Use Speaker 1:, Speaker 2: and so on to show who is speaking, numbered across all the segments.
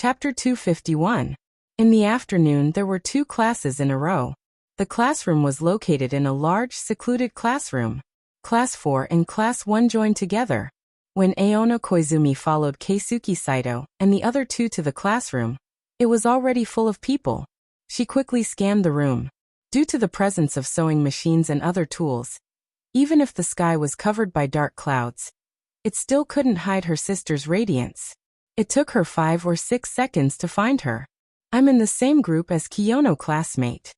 Speaker 1: Chapter 251. In the afternoon there were 2 classes in a row. The classroom was located in a large, secluded classroom. Class 4 and Class 1 joined together. When Aona Koizumi followed Keisuke Saito and the other 2 to the classroom, it was already full of people. She quickly scanned the room. Due to the presence of sewing machines and other tools, even if the sky was covered by dark clouds, it still couldn't hide her sister's radiance. It took her 5 or 6 seconds to find her. "I'm in the same group as Kiyono, classmate,"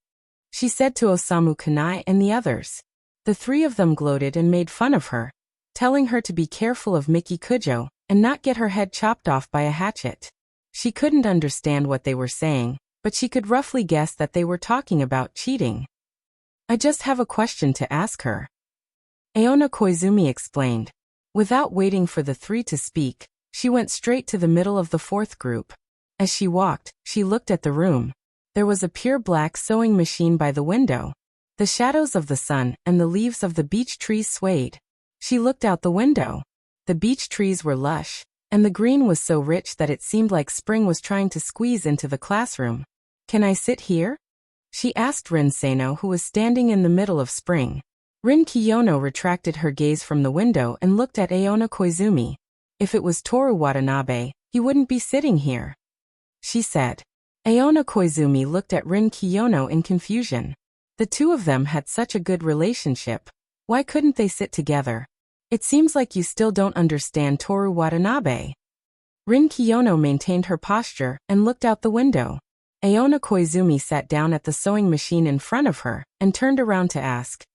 Speaker 1: she said to Osamu Kanai and the others. The 3 of them gloated and made fun of her, telling her to be careful of Miki Kujo and not get her head chopped off by a hatchet. She couldn't understand what they were saying, but she could roughly guess that they were talking about cheating. "I just have a question to ask her," Aona Koizumi explained. Without waiting for the 3 to speak, she went straight to the middle of the 4th group. As she walked, she looked at the room. There was a pure black sewing machine by the window. The shadows of the sun and the leaves of the beech trees swayed. She looked out the window. The beech trees were lush, and the green was so rich that it seemed like spring was trying to squeeze into the classroom. "Can I sit here?" she asked Rin Seno, who was standing in the middle of spring. Rin Kiyono retracted her gaze from the window and looked at Aona Koizumi. "If it was Toru Watanabe, he wouldn't be sitting here," she said. Aona Koizumi looked at Rin Kiyono in confusion. The 2 of them had such a good relationship. Why couldn't they sit together? "It seems like you still don't understand Toru Watanabe." Rin Kiyono maintained her posture and looked out the window. Aona Koizumi sat down at the sewing machine in front of her and turned around to ask,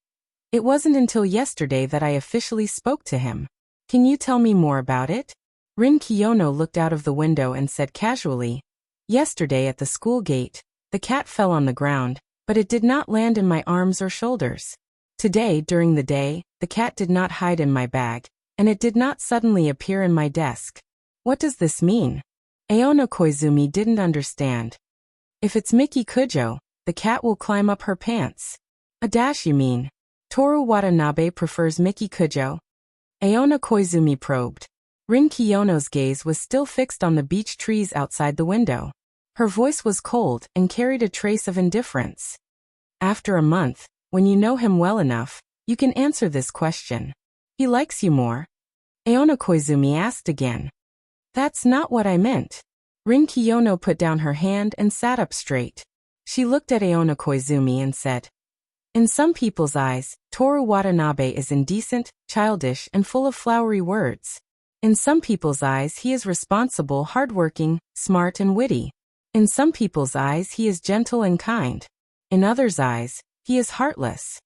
Speaker 1: "It wasn't until yesterday that I officially spoke to him. Can you tell me more about it?" Rin Kiyono looked out of the window and said casually, "Yesterday at the school gate, the cat fell on the ground, but it did not land in my arms or shoulders. Today, during the day, the cat did not hide in my bag, and it did not suddenly appear in my desk. What does this mean?" Aona Koizumi didn't understand. "If it's Miki Kujo, the cat will climb up her pants." "A dash, you mean? Toru Watanabe prefers Miki Kujo?" Aona Koizumi probed. Rin Kiyono's gaze was still fixed on the beech trees outside the window. Her voice was cold and carried a trace of indifference. "After a month, when you know him well enough, you can answer this question. He likes you more?" Aona Koizumi asked again. "That's not what I meant." Rin Kiyono put down her hand and sat up straight. She looked at Aona Koizumi and said, "In some people's eyes, Toru Watanabe is indecent, childish, and full of flowery words. In some people's eyes he is responsible, hardworking, smart, and witty. In some people's eyes he is gentle and kind. In others' eyes, he is heartless."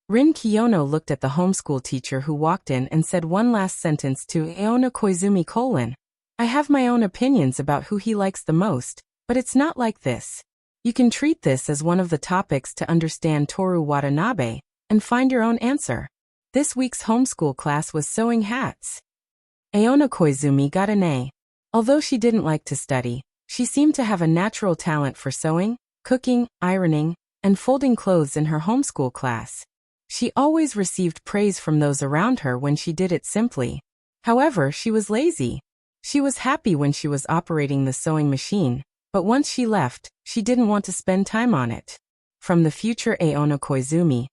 Speaker 1: Rin Kiyono looked at the homeschool teacher who walked in and said one last sentence to Aona Koizumi: "I have my own opinions about who he likes the most, but it's not like this. You can treat this as one of the topics to understand Toru Watanabe, and find your own answer." This week's homeschool class was sewing hats. Aona Koizumi got an A. Although she didn't like to study, she seemed to have a natural talent for sewing, cooking, ironing, and folding clothes in her homeschool class. She always received praise from those around her when she did it simply. However, she was lazy. She was happy when she was operating the sewing machine, but once she left, she didn't want to spend time on it. From the future Aona Koizumi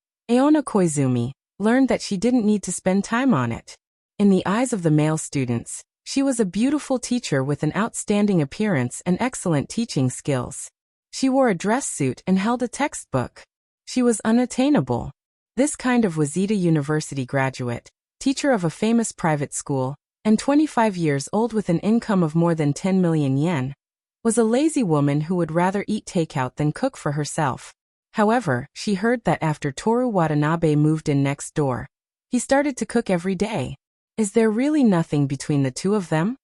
Speaker 1: learned that she didn't need to spend time on it. In the eyes of the male students, she was a beautiful teacher with an outstanding appearance and excellent teaching skills. She wore a dress suit and held a textbook. She was unattainable. This kind of Waseda University graduate, teacher of a famous private school, and 25 years old with an income of more than 10 million yen, was a lazy woman who would rather eat takeout than cook for herself. However, she heard that after Toru Watanabe moved in next door, he started to cook every day. Is there really nothing between the 2 of them?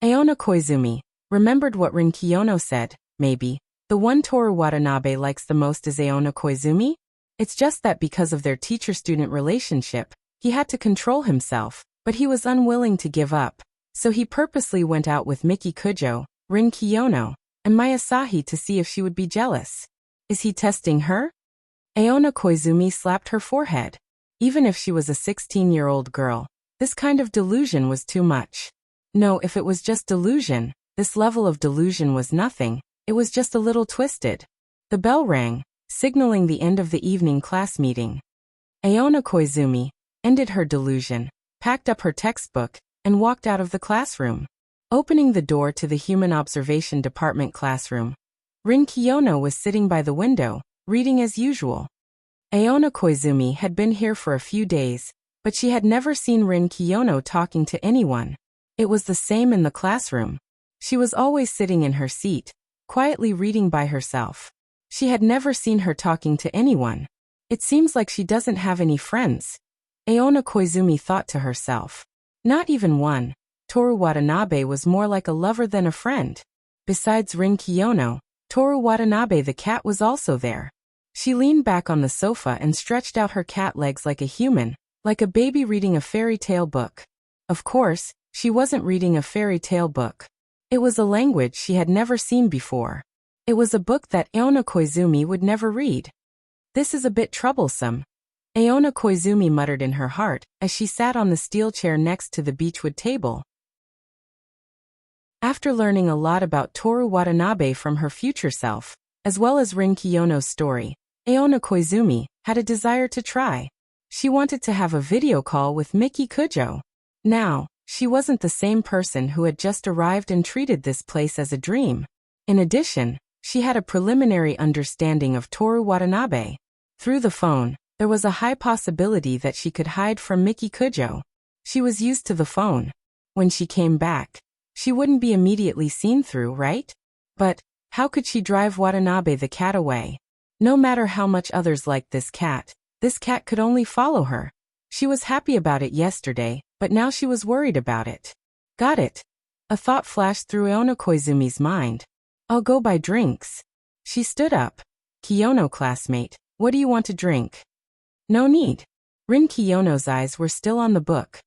Speaker 1: Aona Koizumi remembered what Rin Kiyono said. Maybe the one Toru Watanabe likes the most is Aona Koizumi? It's just that because of their teacher-student relationship, he had to control himself, but he was unwilling to give up. So he purposely went out with Miki Kujo, Rin Kiyono, and Mayasahi to see if she would be jealous. Is he testing her? Aona Koizumi slapped her forehead. Even if she was a 16-year-old girl, this kind of delusion was too much. No, if it was just delusion, This level of delusion was nothing, it was just a little twisted. The bell rang, signaling the end of the evening class meeting. Aona Koizumi ended her delusion, packed up her textbook, and walked out of the classroom. Opening the door to the Human Observation Department classroom, Rin Kiyono was sitting by the window, reading as usual. Aona Koizumi had been here for a few days, but she had never seen Rin Kiyono talking to anyone. It was the same in the classroom. She was always sitting in her seat, quietly reading by herself. She had never seen her talking to anyone. It seems like she doesn't have any friends. Aona Koizumi thought to herself. Not even one. Toru Watanabe was more like a lover than a friend. Besides Rin Kiyono, Toru Watanabe the cat was also there. She leaned back on the sofa and stretched out her cat legs like a human, like a baby reading a fairy tale book. Of course, she wasn't reading a fairy tale book. It was a language she had never seen before. It was a book that Aona Koizumi would never read. This is a bit troublesome. Aona Koizumi muttered in her heart as she sat on the steel chair next to the beechwood table. After learning a lot about Toru Watanabe from her future self, as well as Rin Kiyono's story, Aona Koizumi had a desire to try. She wanted to have a video call with Miki Kujo. Now, she wasn't the same person who had just arrived and treated this place as a dream. In addition, she had a preliminary understanding of Toru Watanabe. Through the phone, there was a high possibility that she could hide from Miki Kujo. She was used to the phone. When she came back, she wouldn't be immediately seen through, right? But how could she drive Watanabe the cat away? No matter how much others liked this cat could only follow her. She was happy about it yesterday, but now she was worried about it. Got it. A thought flashed through Aona Koizumi's mind. I'll go buy drinks. She stood up. Kiyono classmate, what do you want to drink? No need. Rin Kiyono's eyes were still on the book.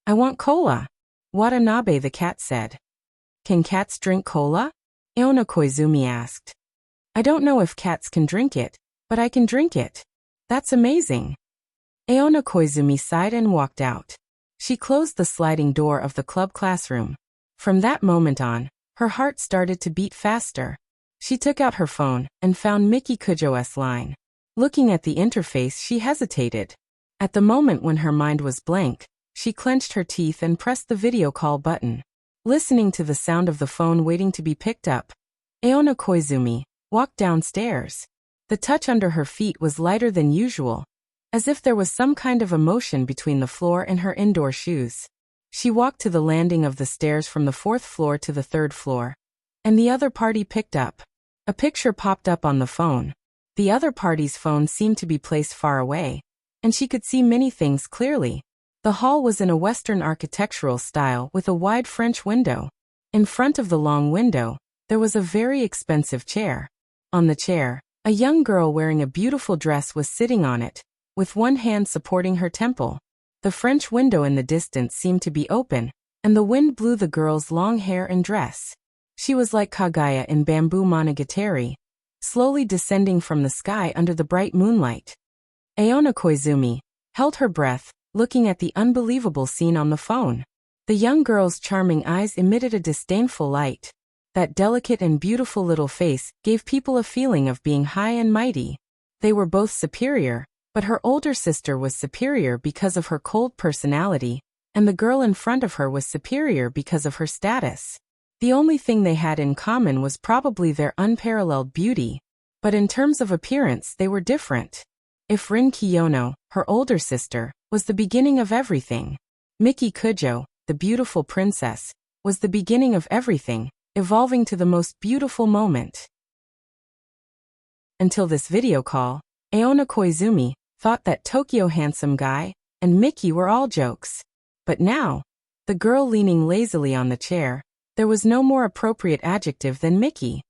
Speaker 1: I want cola. Watanabe the cat said. Can cats drink cola? Aona Koizumi asked. I don't know if cats can drink it, but I can drink it. That's amazing. Aona Koizumi sighed and walked out. She closed the sliding door of the club classroom. From that moment on, her heart started to beat faster. She took out her phone and found Miki Kujo's line. Looking at the interface, she hesitated. At the moment when her mind was blank, she clenched her teeth and pressed the video call button. Listening to the sound of the phone waiting to be picked up, Aona Koizumi walked downstairs. The touch under her feet was lighter than usual, as if there was some kind of emotion between the floor and her indoor shoes. She walked to the landing of the stairs from the 4th floor to the 3rd floor, and the other party picked up. A picture popped up on the phone. The other party's phone seemed to be placed far away, and she could see many things clearly. The hall was in a Western architectural style with a wide French window. In front of the long window, there was a very expensive chair. On the chair, a young girl wearing a beautiful dress was sitting on it, with one hand supporting her temple. The French window in the distance seemed to be open, and the wind blew the girl's long hair and dress. She was like Kaguya in Bamboo Monogatari, slowly descending from the sky under the bright moonlight. Aona Koizumi held her breath, looking at the unbelievable scene on the phone. The young girl's charming eyes emitted a disdainful light. That delicate and beautiful little face gave people a feeling of being high and mighty. They were both superior, but her older sister was superior because of her cold personality, and the girl in front of her was superior because of her status. The only thing they had in common was probably their unparalleled beauty, but in terms of appearance they were different. If Rin Kiyono, her older sister, was the beginning of everything, Miki Kujo, the beautiful princess, was the beginning of everything, evolving to the most beautiful moment. Until this video call, Aona Koizumi thought that Tokyo handsome guy and Miki were all jokes. But now, the girl leaning lazily on the chair, there was no more appropriate adjective than Miki.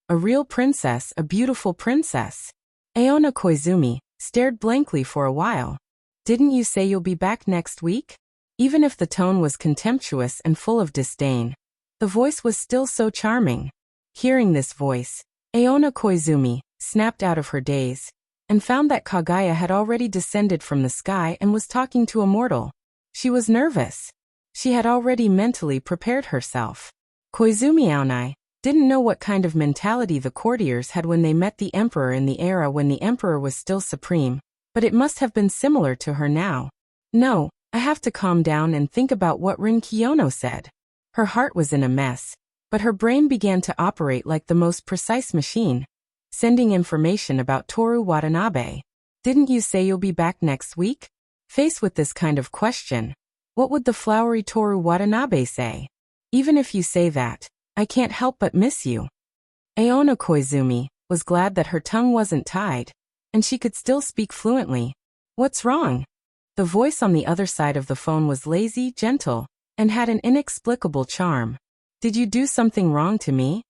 Speaker 1: A real princess, a beautiful princess. Aona Koizumi stared blankly for a while. Didn't you say you'll be back next week? Even if the tone was contemptuous and full of disdain, the voice was still so charming. Hearing this voice, Aona Koizumi snapped out of her daze, and found that Kaguya had already descended from the sky and was talking to a mortal. She was nervous. She had already mentally prepared herself. Koizumi Aonai didn't know what kind of mentality the courtiers had when they met the emperor in the era when the emperor was still supreme, but it must have been similar to her now. No, I have to calm down and think about what Rin Kiyono said. Her heart was in a mess, but her brain began to operate like the most precise machine, sending information about Toru Watanabe. Didn't you say you'll be back next week? Faced with this kind of question, what would the flowery Toru Watanabe say? Even if you say that, I can't help but miss you. Aona Koizumi was glad that her tongue wasn't tied, and she could still speak fluently. What's wrong? The voice on the other side of the phone was lazy, gentle, and had an inexplicable charm. Did you do something wrong to me?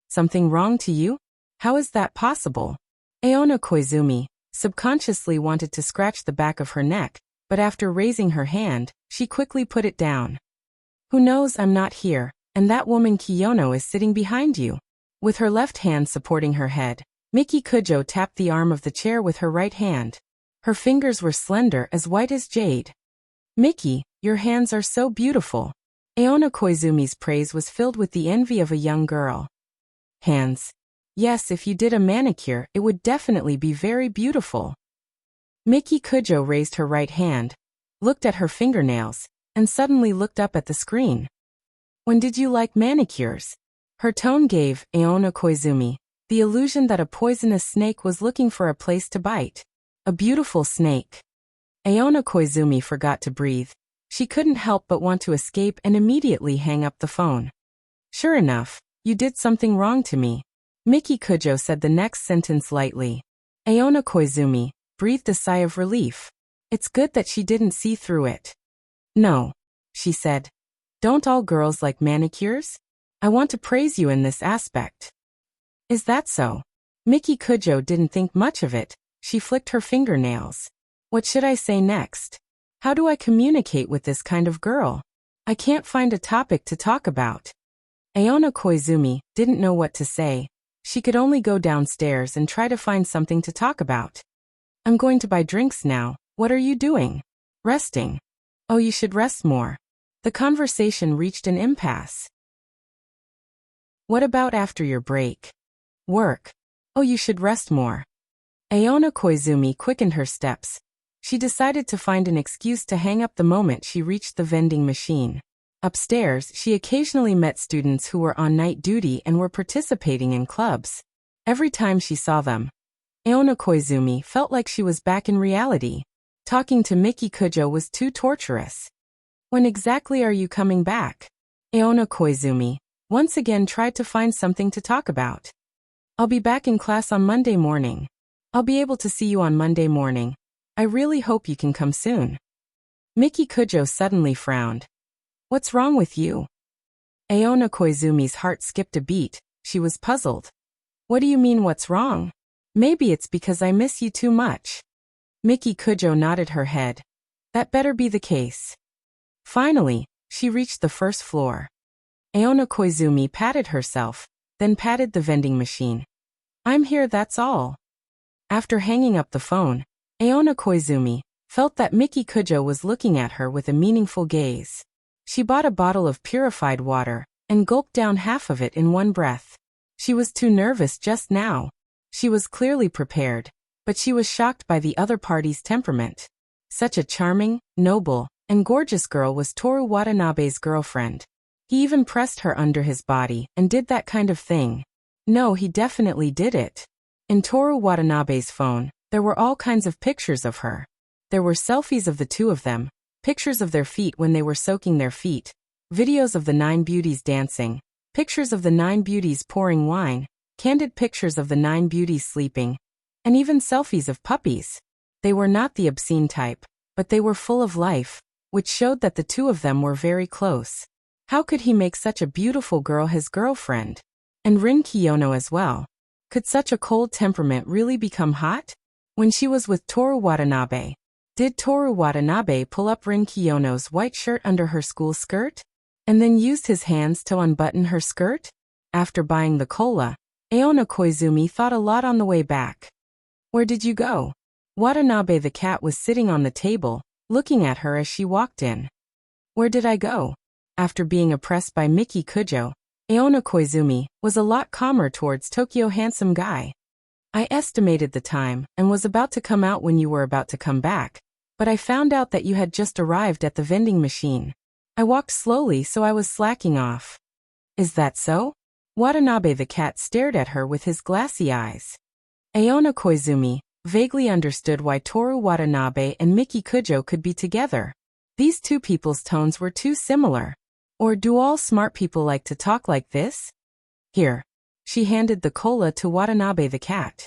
Speaker 1: Something wrong to you? How is that possible? Aona Koizumi subconsciously wanted to scratch the back of her neck, but after raising her hand, she quickly put it down. Who knows I'm not here, and that woman Kiyono is sitting behind you. With her left hand supporting her head, Miki Kujo tapped the arm of the chair with her right hand. Her fingers were slender as white as jade. Miki, your hands are so beautiful. Aona Koizumi's praise was filled with the envy of a young girl. Hands. Yes, if you did a manicure, it would definitely be very beautiful. Miki Kujo raised her right hand, looked at her fingernails, and suddenly looked up at the screen. When did you like manicures? Her tone gave Aona Koizumi the illusion that a poisonous snake was looking for a place to bite. A beautiful snake. Aona Koizumi forgot to breathe. She couldn't help but want to escape and immediately hang up the phone. Sure enough, you did something wrong to me. Miki Kujo said the next sentence lightly. Aona Koizumi breathed a sigh of relief. It's good that she didn't see through it. No, she said. Don't all girls like manicures? I want to praise you in this aspect. Is that so? Miki Kujo didn't think much of it. She flicked her fingernails. What should I say next? How do I communicate with this kind of girl? I can't find a topic to talk about. Aona Koizumi didn't know what to say. She could only go downstairs and try to find something to talk about. I'm going to buy drinks now. What are you doing? Resting. Oh, you should rest more. The conversation reached an impasse. What about after your break? Work. Oh, you should rest more. Aona Koizumi quickened her steps. She decided to find an excuse to hang up the moment she reached the vending machine. Upstairs, she occasionally met students who were on night duty and were participating in clubs. Every time she saw them, Aona Koizumi felt like she was back in reality. Talking to Miki Kujo was too torturous. When exactly are you coming back? Aona Koizumi once again tried to find something to talk about. I'll be back in class on Monday morning. I'll be able to see you on Monday morning. I really hope you can come soon. Miki Kujo suddenly frowned. What's wrong with you? Aona Koizumi's heart skipped a beat. She was puzzled. What do you mean what's wrong? Maybe it's because I miss you too much. Miki Kujo nodded her head. That better be the case. Finally, she reached the first floor. Aona Koizumi patted herself, then patted the vending machine. I'm here, that's all. After hanging up the phone, Aona Koizumi felt that Miki Kujo was looking at her with a meaningful gaze. She bought a bottle of purified water and gulped down half of it in one breath. She was too nervous just now. She was clearly prepared, but she was shocked by the other party's temperament. Such a charming, noble, and gorgeous girl was Toru Watanabe's girlfriend. He even pressed her under his body and did that kind of thing. No, he definitely did it. In Toru Watanabe's phone, there were all kinds of pictures of her. There were selfies of the two of them, pictures of their feet when they were soaking their feet, videos of the 9 beauties dancing, pictures of the 9 beauties pouring wine, candid pictures of the 9 beauties sleeping, and even selfies of puppies. They were not the obscene type, but they were full of life, which showed that the two of them were very close. How could he make such a beautiful girl his girlfriend? And Rin Kiyono as well. Could such a cold temperament really become hot? When she was with Toru Watanabe, did Toru Watanabe pull up Rin Kiyono's white shirt under her school skirt? And then used his hands to unbutton her skirt? After buying the cola, Aona Koizumi thought a lot on the way back. Where did you go? Watanabe the cat was sitting on the table, looking at her as she walked in. Where did I go? After being oppressed by Miki Kujo, Aona Koizumi was a lot calmer towards Tokyo handsome guy. I estimated the time and was about to come out when you were about to come back, but I found out that you had just arrived at the vending machine. I walked slowly so I was slacking off. Is that so? Watanabe the cat stared at her with his glassy eyes. Aona Koizumi vaguely understood why Toru Watanabe and Miki Kujo could be together. These two people's tones were too similar. Or do all smart people like to talk like this? Here. She handed the cola to Watanabe the cat.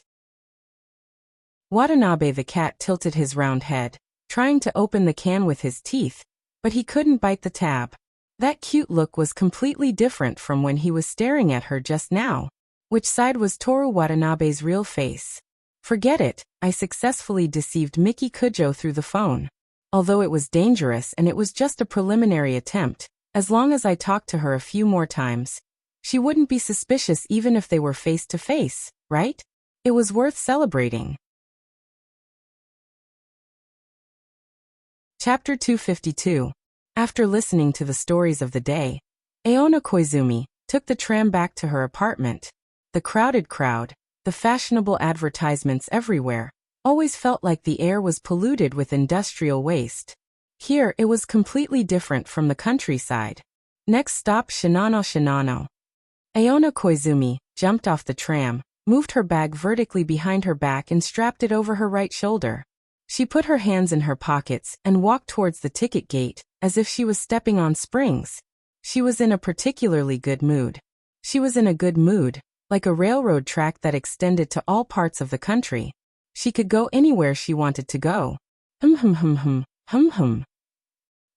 Speaker 1: Watanabe the cat tilted his round head, trying to open the can with his teeth, but he couldn't bite the tab. That cute look was completely different from when he was staring at her just now. Which side was Toru Watanabe's real face? Forget it, I successfully deceived Miki Kujo through the phone. Although it was dangerous and it was just a preliminary attempt, as long as I talked to her a few more times, she wouldn't be suspicious even if they were face to face, right? It was worth celebrating. Chapter 252. After listening to the stories of the day, Aona Koizumi took the tram back to her apartment. The crowded crowd, the fashionable advertisements everywhere, always felt like the air was polluted with industrial waste. Here it was completely different from the countryside. Next stop Shinano. Aona Koizumi jumped off the tram, moved her bag vertically behind her back and strapped it over her right shoulder. She put her hands in her pockets and walked towards the ticket gate, as if she was stepping on springs. She was in a particularly good mood. She was in a good mood, like a railroad track that extended to all parts of the country. She could go anywhere she wanted to go. Hum.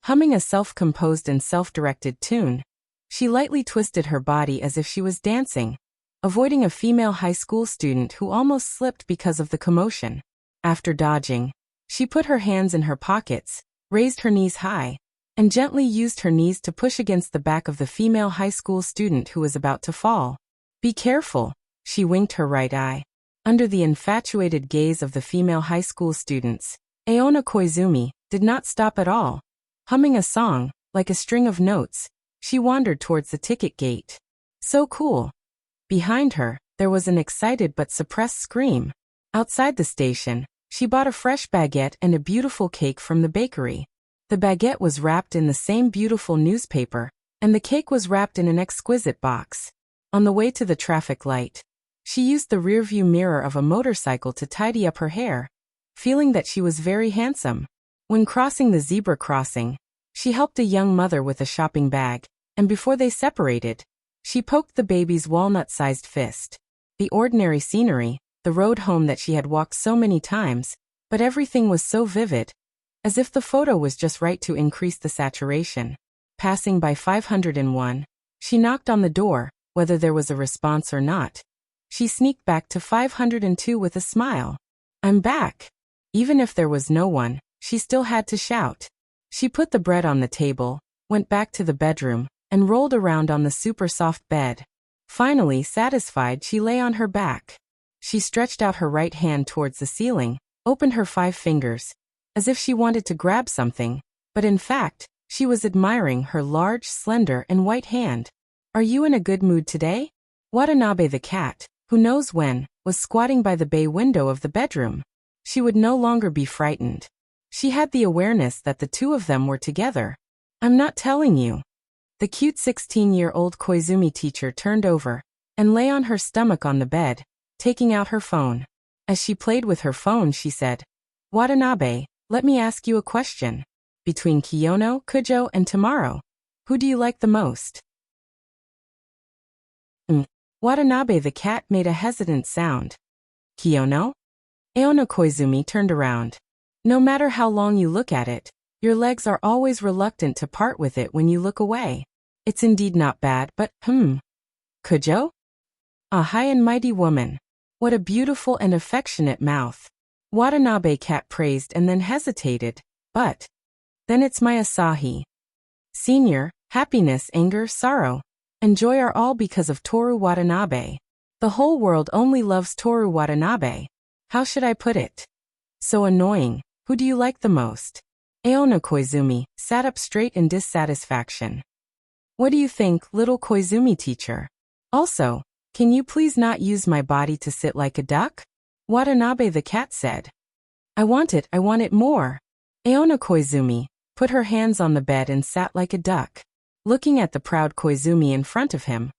Speaker 1: Humming a self-composed and self-directed tune, she lightly twisted her body as if she was dancing, avoiding a female high school student who almost slipped because of the commotion. After dodging, she put her hands in her pockets, raised her knees high, and gently used her knees to push against the back of the female high school student who was about to fall. Be careful, she winked her right eye. Under the infatuated gaze of the female high school students, Aona Koizumi did not stop at all. Humming a song, like a string of notes, she wandered towards the ticket gate. So cool. Behind her, there was an excited but suppressed scream. Outside the station, she bought a fresh baguette and a beautiful cake from the bakery. The baguette was wrapped in the same beautiful newspaper, and the cake was wrapped in an exquisite box. On the way to the traffic light, she used the rearview mirror of a motorcycle to tidy up her hair, feeling that she was very handsome. When crossing the zebra crossing, she helped a young mother with a shopping bag, and before they separated, she poked the baby's walnut-sized fist. The ordinary scenery, the road home that she had walked so many times, but everything was so vivid, as if the photo was just right to increase the saturation. Passing by 501, she knocked on the door, whether there was a response or not. She sneaked back to 502 with a smile. I'm back. Even if there was no one, she still had to shout. She put the bread on the table, went back to the bedroom, and rolled around on the super soft bed. Finally satisfied, she lay on her back. She stretched out her right hand towards the ceiling, opened her 5 fingers, as if she wanted to grab something, but in fact, she was admiring her large, slender, and white hand. Are you in a good mood today? Watanabe the cat, who knows when, was squatting by the bay window of the bedroom. She would no longer be frightened. She had the awareness that the two of them were together. I'm not telling you. The cute 16-year-old Koizumi teacher turned over and lay on her stomach on the bed, taking out her phone. As she played with her phone, she said, Watanabe, let me ask you a question. Between Kiyono, Kujo, and Tomorrow, who do you like the most? Watanabe the cat made a hesitant sound. Kiyono? Aona Koizumi turned around. No matter how long you look at it, your legs are always reluctant to part with it when you look away. It's indeed not bad, but, Kujo? A high and mighty woman. What a beautiful and affectionate mouth. Watanabe cat praised and then hesitated, but. Then it's my Asahi. Senior, happiness, anger, sorrow, and joy are all because of Toru Watanabe. The whole world only loves Toru Watanabe. How should I put it? So annoying. Who do you like the most? Aona Koizumi sat up straight in dissatisfaction. What do you think, little Koizumi teacher? Also, can you please not use my body to sit like a duck? Watanabe the cat said. I want it more. Aona Koizumi put her hands on the bed and sat like a duck. Looking at the proud Koizumi in front of him,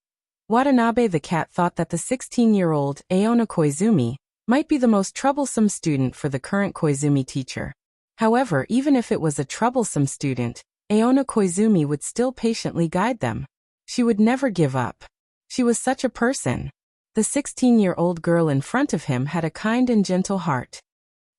Speaker 1: Watanabe the cat thought that the 16-year-old Aona Koizumi might be the most troublesome student for the current Koizumi teacher. However, even if it was a troublesome student, Aona Koizumi would still patiently guide them. She would never give up. She was such a person. The 16-year-old girl in front of him had a kind and gentle heart.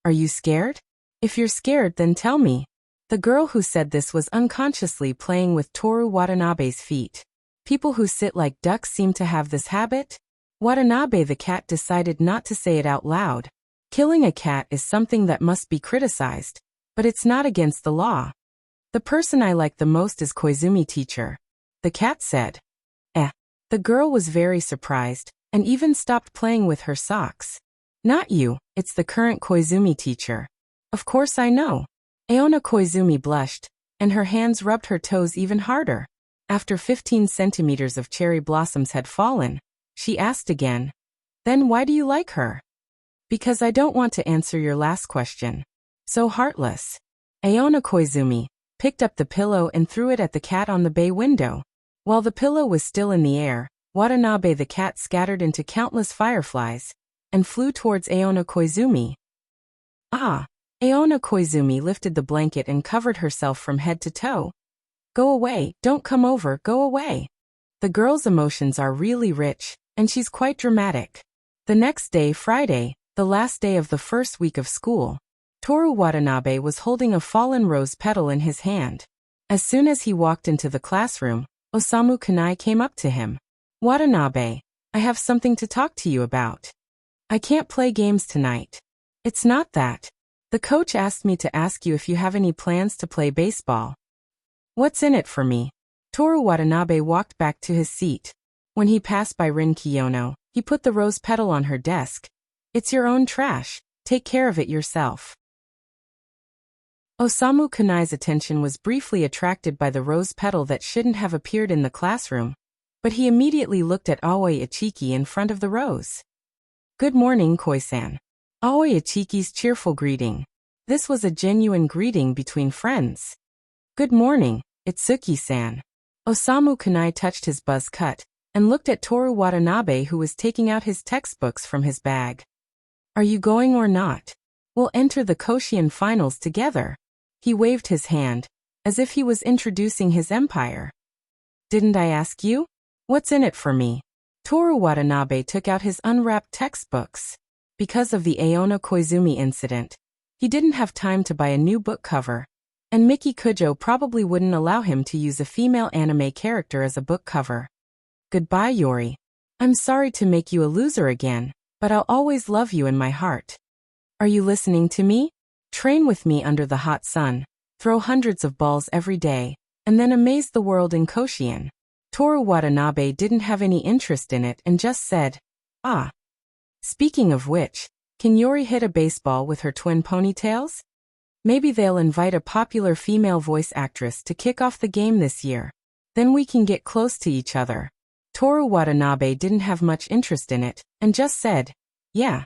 Speaker 1: Are you scared? If you're scared, then tell me. The girl who said this was unconsciously playing with Toru Watanabe's feet. People who sit like ducks seem to have this habit. Watanabe the cat decided not to say it out loud. Killing a cat is something that must be criticized, but it's not against the law. The person I like the most is Koizumi teacher. The cat said. The girl was very surprised, and even stopped playing with her socks. Not you, it's the current Koizumi teacher. Of course I know. Aona Koizumi blushed, and her hands rubbed her toes even harder. After 15 centimeters of cherry blossoms had fallen, she asked again, Then why do you like her? Because I don't want to answer your last question. So heartless. Aona Koizumi picked up the pillow and threw it at the cat on the bay window. While the pillow was still in the air, Watanabe the cat scattered into countless fireflies and flew towards Aona Koizumi. Aona Koizumi lifted the blanket and covered herself from head to toe. Go away, don't come over, go away. The girl's emotions are really rich, and she's quite dramatic. The next day, Friday, the last day of the first week of school, Toru Watanabe was holding a fallen rose petal in his hand. As soon as he walked into the classroom, Osamu Kanai came up to him. Watanabe, I have something to talk to you about. I can't play games tonight. It's not that. The coach asked me to ask you if you have any plans to play baseball. What's in it for me? Toru Watanabe walked back to his seat. When he passed by Rin Kiyono, he put the rose petal on her desk. It's your own trash. Take care of it yourself. Osamu Kanai's attention was briefly attracted by the rose petal that shouldn't have appeared in the classroom, but he immediately looked at Aoi Ichiki in front of the rose. Good morning, Koi-san. Aoi Ichiki's cheerful greeting. This was a genuine greeting between friends. Good morning, Itsuki-san. Osamu Kanai touched his buzz cut and looked at Toru Watanabe, who was taking out his textbooks from his bag. Are you going or not? We'll enter the Koshien finals together. He waved his hand, as if he was introducing his empire. Didn't I ask you? What's in it for me? Toru Watanabe took out his unwrapped textbooks. Because of the Aona Koizumi incident, he didn't have time to buy a new book cover, and Miki Kujo probably wouldn't allow him to use a female anime character as a book cover. Goodbye, Yori. I'm sorry to make you a loser again, but I'll always love you in my heart. Are you listening to me? Train with me under the hot sun, throw hundreds of balls every day, and then amaze the world in Koshien. Toru Watanabe didn't have any interest in it and just said, Speaking of which, can Yori hit a baseball with her twin ponytails? Maybe they'll invite a popular female voice actress to kick off the game this year. Then we can get close to each other. Toru Watanabe didn't have much interest in it, and just said, Yeah.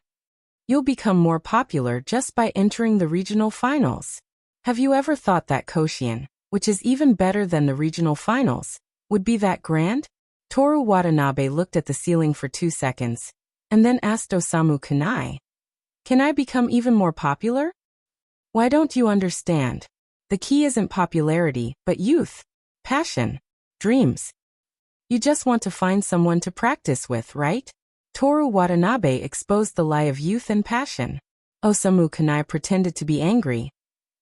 Speaker 1: You'll become more popular just by entering the regional finals. Have you ever thought that Koshien, which is even better than the regional finals, would be that grand? Toru Watanabe looked at the ceiling for 2 seconds, and then asked Osamu Kanai, Can I become even more popular? Why don't you understand? The key isn't popularity, but youth, passion, dreams. You just want to find someone to practice with, right? Toru Watanabe exposed the lie of youth and passion. Osamu Kanai pretended to be angry.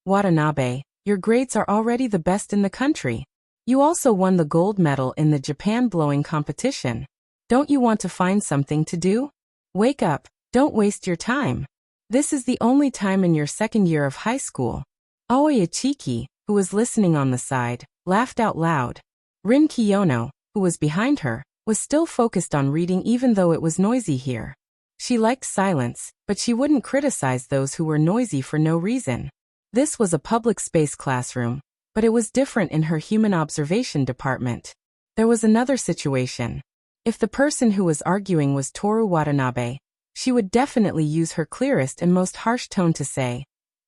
Speaker 1: Watanabe, your grades are already the best in the country. You also won the gold medal in the Japan blowing competition. Don't you want to find something to do? Wake up, don't waste your time. This is the only time in your second year of high school. Aoi Ichiki, who was listening on the side, laughed out loud. Rin Kiyono, who was behind her, was still focused on reading even though it was noisy here. She liked silence, but she wouldn't criticize those who were noisy for no reason. This was a public space classroom, but it was different in her human observation department. There was another situation. If the person who was arguing was Toru Watanabe, she would definitely use her clearest and most harsh tone to say,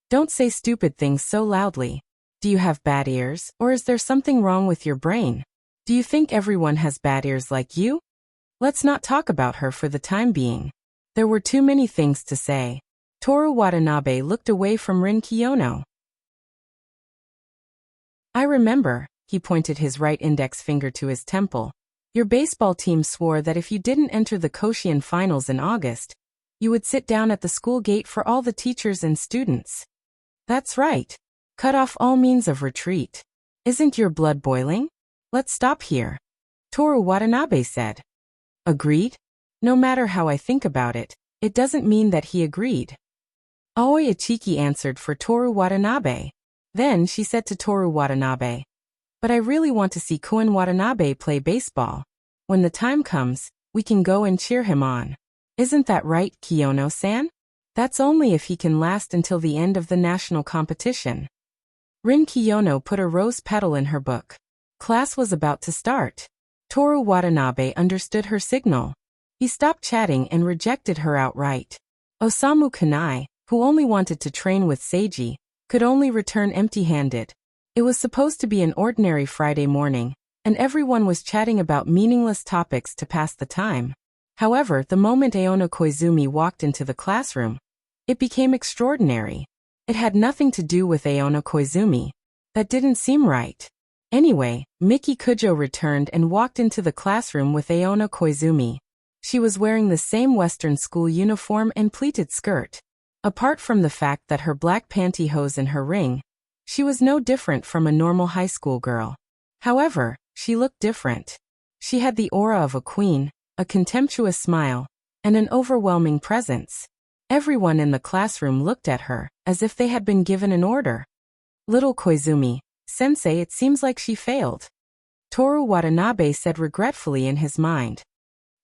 Speaker 1: "Don't say stupid things so loudly. Do you have bad ears, or is there something wrong with your brain? Do you think everyone has bad ears like you?" Let's not talk about her for the time being. There were too many things to say. Toru Watanabe looked away from Rin Kiyono. "I remember," he pointed his right index finger to his temple. "Your baseball team swore that if you didn't enter the Koshien finals in August, you would sit down at the school gate for all the teachers and students." "That's right. Cut off all means of retreat. Isn't your blood boiling? Let's stop here," Toru Watanabe said. "Agreed? No matter how I think about it, it doesn't mean that he agreed." Aoi Ichiki answered for Toru Watanabe. Then she said to Toru Watanabe, "But I really want to see Koen Watanabe play baseball. When the time comes, we can go and cheer him on. Isn't that right, Kiyono-san? That's only if he can last until the end of the national competition." Rin Kiyono put a rose petal in her book. Class was about to start. Toru Watanabe understood her signal. He stopped chatting and rejected her outright. Osamu Kanai, who only wanted to train with Seiji, could only return empty-handed. It was supposed to be an ordinary Friday morning, and everyone was chatting about meaningless topics to pass the time. However, the moment Aono Koizumi walked into the classroom, it became extraordinary. It had nothing to do with Aono Koizumi. That didn't seem right. Anyway, Miki Kujo returned and walked into the classroom with Aono Koizumi. She was wearing the same Western school uniform and pleated skirt. Apart from the fact that her black pantyhose and her ring, she was no different from a normal high school girl. However, she looked different. She had the aura of a queen, a contemptuous smile, and an overwhelming presence. Everyone in the classroom looked at her, as if they had been given an order. "Little Koizumi, Sensei, it seems like she failed," Toru Watanabe said regretfully in his mind.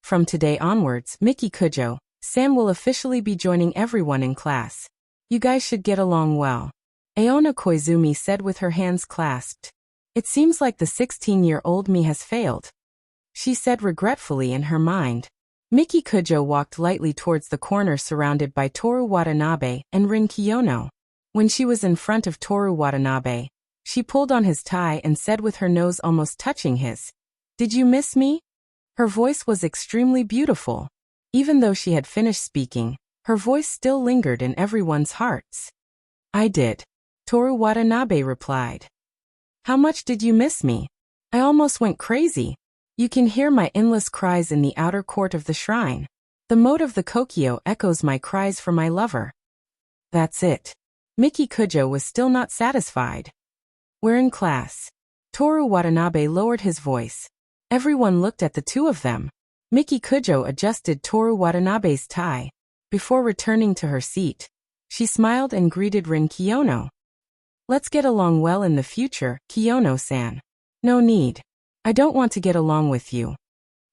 Speaker 1: From today onwards, Miki Kujo, San will officially be joining everyone in class. You guys should get along well. Aono Koizumi said with her hands clasped. "It seems like the 16-year-old me has failed," she said regretfully in her mind. Miki Kujo walked lightly towards the corner surrounded by Toru Watanabe and Rin Kiyono. When she was in front of Toru Watanabe, she pulled on his tie and said with her nose almost touching his, "Did you miss me?" Her voice was extremely beautiful. Even though she had finished speaking, her voice still lingered in everyone's hearts. "I did," Toru Watanabe replied. "How much did you miss me? I almost went crazy. You can hear my endless cries in the outer court of the shrine. The moat of the Kokyo echoes my cries for my lover." That's it. Miki Kujo was still not satisfied. "We're in class." Toru Watanabe lowered his voice. Everyone looked at the two of them. Miki Kujo adjusted Toru Watanabe's tie. Before returning to her seat, she smiled and greeted Rin Kiyono. "Let's get along well in the future, Kiyono-san." "No need. I don't want to get along with you."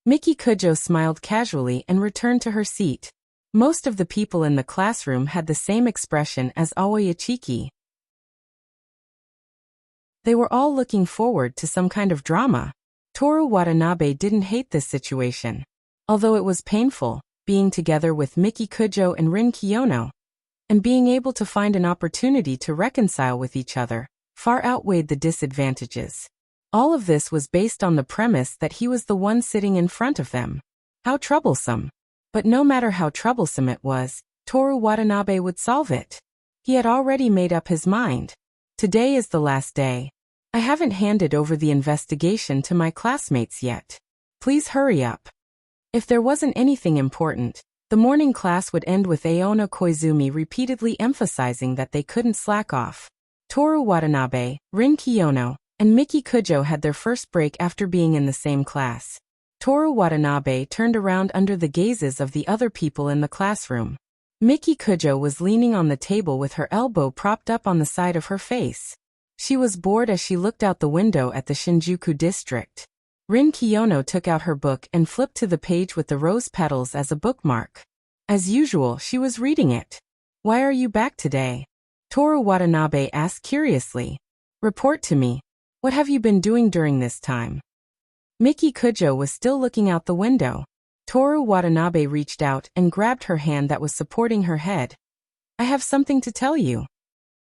Speaker 1: Miki Kujo smiled casually and returned to her seat. Most of the people in the classroom had the same expression as Aoi Ichiki. They were all looking forward to some kind of drama. Toru Watanabe didn't hate this situation. Although it was painful, being together with Miki Kujo and Rin Kiyono, and being able to find an opportunity to reconcile with each other, far outweighed the disadvantages. All of this was based on the premise that he was the one sitting in front of them. How troublesome. But no matter how troublesome it was, Toru Watanabe would solve it. He had already made up his mind. Today is the last day. I haven't handed over the investigation to my classmates yet. Please hurry up. If there wasn't anything important, the morning class would end with Aono Koizumi repeatedly emphasizing that they couldn't slack off. Toru Watanabe, Rin Kiyono, and Miki Kujo had their first break after being in the same class. Toru Watanabe turned around under the gazes of the other people in the classroom. Miki Kujo was leaning on the table with her elbow propped up on the side of her face. She was bored as she looked out the window at the Shinjuku district. Rin Kiyono took out her book and flipped to the page with the rose petals as a bookmark. As usual, she was reading it. "Why are you back today?" Toru Watanabe asked curiously. "Report to me. What have you been doing during this time?" Miki Kujo was still looking out the window. Toru Watanabe reached out and grabbed her hand that was supporting her head. I have something to tell you.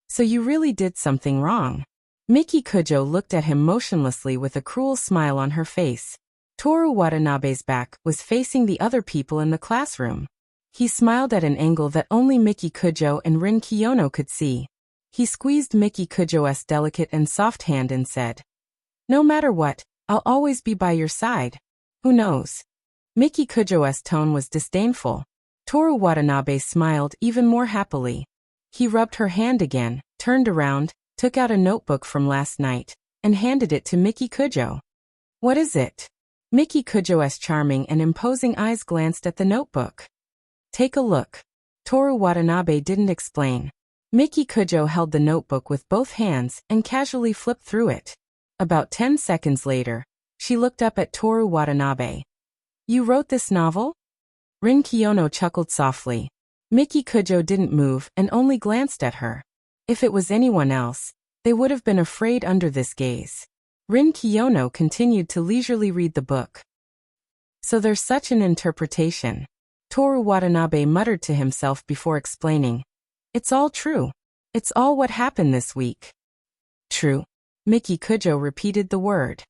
Speaker 1: So you really did something wrong. Miki Kujo looked at him motionlessly with a cruel smile on her face. Toru Watanabe's back was facing the other people in the classroom. He smiled at an angle that only Miki Kujo and Rin Kiyono could see. He squeezed Miki Kujo's delicate and soft hand and said, "No matter what, I'll always be by your side. Who knows?" Miki Kujo's tone was disdainful. Toru Watanabe smiled even more happily. He rubbed her hand again, turned around, took out a notebook from last night, and handed it to Miki Kujo. "What is it?" Miki Kujo's charming and imposing eyes glanced at the notebook. "Take a look." Toru Watanabe didn't explain. Miki Kujo held the notebook with both hands and casually flipped through it. About 10 seconds later, she looked up at Toru Watanabe. "You wrote this novel?" Rin Kiyono chuckled softly. Miki Kujo didn't move and only glanced at her. If it was anyone else, they would have been afraid under this gaze. Rin Kiyono continued to leisurely read the book. "So there's such an interpretation," Toru Watanabe muttered to himself before explaining. "It's all true. It's all what happened this week." "True." Miki Kujo repeated the word.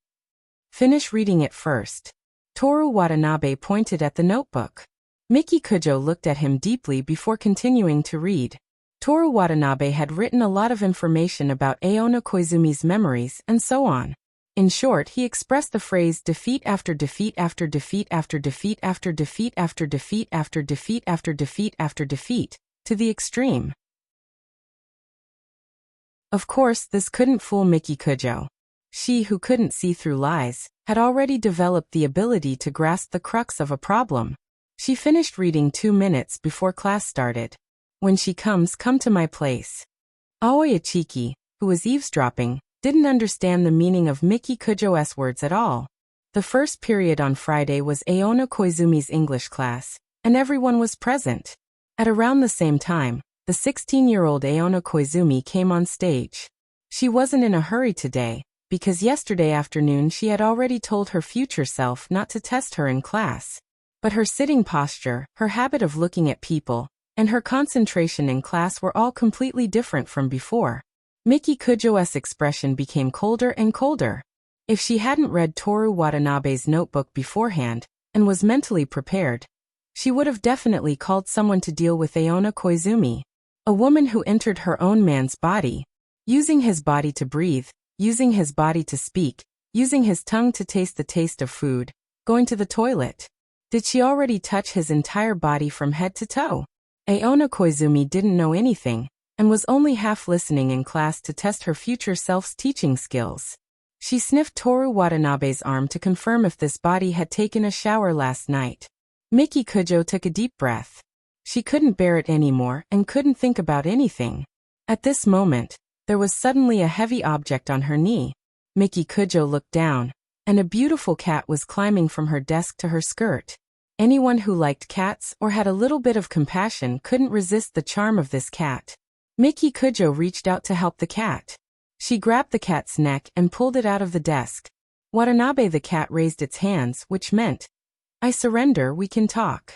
Speaker 1: "Finish reading it first." Toru Watanabe pointed at the notebook. Miki Kujo looked at him deeply before continuing to read. Toru Watanabe had written a lot of information about Aona Koizumi's memories and so on. In short, he expressed the phrase defeat after defeat after defeat after defeat after defeat after defeat after defeat after defeat after defeat to the extreme. Of course, this couldn't fool Miki Kujo. She, who couldn't see through lies, had already developed the ability to grasp the crux of a problem. She finished reading 2 minutes before class started. "When she come to my place." Aoi Ichiki, who was eavesdropping, didn't understand the meaning of Miki Kujo's words at all. The first period on Friday was Aona Koizumi's English class, and everyone was present. At around the same time, the 16-year-old Aona Koizumi came on stage. She wasn't in a hurry today, because yesterday afternoon she had already told her future self not to test her in class. But her sitting posture, her habit of looking at people, and her concentration in class were all completely different from before. Miki Kujo's expression became colder and colder. If she hadn't read Toru Watanabe's notebook beforehand, and was mentally prepared, she would have definitely called someone to deal with Aona Koizumi. A woman who entered her own man's body, using his body to breathe, using his body to speak, using his tongue to taste the taste of food, going to the toilet. Did she already touch his entire body from head to toe? Aona Koizumi didn't know anything, and was only half listening in class to test her future self's teaching skills. She sniffed Toru Watanabe's arm to confirm if this body had taken a shower last night. Miki Kujo took a deep breath. She couldn't bear it anymore and couldn't think about anything. At this moment, there was suddenly a heavy object on her knee. Miki Kujo looked down, and a beautiful cat was climbing from her desk to her skirt. Anyone who liked cats or had a little bit of compassion couldn't resist the charm of this cat. Miki Kujo reached out to help the cat. She grabbed the cat's neck and pulled it out of the desk. Watanabe, the cat, raised its hands, which meant, "I surrender, we can talk."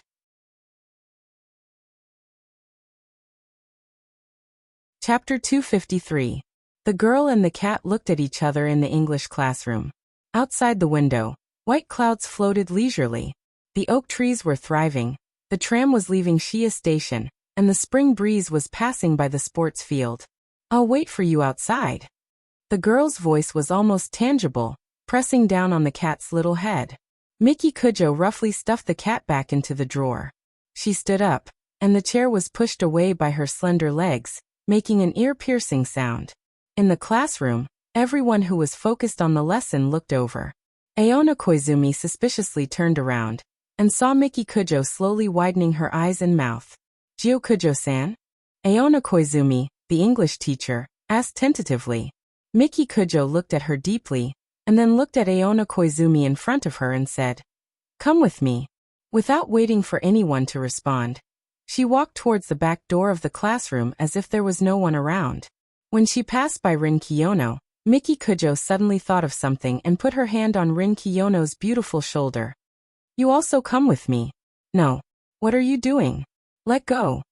Speaker 1: Chapter 253. The girl and the cat looked at each other in the English classroom. Outside the window, white clouds floated leisurely. The oak trees were thriving, the tram was leaving Shia Station, and the spring breeze was passing by the sports field. "I'll wait for you outside." The girl's voice was almost tangible, pressing down on the cat's little head. Miki Kujo roughly stuffed the cat back into the drawer. She stood up, and the chair was pushed away by her slender legs, making an ear-piercing sound. In the classroom, everyone who was focused on the lesson looked over. Aona Koizumi suspiciously turned around, and saw Miki Kujo slowly widening her eyes and mouth. "Jio Kujo-san?" Aona Koizumi, the English teacher, asked tentatively. Miki Kujo looked at her deeply, and then looked at Aona Koizumi in front of her and said, "Come with me." Without waiting for anyone to respond, she walked towards the back door of the classroom as if there was no one around. When she passed by Rin Kiyono, Miki Kujo suddenly thought of something and put her hand on Rin Kiyono's beautiful shoulder. You also come with me. No. What are you doing? Let go.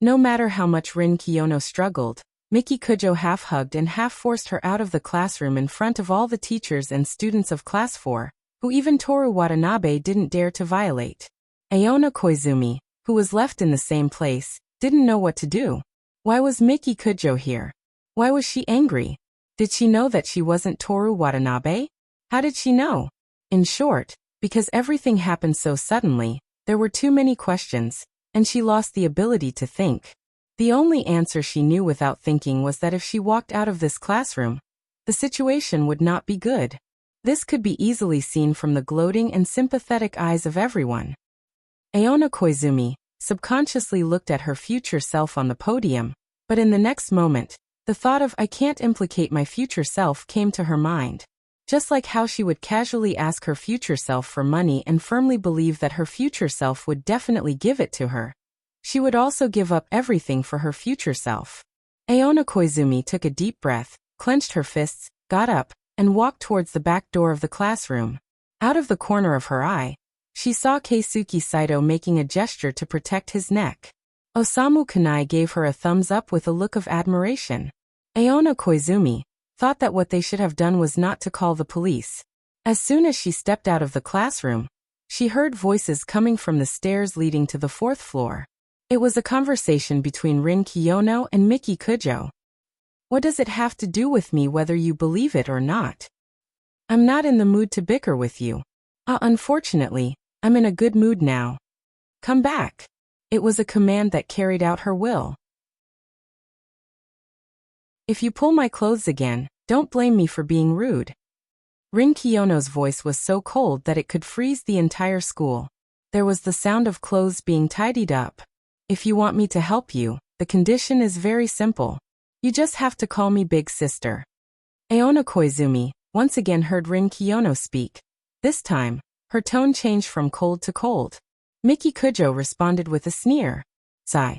Speaker 1: No matter how much Rin Kiyono struggled, Miki Kujo half-hugged and half-forced her out of the classroom in front of all the teachers and students of Class 4, who even Toru Watanabe didn't dare to violate. Aona Koizumi, who was left in the same place, didn't know what to do. Why was Miki Kujo here? Why was she angry? Did she know that she wasn't Toru Watanabe? How did she know? In short, because everything happened so suddenly, there were too many questions, and she lost the ability to think. The only answer she knew without thinking was that if she walked out of this classroom, the situation would not be good. This could be easily seen from the gloating and sympathetic eyes of everyone. Aona Koizumi subconsciously looked at her future self on the podium, but in the next moment, the thought of I can't implicate my future self came to her mind. Just like how she would casually ask her future self for money and firmly believe that her future self would definitely give it to her, she would also give up everything for her future self. Aona Koizumi took a deep breath, clenched her fists, got up, and walked towards the back door of the classroom. Out of the corner of her eye, she saw Keisuke Saito making a gesture to protect his neck. Osamu Kanai gave her a thumbs up with a look of admiration. Aona Koizumi thought that what they should have done was not to call the police. As soon as she stepped out of the classroom, she heard voices coming from the stairs leading to the 4th floor. It was a conversation between Rin Kiyono and Miki Kujo. What does it have to do with me whether you believe it or not? I'm not in the mood to bicker with you. Unfortunately, I'm in a good mood now. Come back. It was a command that carried out her will. If you pull my clothes again, don't blame me for being rude. Rin Kiyono's voice was so cold that it could freeze the entire school. There was the sound of clothes being tidied up. If you want me to help you, the condition is very simple. You just have to call me Big Sister. Aona Koizumi once again heard Rin Kiyono speak. This time, her tone changed from cold to cold. Miki Kujo responded with a sneer. Sigh.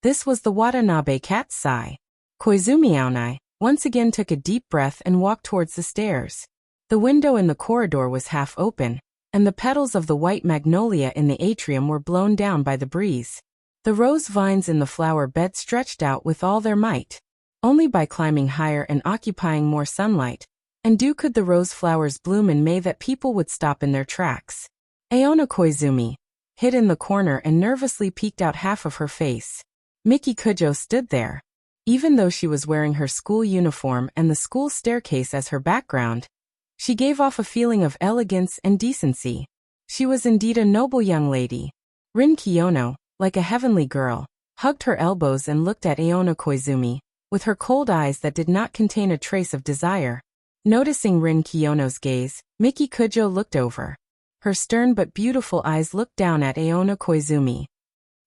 Speaker 1: This was the Watanabe cat's sigh. Koizumi Aonai once again took a deep breath and walked towards the stairs. The window in the corridor was half open, and the petals of the white magnolia in the atrium were blown down by the breeze. The rose vines in the flower bed stretched out with all their might. Only by climbing higher and occupying more sunlight, and could the rose flowers bloom in May that people would stop in their tracks. Aona Koizumi hid in the corner and nervously peeked out half of her face. Miki Kujo stood there. Even though she was wearing her school uniform and the school staircase as her background, she gave off a feeling of elegance and decency. She was indeed a noble young lady. Rin Kiyono, like a heavenly girl, hugged her elbows and looked at Aona Koizumi, with her cold eyes that did not contain a trace of desire. Noticing Rin Kiyono's gaze, Miki Kujo looked over. Her stern but beautiful eyes looked down at Aona Koizumi.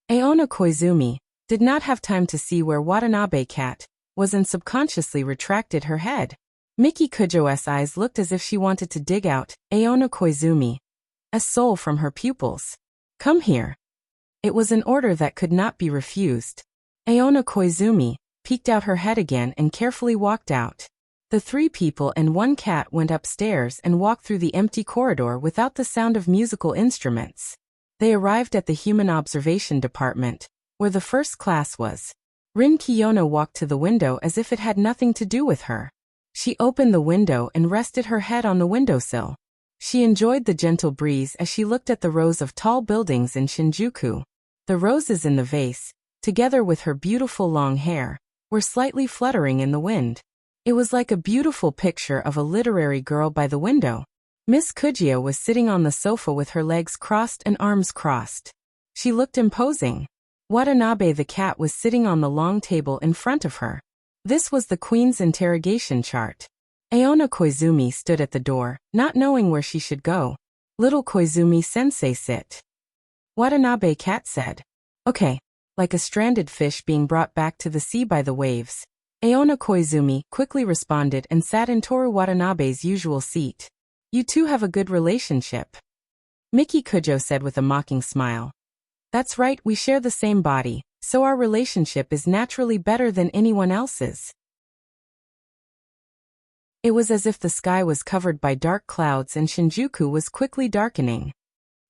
Speaker 1: Aona Koizumi did not have time to see where Watanabe cat was and subconsciously retracted her head. Miki Kujo's eyes looked as if she wanted to dig out Aona Koizumi, a soul from her pupils. Come here. It was an order that could not be refused. Aona Koizumi peeked out her head again and carefully walked out. The 3 people and 1 cat went upstairs and walked through the empty corridor without the sound of musical instruments. They arrived at the Human Observation Department, where the first class was. Rin Kiyono walked to the window as if it had nothing to do with her. She opened the window and rested her head on the windowsill. She enjoyed the gentle breeze as she looked at the rows of tall buildings in Shinjuku. The roses in the vase, together with her beautiful long hair, were slightly fluttering in the wind. It was like a beautiful picture of a literary girl by the window. Miss Kujo was sitting on the sofa with her legs crossed and arms crossed. She looked imposing. Watanabe the cat was sitting on the long table in front of her. This was the Queen's interrogation chart. Aona Koizumi stood at the door, not knowing where she should go. Little Koizumi-sensei sit. Watanabe cat said. Okay. Like a stranded fish being brought back to the sea by the waves. Aona Koizumi quickly responded and sat in Toru Watanabe's usual seat. You two have a good relationship. Miki Kujo said with a mocking smile. That's right, we share the same body, so our relationship is naturally better than anyone else's. It was as if the sky was covered by dark clouds and Shinjuku was quickly darkening.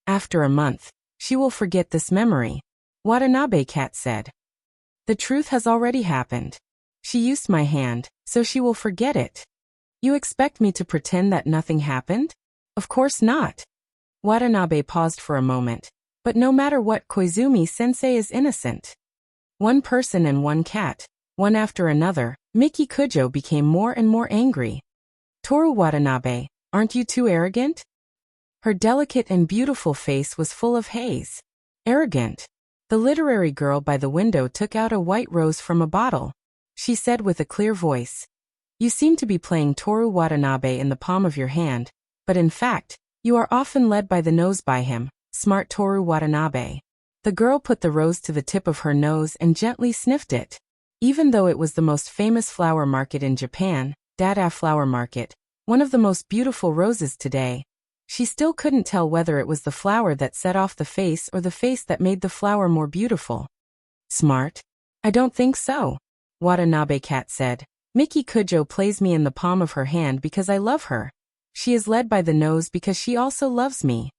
Speaker 1: After a month, she will forget this memory, Watanabe Cat said. The truth has already happened. She used my hand, so she will forget it. You expect me to pretend that nothing happened? Of course not. Watanabe paused for a moment. But no matter what, Koizumi-sensei is innocent. One person and one cat, one after another, Miki Kujo became more and more angry. Toru Watanabe, aren't you too arrogant? Her delicate and beautiful face was full of haze. Arrogant. The literary girl by the window took out a white rose from a bottle. She said with a clear voice, "You seem to be playing Toru Watanabe in the palm of your hand, but in fact, you are often led by the nose by him, smart Toru Watanabe." The girl put the rose to the tip of her nose and gently sniffed it. Even though it was the most famous flower market in Japan, Dada Flower Market, one of the most beautiful roses today, she still couldn't tell whether it was the flower that set off the face or the face that made the flower more beautiful. Smart? I don't think so, Watanabe Cat said. Miki Kujo plays me in the palm of her hand because I love her. She is led by the nose because she also loves me.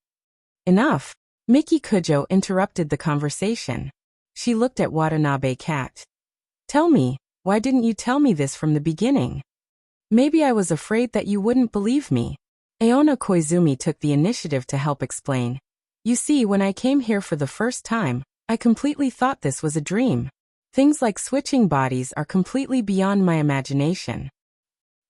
Speaker 1: Enough. Miki Kujo interrupted the conversation. She looked at Watanabe Cat. Tell me, why didn't you tell me this from the beginning? Maybe I was afraid that you wouldn't believe me. Aona Koizumi took the initiative to help explain. You see, when I came here for the first time, I completely thought this was a dream. Things like switching bodies are completely beyond my imagination.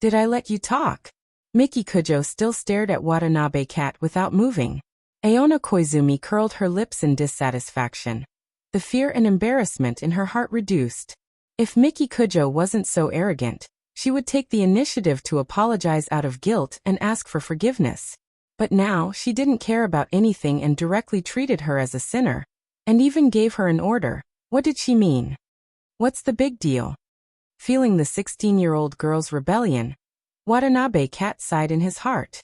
Speaker 1: Did I let you talk? Miki Kujo still stared at Watanabe Cat without moving. Aona Koizumi curled her lips in dissatisfaction. The fear and embarrassment in her heart reduced. If Miki Kujo wasn't so arrogant, she would take the initiative to apologize out of guilt and ask for forgiveness. But now she didn't care about anything and directly treated her as a sinner, and even gave her an order. What did she mean? What's the big deal? Feeling the 16-year-old girl's rebellion, Watanabe Cat sighed in his heart.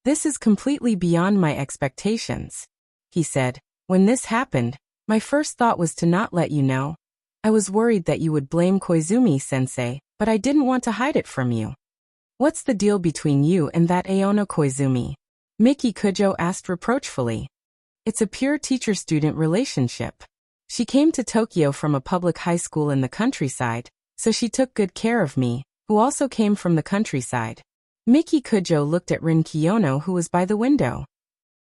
Speaker 1: This is completely beyond my expectations, he said. When this happened, my first thought was to not let you know. I was worried that you would blame Koizumi-sensei, but I didn't want to hide it from you. What's the deal between you and that Aona Koizumi? Miki Kujo asked reproachfully. It's a pure teacher-student relationship. She came to Tokyo from a public high school in the countryside, so she took good care of me, who also came from the countryside. Miki Kujo looked at Rin Kiyono, who was by the window.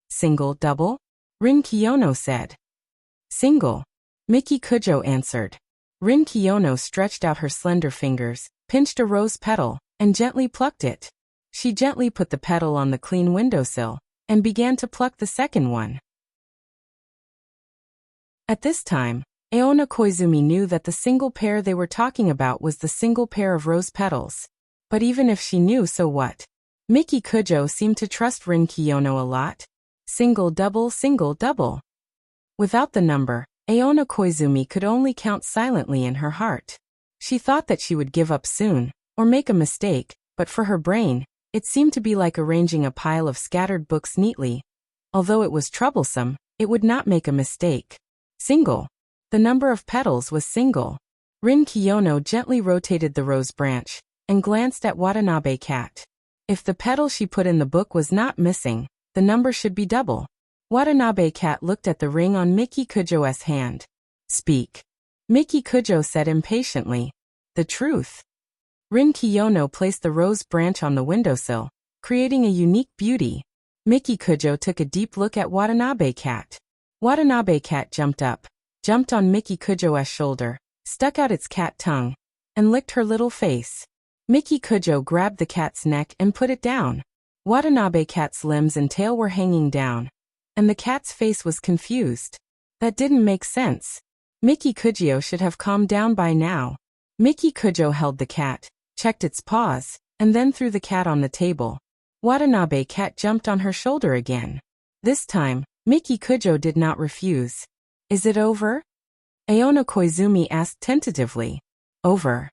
Speaker 1: Single, double? Rin Kiyono said. Single. Miki Kujo answered. Rin Kiyono stretched out her slender fingers, pinched a rose petal, and gently plucked it. She gently put the petal on the clean windowsill, and began to pluck the second one. At this time, Aona Koizumi knew that the single pair they were talking about was the single pair of rose petals. But even if she knew, so what? Miki Kujo seemed to trust Rin Kiyono a lot. Single, double, single, double. Without the number, Aona Koizumi could only count silently in her heart. She thought that she would give up soon, or make a mistake, but for her brain, it seemed to be like arranging a pile of scattered books neatly. Although it was troublesome, it would not make a mistake. Single. The number of petals was single. Rin Kiyono gently rotated the rose branch, and glanced at Watanabe Cat. If the petal she put in the book was not missing, the number should be double. Watanabe Cat looked at the ring on Miki Kujo's hand. Speak. Miki Kujo said impatiently. The truth. Rin Kiyono placed the rose branch on the windowsill, creating a unique beauty. Miki Kujo took a deep look at Watanabe Cat. Watanabe Cat jumped up, jumped on Miki Kujo's shoulder, stuck out its cat tongue, and licked her little face. Miki Kujo grabbed the cat's neck and put it down. Watanabe Cat's limbs and tail were hanging down, and the cat's face was confused. That didn't make sense. Miki Kujo should have calmed down by now. Miki Kujo held the cat, checked its paws, and then threw the cat on the table. Watanabe Cat jumped on her shoulder again. This time, Miki Kujo did not refuse. Is it over? Aona Koizumi asked tentatively. Over.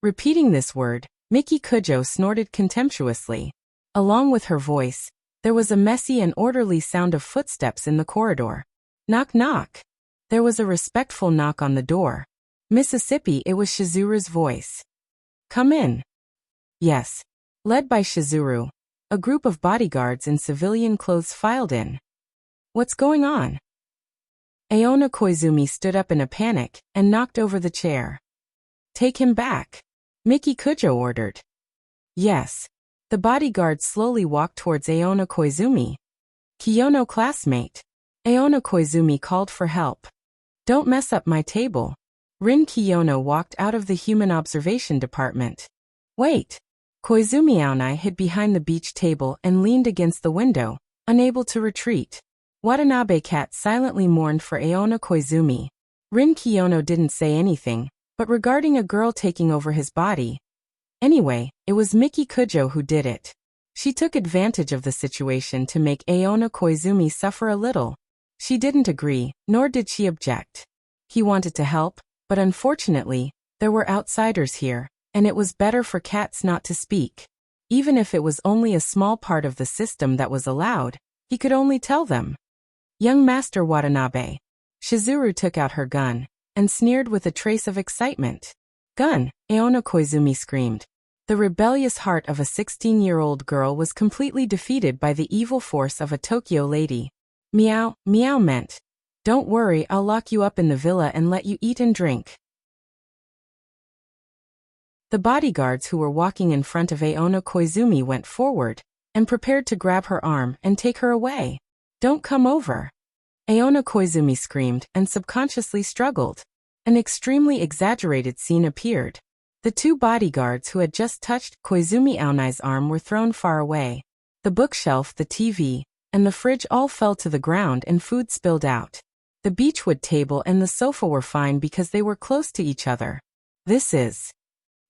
Speaker 1: Repeating this word, Miki Kujo snorted contemptuously. Along with her voice, there was a messy and orderly sound of footsteps in the corridor. Knock knock. There was a respectful knock on the door. Mississippi, it was Shizuru's voice. Come in. Yes. Led by Shizuru, a group of bodyguards in civilian clothes filed in. What's going on? Aona Koizumi stood up in a panic and knocked over the chair. Take him back, Miki Kujo ordered. Yes. The bodyguard slowly walked towards Aona Koizumi. Kiyono classmate. Aona Koizumi called for help. Don't mess up my table. Rin Kiyono walked out of the human observation department. Wait. Koizumi Aonai hid behind the beach table and leaned against the window, unable to retreat. Watanabe Cat silently mourned for Aona Koizumi. Rin Kiyono didn't say anything, but regarding a girl taking over his body. Anyway, it was Miki Kujo who did it. She took advantage of the situation to make Aona Koizumi suffer a little. She didn't agree, nor did she object. He wanted to help, but unfortunately, there were outsiders here, and it was better for cats not to speak. Even if it was only a small part of the system that was allowed, he could only tell them. Young Master Watanabe. Shizuru took out her gun, and sneered with a trace of excitement. Gun, Aona Koizumi screamed. The rebellious heart of a 16-year-old girl was completely defeated by the evil force of a Tokyo lady. Meow, meow meant, don't worry, I'll lock you up in the villa and let you eat and drink. The bodyguards who were walking in front of Aona Koizumi went forward, and prepared to grab her arm and take her away. Don't come over. Aona Koizumi screamed and subconsciously struggled. An extremely exaggerated scene appeared. The two bodyguards who had just touched Koizumi Aonai's arm were thrown far away. The bookshelf, the TV, and the fridge all fell to the ground and food spilled out. The beechwood table and the sofa were fine because they were close to each other. This is...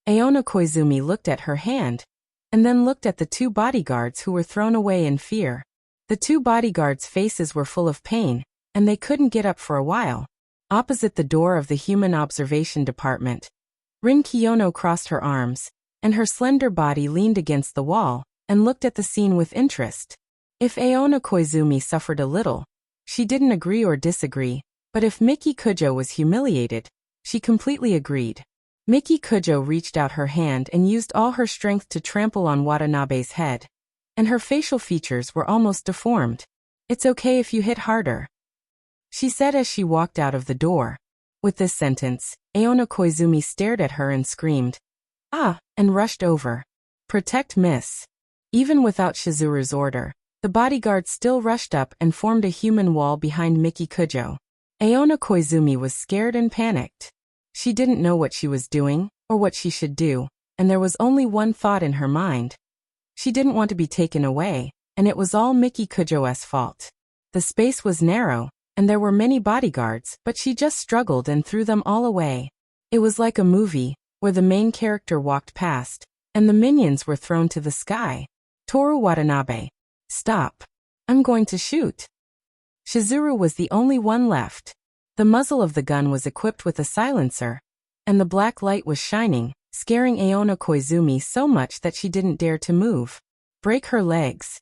Speaker 1: Aona Koizumi looked at her hand, and then looked at the two bodyguards who were thrown away in fear. The two bodyguards' faces were full of pain, and they couldn't get up for a while. Opposite the door of the human observation department, Rin Kiyono crossed her arms, and her slender body leaned against the wall, and looked at the scene with interest. If Aona Koizumi suffered a little, she didn't agree or disagree, but if Miki Kujo was humiliated, she completely agreed. Miki Kujo reached out her hand and used all her strength to trample on Watanabe's head, and her facial features were almost deformed. It's okay if you hit harder, she said as she walked out of the door. With this sentence, Aona Koizumi stared at her and screamed, "Ah!" and rushed over. Protect Miss. Even without Shizuru's order, the bodyguards still rushed up and formed a human wall behind Miki Kujo. Aona Koizumi was scared and panicked. She didn't know what she was doing, or what she should do, and there was only one thought in her mind. She didn't want to be taken away, and it was all Miki Kujo's fault. The space was narrow, and there were many bodyguards, but she just struggled and threw them all away. It was like a movie, where the main character walked past, and the minions were thrown to the sky. Toru Watanabe. Stop. I'm going to shoot. Shizuru was the only one left. The muzzle of the gun was equipped with a silencer, and the black light was shining, scaring Aona Koizumi so much that she didn't dare to move. Break her legs.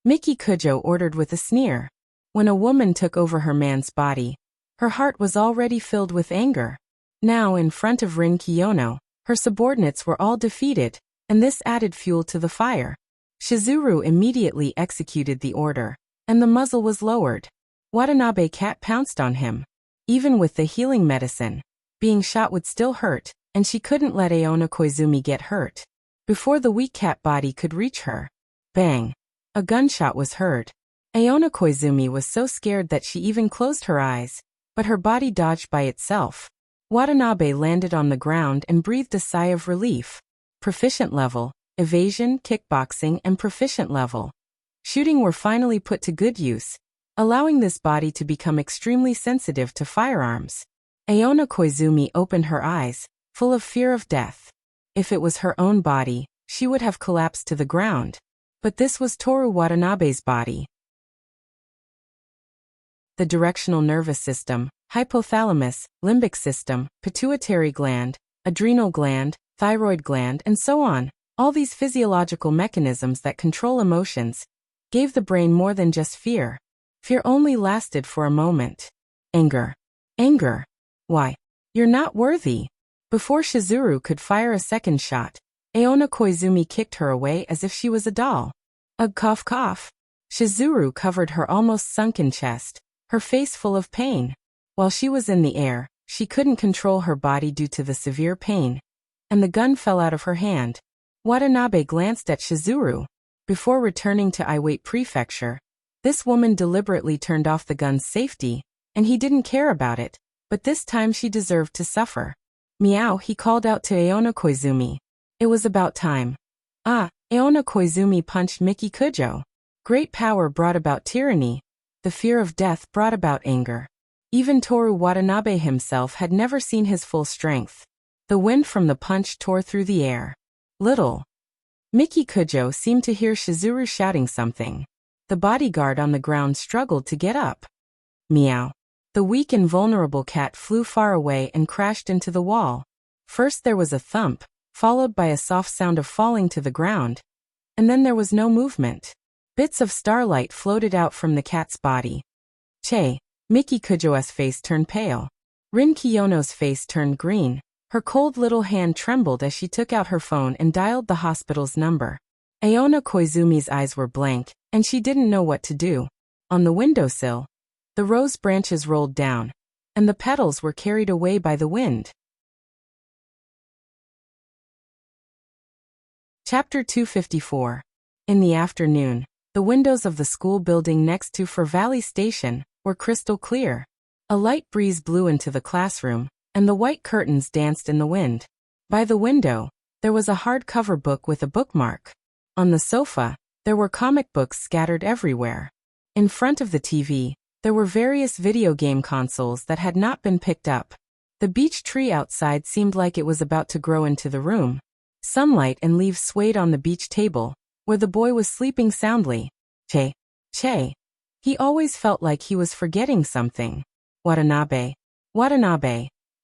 Speaker 1: Miki Kujo ordered with a sneer. When a woman took over her man's body, her heart was already filled with anger. Now in front of Rin Kiyono, her subordinates were all defeated, and this added fuel to the fire. Shizuru immediately executed the order, and the muzzle was lowered. Watanabe Cat pounced on him. Even with the healing medicine, being shot would still hurt, and she couldn't let Aona Koizumi get hurt. Before the weak cat body could reach her, bang! A gunshot was heard. Aona Koizumi was so scared that she even closed her eyes, but her body dodged by itself. Watanabe landed on the ground and breathed a sigh of relief. Proficient level, evasion, kickboxing, and proficient level. Shooting were finally put to good use, allowing this body to become extremely sensitive to firearms. Aona Koizumi opened her eyes, full of fear of death. If it was her own body, she would have collapsed to the ground. But this was Toru Watanabe's body. The directional nervous system, hypothalamus, limbic system, pituitary gland, adrenal gland, thyroid gland, and so on, all these physiological mechanisms that control emotions, gave the brain more than just fear. Fear only lasted for a moment. Anger. Anger. Why? You're not worthy. Before Shizuru could fire a second shot, Aona Koizumi kicked her away as if she was a doll. Ugh, cough cough. Shizuru covered her almost sunken chest, her face full of pain. While she was in the air, she couldn't control her body due to the severe pain, and the gun fell out of her hand. Watanabe glanced at Shizuru. Before returning to Iwate Prefecture, this woman deliberately turned off the gun's safety, and he didn't care about it, but this time she deserved to suffer. Meow, he called out to Aona Koizumi. It was about time. Ah, Aona Koizumi punched Miki Kujo. Great power brought about tyranny. The fear of death brought about anger. Even Toru Watanabe himself had never seen his full strength. The wind from the punch tore through the air. Little Miki Kujo seemed to hear Shizuru shouting something. The bodyguard on the ground struggled to get up. Meow. The weak and vulnerable cat flew far away and crashed into the wall. First there was a thump, followed by a soft sound of falling to the ground. And then there was no movement. Bits of starlight floated out from the cat's body. Che. Miki Kujo's face turned pale. Rin Kiyono's face turned green. Her cold little hand trembled as she took out her phone and dialed the hospital's number. Aona Koizumi's eyes were blank, and she didn't know what to do. On the windowsill, the rose branches rolled down, and the petals were carried away by the wind. Chapter 254. In the afternoon, the windows of the school building next to Fur Valley Station were crystal clear. A light breeze blew into the classroom, and the white curtains danced in the wind. By the window, there was a hardcover book with a bookmark. On the sofa, there were comic books scattered everywhere. In front of the TV, there were various video game consoles that had not been picked up. The beech tree outside seemed like it was about to grow into the room. Sunlight and leaves swayed on the beach table, where the boy was sleeping soundly. Che. He always felt like he was forgetting something. Watanabe.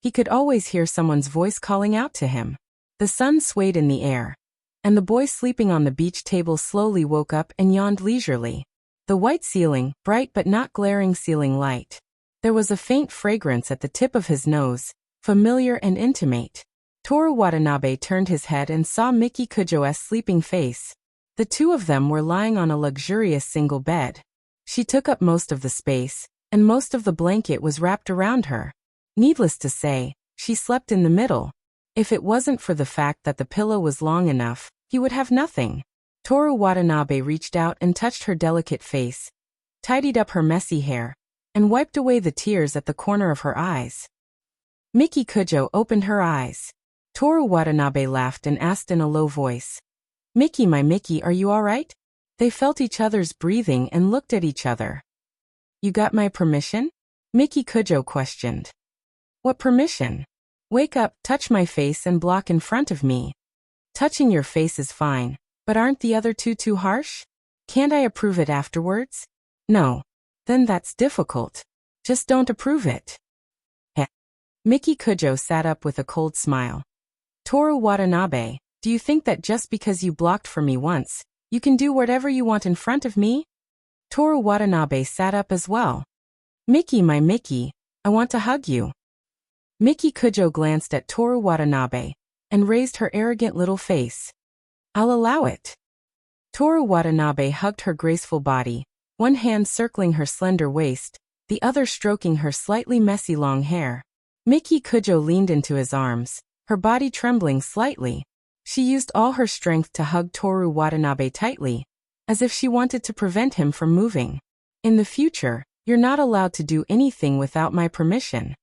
Speaker 1: He could always hear someone's voice calling out to him. The sun swayed in the air, and the boy sleeping on the beach table slowly woke up and yawned leisurely. The white ceiling, bright but not glaring ceiling light. There was a faint fragrance at the tip of his nose, familiar and intimate. Toru Watanabe turned his head and saw Miki Kujo's sleeping face. The two of them were lying on a luxurious single bed. She took up most of the space, and most of the blanket was wrapped around her. Needless to say, she slept in the middle. If it wasn't for the fact that the pillow was long enough, he would have nothing. Toru Watanabe reached out and touched her delicate face, tidied up her messy hair, and wiped away the tears at the corner of her eyes. Miki Kujo opened her eyes. Toru Watanabe laughed and asked in a low voice, "Miki, my Miki, are you all right?" They felt each other's breathing and looked at each other. "You got my permission?" Miki Kujo questioned. "What permission?" "Wake up, touch my face and block in front of me." "Touching your face is fine, but aren't the other two too harsh? Can't I approve it afterwards?" "No." "Then that's difficult. Just don't approve it." Heh. Miki Kujo sat up with a cold smile. "Toru Watanabe, do you think that just because you blocked for me once, you can do whatever you want in front of me?" Toru Watanabe sat up as well. "Miki, my Miki, I want to hug you." Miki Kujo glanced at Toru Watanabe and raised her arrogant little face. "I'll allow it." Toru Watanabe hugged her graceful body, one hand circling her slender waist, the other stroking her slightly messy long hair. Miki Kujo leaned into his arms, her body trembling slightly. She used all her strength to hug Toru Watanabe tightly, as if she wanted to prevent him from moving. "In the future, you're not allowed to do anything without my permission,"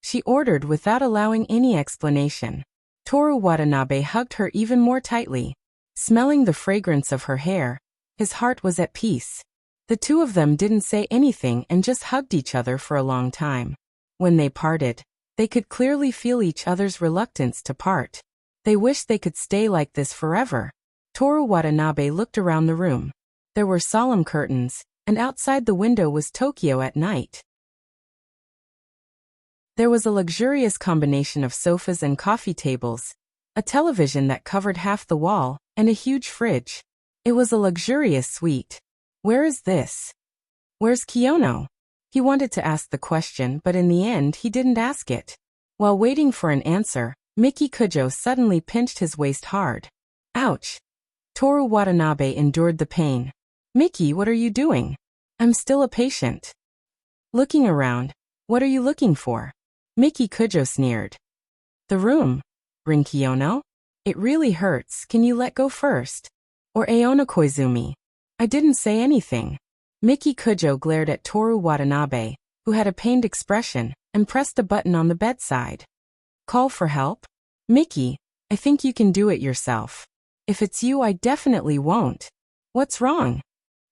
Speaker 1: she ordered without allowing any explanation. Toru Watanabe hugged her even more tightly. Smelling the fragrance of her hair, his heart was at peace. The two of them didn't say anything and just hugged each other for a long time. When they parted, they could clearly feel each other's reluctance to part. They wished they could stay like this forever. Toru Watanabe looked around the room. There were solemn curtains, and outside the window was Tokyo at night. There was a luxurious combination of sofas and coffee tables, a television that covered half the wall, and a huge fridge. It was a luxurious suite. "Where is this? Where's Kiyono?" He wanted to ask the question, but in the end he didn't ask it. While waiting for an answer, Miki Kujo suddenly pinched his waist hard. Ouch! Toru Watanabe endured the pain. Miki, what are you doing? I'm still a patient. Looking around. What are you looking for? Miki Kujo sneered. The room. Rinkiyono? It really hurts, can you let go first? Or Aona Koizumi? I didn't say anything. Miki Kujo glared at Toru Watanabe, who had a pained expression, and pressed a button on the bedside. Call for help? Miki, I think you can do it yourself. If it's you, I definitely won't. What's wrong?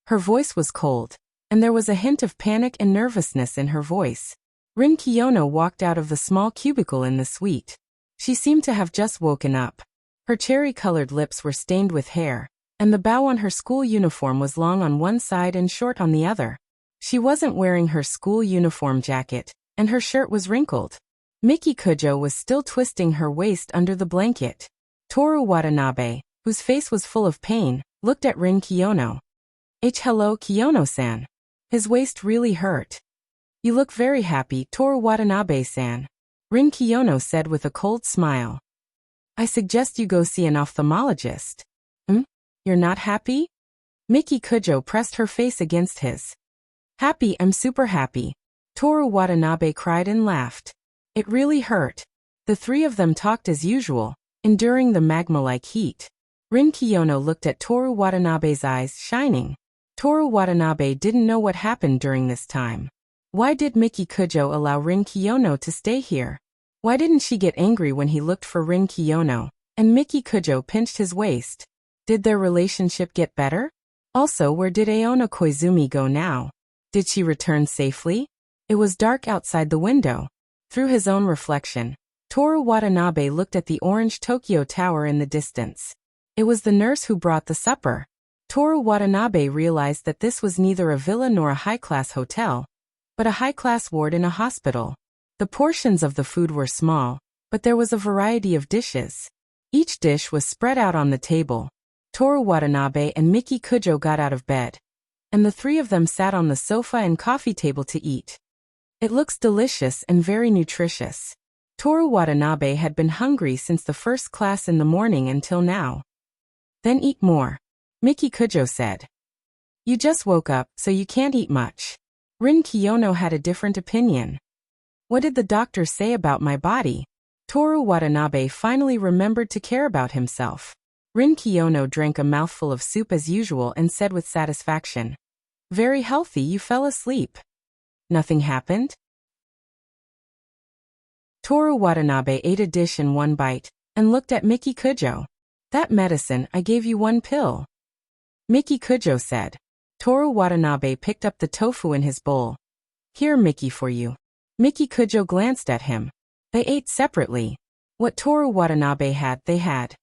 Speaker 1: Her voice was cold, and there was a hint of panic and nervousness in her voice. Rin Kiyono walked out of the small cubicle in the suite. She seemed to have just woken up. Her cherry-colored lips were stained with hair, and the bow on her school uniform was long on one side and short on the other. She wasn't wearing her school uniform jacket, and her shirt was wrinkled. Miki Kujo was still twisting her waist under the blanket. Toru Watanabe, whose face was full of pain, looked at Rin Kiyono. Hello, Kiyono-san. His waist really hurt. You look very happy, Toru Watanabe-san. Rin Kiyono said with a cold smile. I suggest you go see an ophthalmologist. You're not happy? Miki Kujo pressed her face against his. Happy, I'm super happy. Toru Watanabe cried and laughed. It really hurt. The three of them talked as usual, enduring the magma-like heat. Rin Kiyono looked at Toru Watanabe's eyes shining. Toru Watanabe didn't know what happened during this time. Why did Miki Kujo allow Rin Kiyono to stay here? Why didn't she get angry when he looked for Rin Kiyono, and Miki Kujo pinched his waist? Did their relationship get better? Also, where did Aona Koizumi go now? Did she return safely? It was dark outside the window. Through his own reflection, Toru Watanabe looked at the orange Tokyo Tower in the distance. It was the nurse who brought the supper. Toru Watanabe realized that this was neither a villa nor a high-class hotel, but a high-class ward in a hospital. The portions of the food were small, but there was a variety of dishes. Each dish was spread out on the table. Toru Watanabe and Miki Kujo got out of bed, and the three of them sat on the sofa and coffee table to eat. It looks delicious and very nutritious. Toru Watanabe had been hungry since the first class in the morning until now. Then eat more. Miki Kujo said. You just woke up, so you can't eat much. Rin Kiyono had a different opinion. What did the doctor say about my body? Toru Watanabe finally remembered to care about himself. Rin Kiyono drank a mouthful of soup as usual and said with satisfaction. Very healthy, you fell asleep. Nothing happened? Toru Watanabe ate a dish in one bite, and looked at Miki Kujo. That medicine, I gave you one pill. Miki Kujo said. Toru Watanabe picked up the tofu in his bowl. Here, Miki, for you. Miki Kujo glanced at him. They ate separately. What Toru Watanabe had, they had.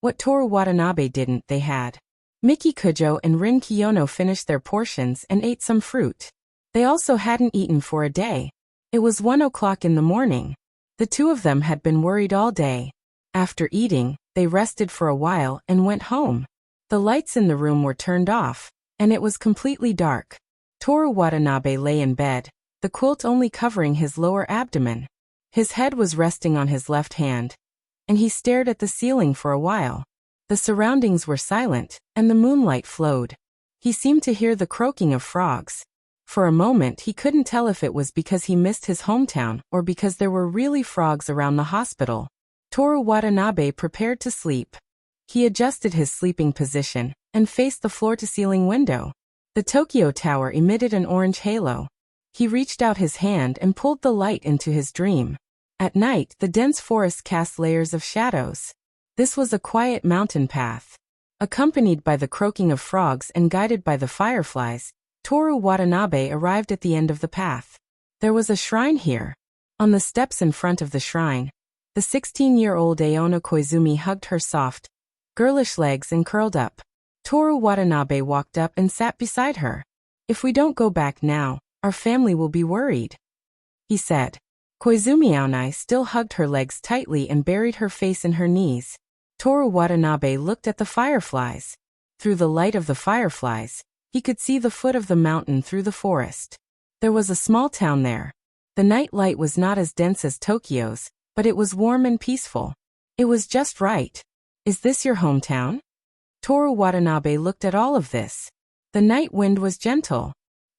Speaker 1: What Toru Watanabe didn't, they had. Miki Kujo and Rin Kiyono finished their portions and ate some fruit. They also hadn't eaten for a day. It was 1 o'clock in the morning. The two of them had been worried all day. After eating, they rested for a while and went home. The lights in the room were turned off, and it was completely dark. Toru Watanabe lay in bed, the quilt only covering his lower abdomen. His head was resting on his left hand, and he stared at the ceiling for a while. The surroundings were silent, and the moonlight flowed. He seemed to hear the croaking of frogs. For a moment he couldn't tell if it was because he missed his hometown or because there were really frogs around the hospital. Toru Watanabe prepared to sleep. He adjusted his sleeping position and faced the floor-to-ceiling window. The Tokyo Tower emitted an orange halo. He reached out his hand and pulled the light into his dream. At night, the dense forest cast layers of shadows. This was a quiet mountain path. Accompanied by the croaking of frogs and guided by the fireflies, Toru Watanabe arrived at the end of the path. There was a shrine here. On the steps in front of the shrine, the 16-year-old Aona Koizumi hugged her soft, girlish legs and curled up. Toru Watanabe walked up and sat beside her. If we don't go back now, our family will be worried, he said. Koizumi Aonai still hugged her legs tightly and buried her face in her knees. Toru Watanabe looked at the fireflies. Through the light of the fireflies, he could see the foot of the mountain through the forest. There was a small town there. The night light was not as dense as Tokyo's, but it was warm and peaceful. It was just right. Is this your hometown? Toru Watanabe looked at all of this. The night wind was gentle.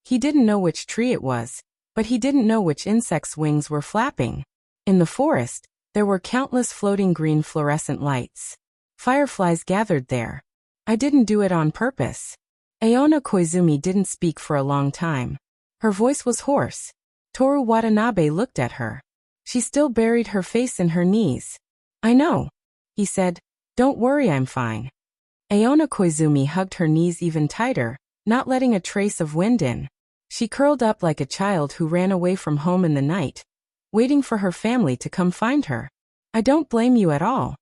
Speaker 1: He didn't know which tree it was, but he didn't know which insect's wings were flapping. In the forest, there were countless floating green fluorescent lights. Fireflies gathered there. I didn't do it on purpose. Aona Koizumi didn't speak for a long time. Her voice was hoarse. Toru Watanabe looked at her. She still buried her face in her knees. I know, he said. Don't worry, I'm fine. Aona Koizumi hugged her knees even tighter, not letting a trace of wind in. She curled up like a child who ran away from home in the night, waiting for her family to come find her. I don't blame you at all.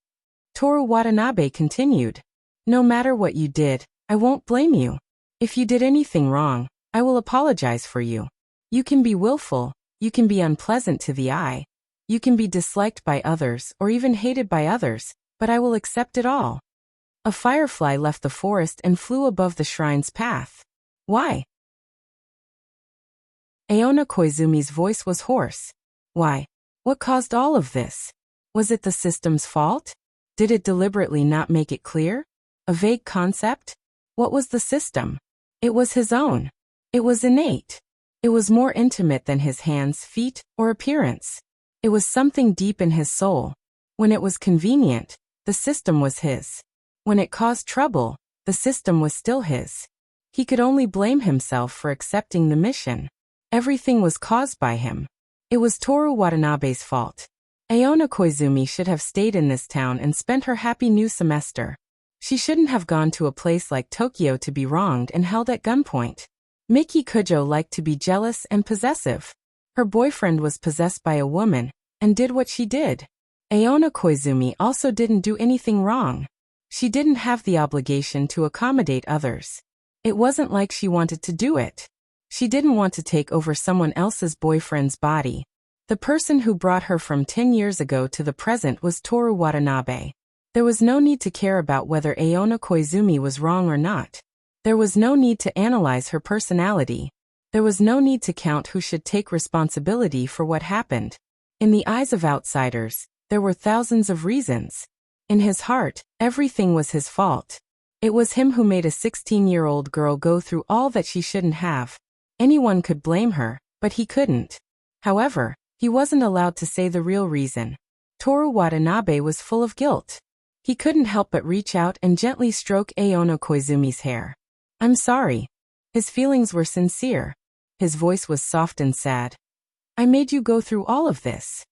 Speaker 1: Toru Watanabe continued. No matter what you did, I won't blame you. If you did anything wrong, I will apologize for you. You can be willful, you can be unpleasant to the eye, you can be disliked by others or even hated by others, but I will accept it all. A firefly left the forest and flew above the shrine's path. Why? Aona Koizumi's voice was hoarse. Why? What caused all of this? Was it the system's fault? Did it deliberately not make it clear? A vague concept? What was the system? It was his own. It was innate. It was more intimate than his hands, feet, or appearance. It was something deep in his soul. When it was convenient, the system was his. When it caused trouble, the system was still his. He could only blame himself for accepting the mission. Everything was caused by him. It was Toru Watanabe's fault. Aona Koizumi should have stayed in this town and spent her happy new semester. She shouldn't have gone to a place like Tokyo to be wronged and held at gunpoint. Miki Kujo liked to be jealous and possessive. Her boyfriend was possessed by a woman and did what she did. Aona Koizumi also didn't do anything wrong. She didn't have the obligation to accommodate others. It wasn't like she wanted to do it. She didn't want to take over someone else's boyfriend's body. The person who brought her from 10 years ago to the present was Toru Watanabe. There was no need to care about whether Aona Koizumi was wrong or not. There was no need to analyze her personality. There was no need to count who should take responsibility for what happened. In the eyes of outsiders, there were thousands of reasons. In his heart, everything was his fault. It was him who made a 16-year-old girl go through all that she shouldn't have. Anyone could blame her, but he couldn't. However, he wasn't allowed to say the real reason. Toru Watanabe was full of guilt. He couldn't help but reach out and gently stroke Aona Koizumi's hair. I'm sorry. His feelings were sincere. His voice was soft and sad. I made you go through all of this.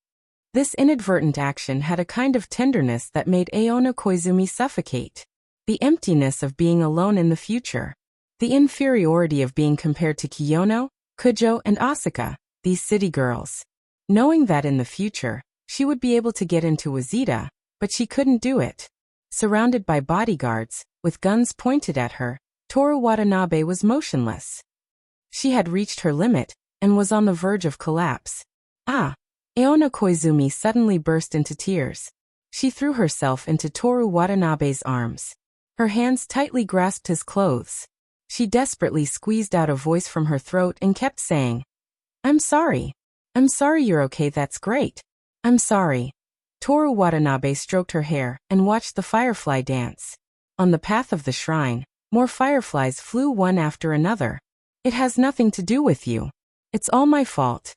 Speaker 1: This inadvertent action had a kind of tenderness that made Aona Koizumi suffocate. The emptiness of being alone in the future. The inferiority of being compared to Kiyono, Kujo, and Asuka, these city girls. Knowing that in the future, she would be able to get into Wazita, but she couldn't do it. Surrounded by bodyguards, with guns pointed at her, Toru Watanabe was motionless. She had reached her limit, and was on the verge of collapse. Aona Koizumi suddenly burst into tears. She threw herself into Toru Watanabe's arms. Her hands tightly grasped his clothes. She desperately squeezed out a voice from her throat and kept saying, I'm sorry. I'm sorry, you're okay, that's great. I'm sorry. Toru Watanabe stroked her hair and watched the firefly dance. On the path of the shrine, more fireflies flew one after another. It has nothing to do with you. It's all my fault.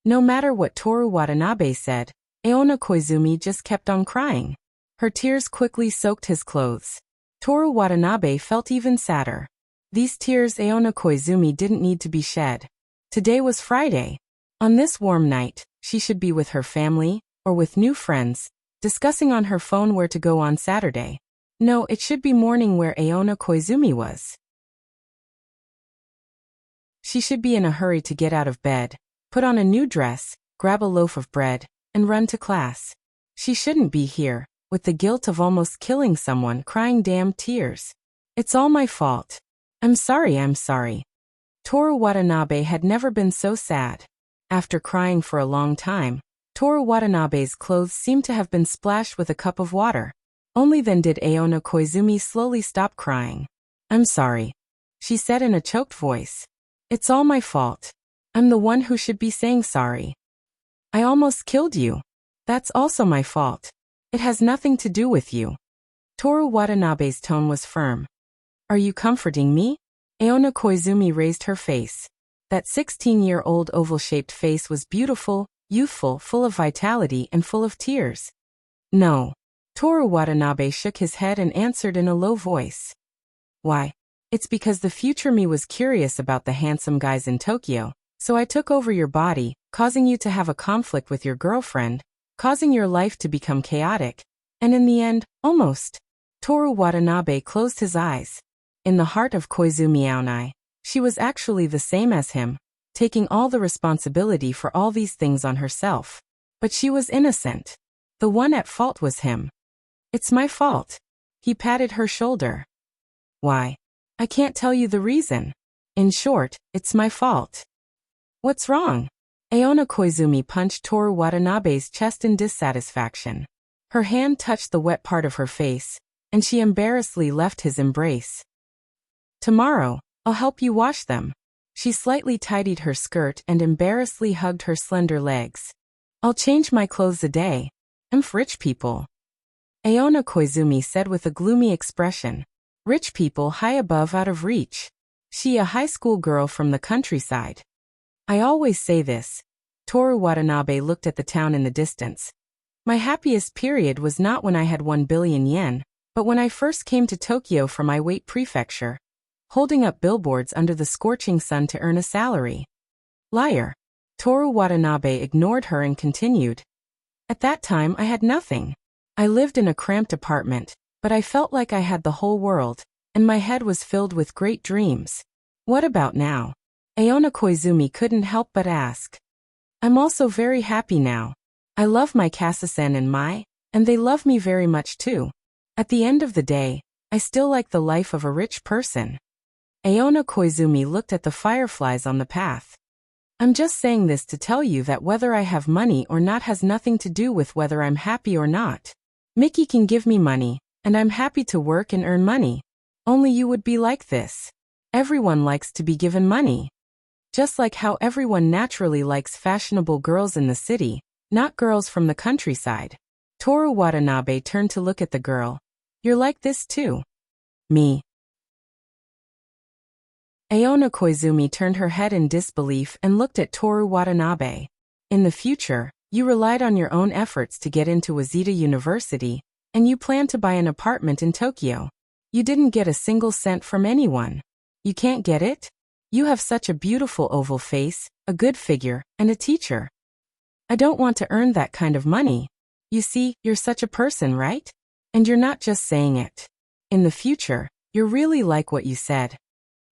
Speaker 1: No matter what Toru Watanabe said, Aona Koizumi just kept on crying. Her tears quickly soaked his clothes. Toru Watanabe felt even sadder. These tears Aona Koizumi didn't need to be shed. Today was Friday. On this warm night, she should be with her family, or with new friends, discussing on her phone where to go on Saturday. No, it should be morning where Aona Koizumi was. She should be in a hurry to get out of bed, put on a new dress, grab a loaf of bread, and run to class. She shouldn't be here, with the guilt of almost killing someone, crying damn tears. It's all my fault. I'm sorry, I'm sorry. Toru Watanabe had never been so sad. After crying for a long time, Toru Watanabe's clothes seemed to have been splashed with a cup of water. Only then did Aona Koizumi slowly stop crying. I'm sorry, she said in a choked voice. It's all my fault. I'm the one who should be saying sorry. I almost killed you. That's also my fault. It has nothing to do with you. Toru Watanabe's tone was firm. Are you comforting me? Aona Koizumi raised her face. That 16-year-old oval-shaped face was beautiful, youthful, full of vitality and full of tears. No. Toru Watanabe shook his head and answered in a low voice. Why? It's because the future me was curious about the handsome guys in Tokyo, so I took over your body, causing you to have a conflict with your girlfriend, causing your life to become chaotic, and in the end, almost. Toru Watanabe closed his eyes. In the heart of Koizumi Aonai, she was actually the same as him, taking all the responsibility for all these things on herself. But she was innocent. The one at fault was him. It's my fault. He patted her shoulder. Why? I can't tell you the reason. In short, it's my fault. What's wrong? Aona Koizumi punched Toru Watanabe's chest in dissatisfaction. Her hand touched the wet part of her face, and she embarrassedly left his embrace. Tomorrow, I'll help you wash them. She slightly tidied her skirt and embarrassedly hugged her slender legs. I'll change my clothes a day. I'm for rich people. Aona Koizumi said with a gloomy expression. Rich people high above out of reach. She a high school girl from the countryside. I always say this. Toru Watanabe looked at the town in the distance. My happiest period was not when I had 1 billion yen, but when I first came to Tokyo from my Wait prefecture, holding up billboards under the scorching sun to earn a salary. Liar. Toru Watanabe ignored her and continued. At that time I had nothing. I lived in a cramped apartment, but I felt like I had the whole world, and my head was filled with great dreams. What about now? Aona Koizumi couldn't help but ask. I'm also very happy now. I love my Kasa-sen and they love me very much too. At the end of the day, I still like the life of a rich person. Aona Koizumi looked at the fireflies on the path. I'm just saying this to tell you that whether I have money or not has nothing to do with whether I'm happy or not. Mickey can give me money, and I'm happy to work and earn money. Only you would be like this. Everyone likes to be given money. Just like how everyone naturally likes fashionable girls in the city, not girls from the countryside. Toru Watanabe turned to look at the girl. You're like this too. Me. Aona Koizumi turned her head in disbelief and looked at Toru Watanabe. In the future, you relied on your own efforts to get into Waseda University, and you planned to buy an apartment in Tokyo. You didn't get a single cent from anyone. You can't get it? You have such a beautiful oval face, a good figure, and a teacher. I don't want to earn that kind of money. You see, you're such a person, right? And you're not just saying it. In the future, you're really like what you said.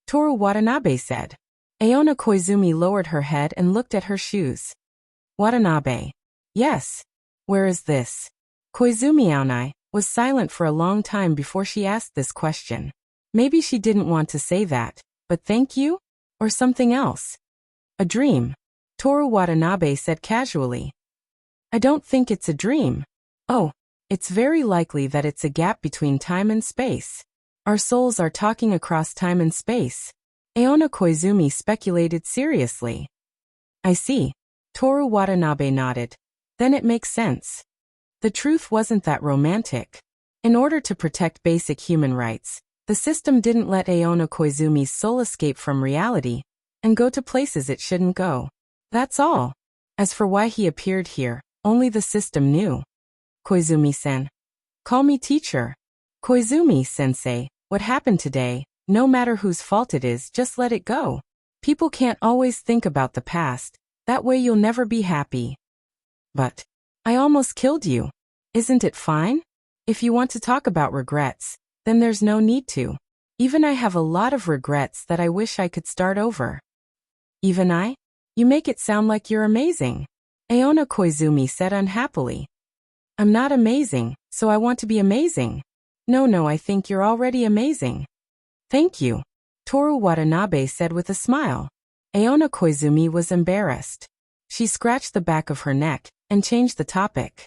Speaker 1: Toru Watanabe said. Aona Koizumi lowered her head and looked at her shoes. Watanabe. Yes. Where is this? Koizumi Aonai was silent for a long time before she asked this question. Maybe she didn't want to say that, but thank you? Or something else? A dream. Toru Watanabe said casually. I don't think it's a dream. Oh, it's very likely that it's a gap between time and space. Our souls are talking across time and space. Aona Koizumi speculated seriously. I see. Toru Watanabe nodded. Then it makes sense. The truth wasn't that romantic. In order to protect basic human rights, the system didn't let Aona Koizumi's soul escape from reality and go to places it shouldn't go. That's all. As for why he appeared here, only the system knew. Koizumi-sen. Call me teacher. Koizumi-sensei, what happened today, no matter whose fault it is, just let it go. People can't always think about the past, that way you'll never be happy. But I almost killed you. Isn't it fine? If you want to talk about regrets, then there's no need to. Even I have a lot of regrets that I wish I could start over. Even I? You make it sound like you're amazing. Aona Koizumi said unhappily. I'm not amazing, so I want to be amazing. No, I think you're already amazing. Thank you. Toru Watanabe said with a smile. Aona Koizumi was embarrassed. She scratched the back of her neck and changed the topic.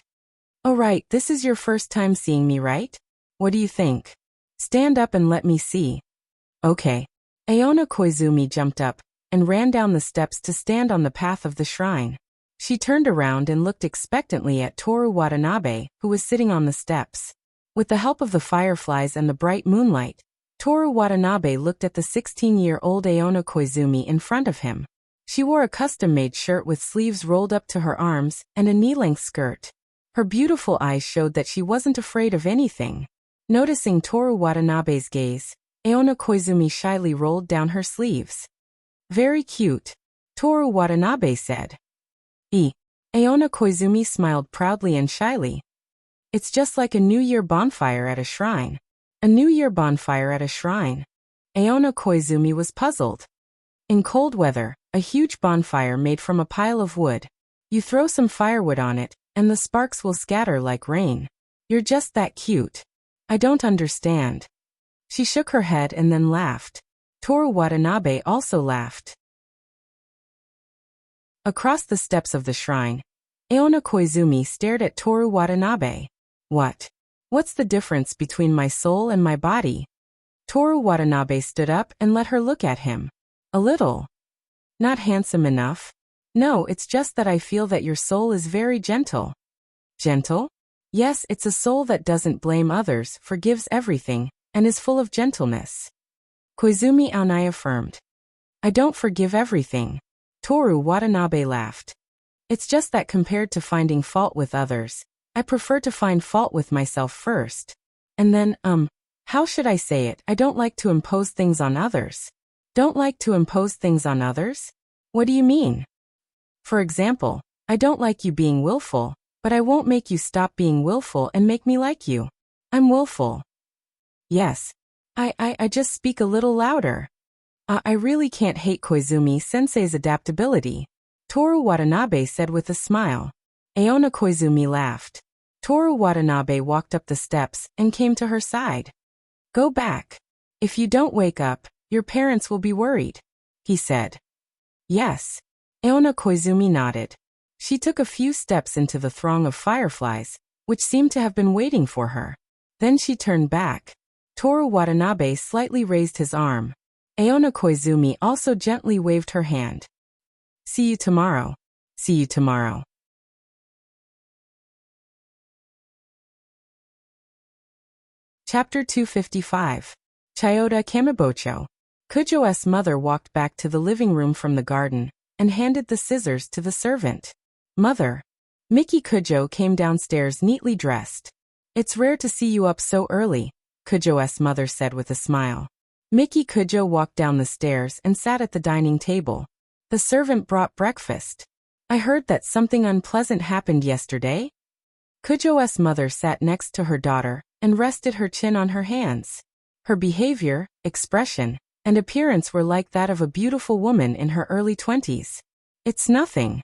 Speaker 1: Oh right, this is your first time seeing me, right? What do you think? Stand up and let me see. Okay. Aona Koizumi jumped up and ran down the steps to stand on the path of the shrine. She turned around and looked expectantly at Toru Watanabe, who was sitting on the steps. With the help of the fireflies and the bright moonlight, Toru Watanabe looked at the 16-year-old Aona Koizumi in front of him. She wore a custom-made shirt with sleeves rolled up to her arms and a knee-length skirt. Her beautiful eyes showed that she wasn't afraid of anything. Noticing Toru Watanabe's gaze, Aona Koizumi shyly rolled down her sleeves. "Very cute," Toru Watanabe said. Aona Koizumi smiled proudly and shyly. "It's just like a New Year bonfire at a shrine." A New Year bonfire at a shrine? Aona Koizumi was puzzled. In cold weather, a huge bonfire made from a pile of wood. You throw some firewood on it, and the sparks will scatter like rain. You're just that cute. I don't understand. She shook her head and then laughed. Toru Watanabe also laughed. Across the steps of the shrine, Aona Koizumi stared at Toru Watanabe. What's the difference between my soul and my body? Toru Watanabe stood up and let her look at him. A little. Not handsome enough? No, it's just that I feel that your soul is very gentle. Gentle? Yes, it's a soul that doesn't blame others, forgives everything, and is full of gentleness. Koizumi Aonai affirmed. I don't forgive everything. Toru Watanabe laughed. It's just that compared to finding fault with others, I prefer to find fault with myself first. And then, how should I say it? I don't like to impose things on others. Don't like to impose things on others? What do you mean? For example, I don't like you being willful, but I won't make you stop being willful and make me like you. I'm willful. Yes. I just speak a little louder. I really can't hate Koizumi-sensei's adaptability, Toru Watanabe said with a smile. Aona Koizumi laughed. Toru Watanabe walked up the steps and came to her side. Go back. If you don't wake up, your parents will be worried, he said. Yes. Aona Koizumi nodded. She took a few steps into the throng of fireflies, which seemed to have been waiting for her. Then she turned back. Toru Watanabe slightly raised his arm. Aona Koizumi also gently waved her hand. See you tomorrow. See you tomorrow. Chapter 255. Chiyoda Kamibocho. Kujo's mother walked back to the living room from the garden and handed the scissors to the servant. Mother. Miki Kujo came downstairs neatly dressed. It's rare to see you up so early, Kujo's mother said with a smile. Miki Kujo walked down the stairs and sat at the dining table. The servant brought breakfast. I heard that something unpleasant happened yesterday. Kujo's mother sat next to her daughter and rested her chin on her hands. Her behavior, expression, and appearance were like that of a beautiful woman in her early 20s. It's nothing.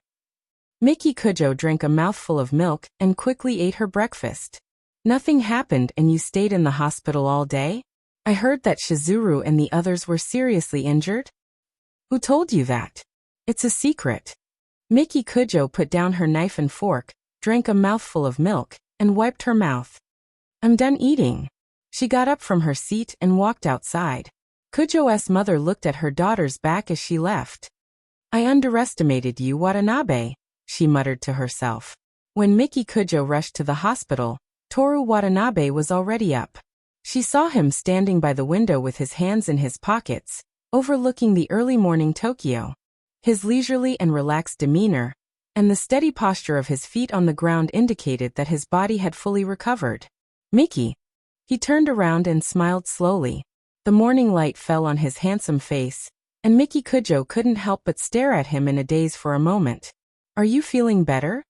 Speaker 1: Miki Kujo drank a mouthful of milk and quickly ate her breakfast. Nothing happened and you stayed in the hospital all day? I heard that Shizuru and the others were seriously injured. Who told you that? It's a secret. Miki Kujo put down her knife and fork, drank a mouthful of milk, and wiped her mouth. I'm done eating. She got up from her seat and walked outside. Kujo's mother looked at her daughter's back as she left. I underestimated you, Watanabe, she muttered to herself. When Miki Kujo rushed to the hospital, Toru Watanabe was already up. She saw him standing by the window with his hands in his pockets, overlooking the early morning Tokyo. His leisurely and relaxed demeanor, and the steady posture of his feet on the ground indicated that his body had fully recovered. Miki. He turned around and smiled slowly. The morning light fell on his handsome face, and Miki Kujo couldn't help but stare at him in a daze for a moment. Are you feeling better?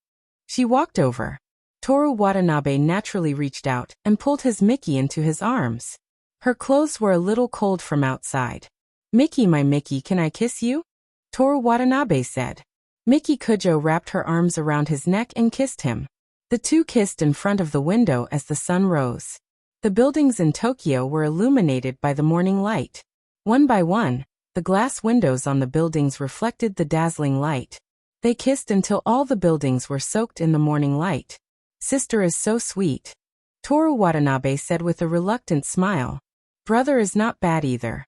Speaker 1: She walked over. Toru Watanabe naturally reached out and pulled his Miki into his arms. Her clothes were a little cold from outside. Miki, my Miki, can I kiss you? Toru Watanabe said. Miki Kujo wrapped her arms around his neck and kissed him. The two kissed in front of the window as the sun rose. The buildings in Tokyo were illuminated by the morning light. One by one, the glass windows on the buildings reflected the dazzling light. They kissed until all the buildings were soaked in the morning light. Sister is so sweet, Toru Watanabe said with a reluctant smile. Brother is not bad either.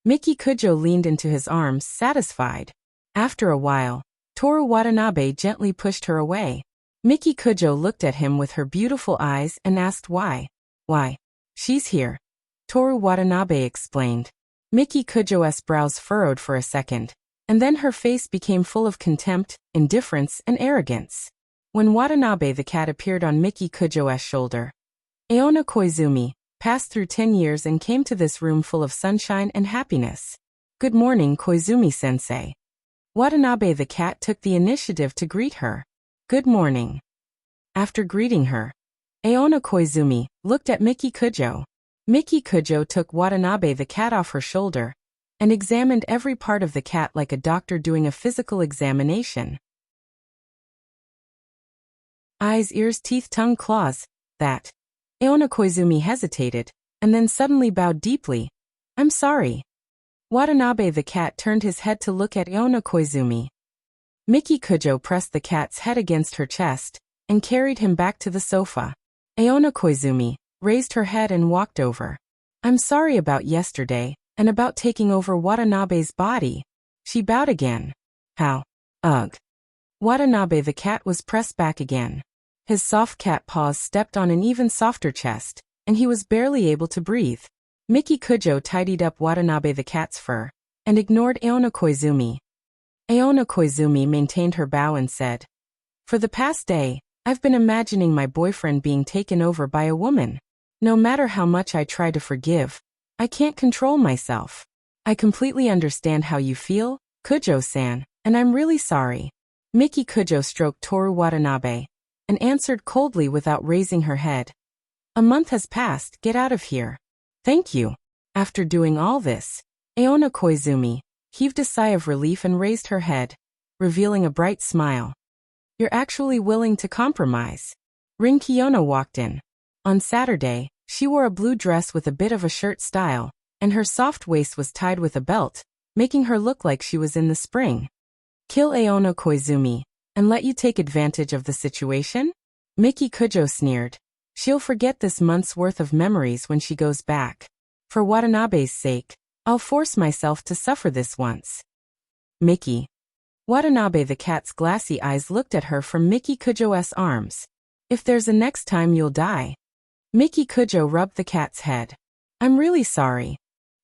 Speaker 1: Miki Kujo leaned into his arms, satisfied. After a while, Toru Watanabe gently pushed her away. Miki Kujo looked at him with her beautiful eyes and asked why. Why? She's here. Toru Watanabe explained. Miki Kujo's brows furrowed for a second, and then her face became full of contempt, indifference, and arrogance. When Watanabe the cat appeared on Miki Kujo's shoulder, Aona Koizumi passed through 10 years and came to this room full of sunshine and happiness. Good morning, Koizumi-sensei. Watanabe the cat took the initiative to greet her. Good morning. After greeting her, Aona Koizumi looked at Miki Kujo. Miki Kujo took Watanabe the cat off her shoulder and examined every part of the cat like a doctor doing a physical examination. Eyes, ears, teeth, tongue, claws, that. Aona Koizumi hesitated, and then suddenly bowed deeply. I'm sorry. Watanabe the cat turned his head to look at Aona Koizumi. Miki Kujo pressed the cat's head against her chest and carried him back to the sofa. Aona Koizumi raised her head and walked over. I'm sorry about yesterday, and about taking over Watanabe's body. She bowed again. How? Ugh. Watanabe the cat was pressed back again. His soft cat paws stepped on an even softer chest, and he was barely able to breathe. Miki Kujo tidied up Watanabe the cat's fur and ignored Aona Koizumi. Aona Koizumi maintained her bow and said, For the past day, I've been imagining my boyfriend being taken over by a woman. No matter how much I try to forgive, I can't control myself. I completely understand how you feel, Kujo-san, and I'm really sorry. Miki Kujo stroked Toru Watanabe and answered coldly without raising her head. A month has passed, get out of here. Thank you. After doing all this, Aona Koizumi heaved a sigh of relief and raised her head, revealing a bright smile. You're actually willing to compromise. Rin Kiyono walked in. On Saturday, she wore a blue dress with a bit of a shirt style, and her soft waist was tied with a belt, making her look like she was in the spring. Kill Aona Koizumi and let you take advantage of the situation? Miki Kujo sneered. She'll forget this month's worth of memories when she goes back. For Watanabe's sake, I'll force myself to suffer this once. Miki. Watanabe the cat's glassy eyes looked at her from Miki Kujo's arms. If there's a next time you'll die. Miki Kujo rubbed the cat's head. I'm really sorry.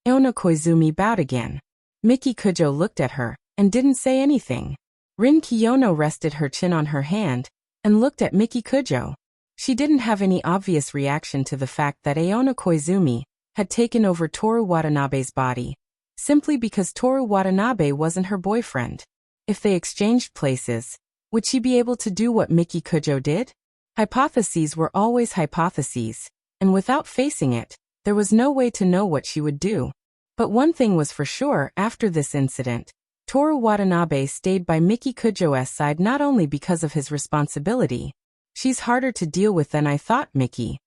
Speaker 1: Aona Koizumi bowed again. Miki Kujo looked at her and didn't say anything. Rin Kiyono rested her chin on her hand and looked at Miki Kujo. She didn't have any obvious reaction to the fact that Aona Koizumi had taken over Toru Watanabe's body, simply because Toru Watanabe wasn't her boyfriend. If they exchanged places, would she be able to do what Miki Kujo did? Hypotheses were always hypotheses, and without facing it, there was no way to know what she would do. But one thing was for sure after this incident. Toru Watanabe stayed by Miki Kujo's side not only because of his responsibility. She's harder to deal with than I thought, Miki.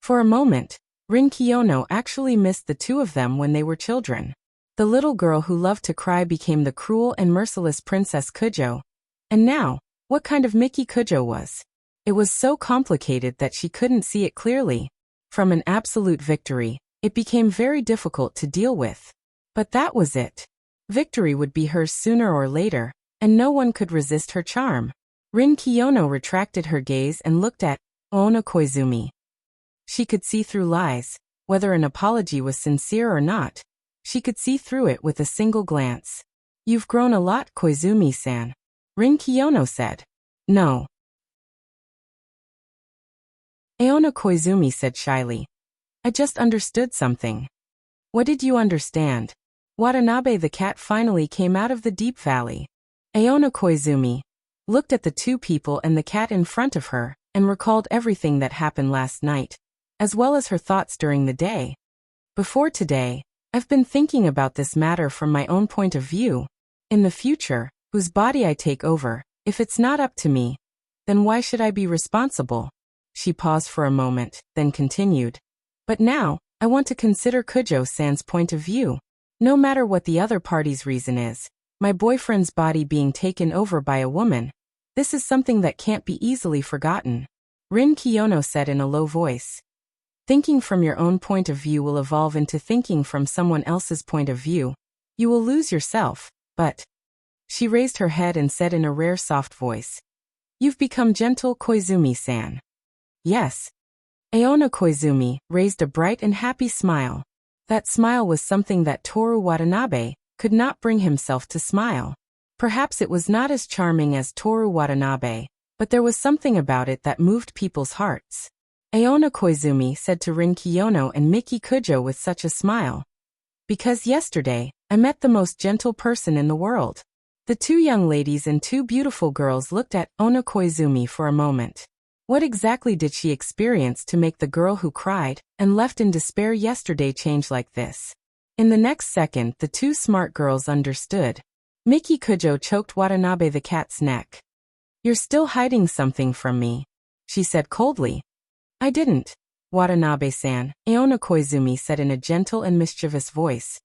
Speaker 1: For a moment, Rin Kiyono actually missed the two of them when they were children. The little girl who loved to cry became the cruel and merciless Princess Kujo. And now, what kind of Miki Kujo was? It was so complicated that she couldn't see it clearly. From an absolute victory, it became very difficult to deal with. But that was it. Victory would be hers sooner or later, and no one could resist her charm. Rin Kiyono retracted her gaze and looked at Aona Koizumi. She could see through lies, whether an apology was sincere or not. She could see through it with a single glance. You've grown a lot, Koizumi-san. Rin Kiyono said. No. Aona Koizumi said shyly. I just understood something. What did you understand? Watanabe the cat finally came out of the deep valley. Aona Koizumi looked at the two people and the cat in front of her and recalled everything that happened last night, as well as her thoughts during the day. Before today, I've been thinking about this matter from my own point of view. In the future, whose body I take over, if it's not up to me, then why should I be responsible? She paused for a moment, then continued. But now, I want to consider Kujo-san's point of view. No matter what the other party's reason is, my boyfriend's body being taken over by a woman, this is something that can't be easily forgotten. Rin Kiyono said in a low voice. Thinking from your own point of view will evolve into thinking from someone else's point of view. You will lose yourself, but She raised her head and said in a rare soft voice, "You've become gentle, Koizumi-san." "Yes." Aona Koizumi raised a bright and happy smile. That smile was something that Toru Watanabe could not bring himself to smile. Perhaps it was not as charming as Toru Watanabe, but there was something about it that moved people's hearts. Aona Koizumi said to Rin Kiyono and Miki Kujo with such a smile, "Because yesterday, I met the most gentle person in the world." The two young ladies and two beautiful girls looked at Ona Koizumi for a moment. What exactly did she experience to make the girl who cried and left in despair yesterday change like this? In the next second, the two smart girls understood. Miki Kujo choked Watanabe the cat's neck. "You're still hiding something from me," she said coldly. "I didn't, Watanabe-san," Aona Koizumi said in a gentle and mischievous voice.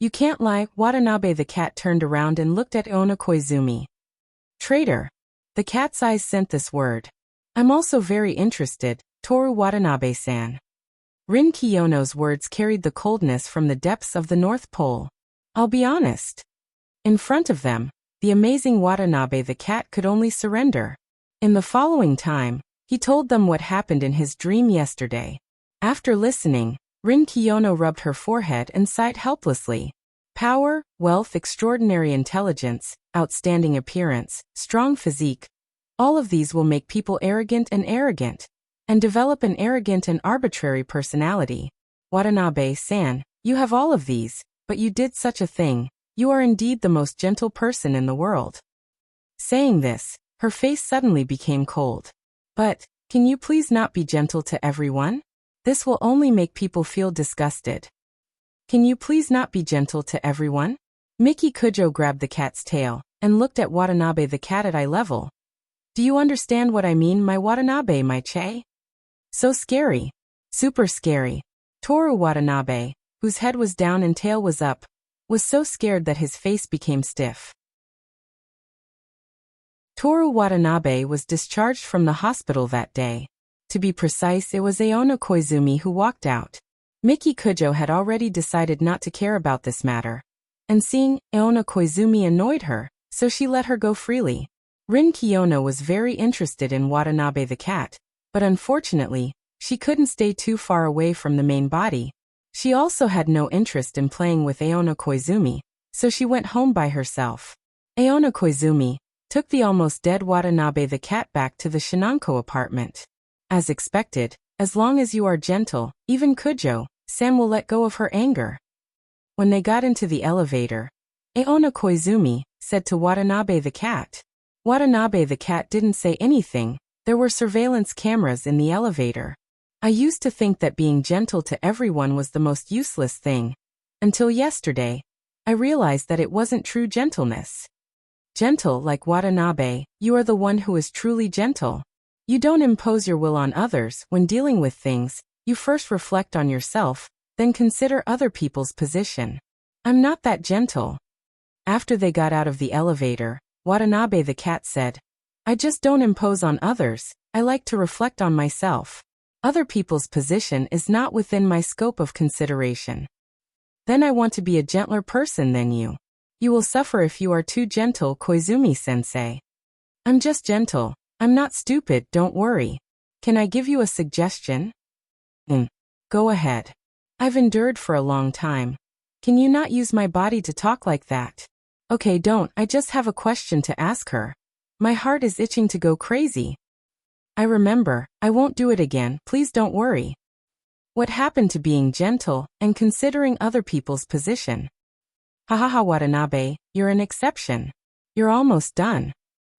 Speaker 1: "You can't lie." Watanabe the cat turned around and looked at Aona Koizumi. "Traitor." The cat's eyes sent this word. "I'm also very interested, Toru Watanabe-san." Rin Kiyono's words carried the coldness from the depths of the North Pole. "I'll be honest." In front of them, the amazing Watanabe the cat could only surrender. In the following time, he told them what happened in his dream yesterday. After listening, Rin Kiyono rubbed her forehead and sighed helplessly. Power, wealth, extraordinary intelligence, outstanding appearance, strong physique. All of these will make people arrogant and develop an arrogant and arbitrary personality. Watanabe-san, you have all of these, but you did such a thing. You are indeed the most gentle person in the world. Saying this, her face suddenly became cold. But, can you please not be gentle to everyone? This will only make people feel disgusted. Can you please not be gentle to everyone? Miki Kujo grabbed the cat's tail and looked at Watanabe the cat at eye level. Do you understand what I mean, my Watanabe, my Che? So scary. Super scary. Toru Watanabe, whose head was down and tail was up, was so scared that his face became stiff. Toru Watanabe was discharged from the hospital that day. To be precise, it was Aona Koizumi who walked out. Miki Kujo had already decided not to care about this matter. And seeing Aona Koizumi annoyed her, so she let her go freely. Rin Kiyono was very interested in Watanabe the cat, but unfortunately, she couldn't stay too far away from the main body. She also had no interest in playing with Aona Koizumi, so she went home by herself. Aona Koizumi took the almost dead Watanabe the cat back to the Shinanko apartment. As expected, as long as you are gentle, even Kujo-san will let go of her anger. When they got into the elevator, Aona Koizumi said to Watanabe the cat. Watanabe the cat didn't say anything. There were surveillance cameras in the elevator. I used to think that being gentle to everyone was the most useless thing. Until yesterday, I realized that it wasn't true gentleness. Gentle like Watanabe, you are the one who is truly gentle. You don't impose your will on others. When dealing with things, you first reflect on yourself, then consider other people's position. I'm not that gentle. After they got out of the elevator, Watanabe the cat said, I just don't impose on others. I like to reflect on myself. Other people's position is not within my scope of consideration. Then I want to be a gentler person than you. You will suffer if you are too gentle, Koizumi-sensei. I'm just gentle. I'm not stupid, don't worry. Can I give you a suggestion? Go ahead. I've endured for a long time. Can you not use my body to talk like that? Okay, don't. I just have a question to ask her. My heart is itching to go crazy. I remember. I won't do it again. Please don't worry. What happened to being gentle and considering other people's position? Hahaha, Watanabe, you're an exception. You're almost done.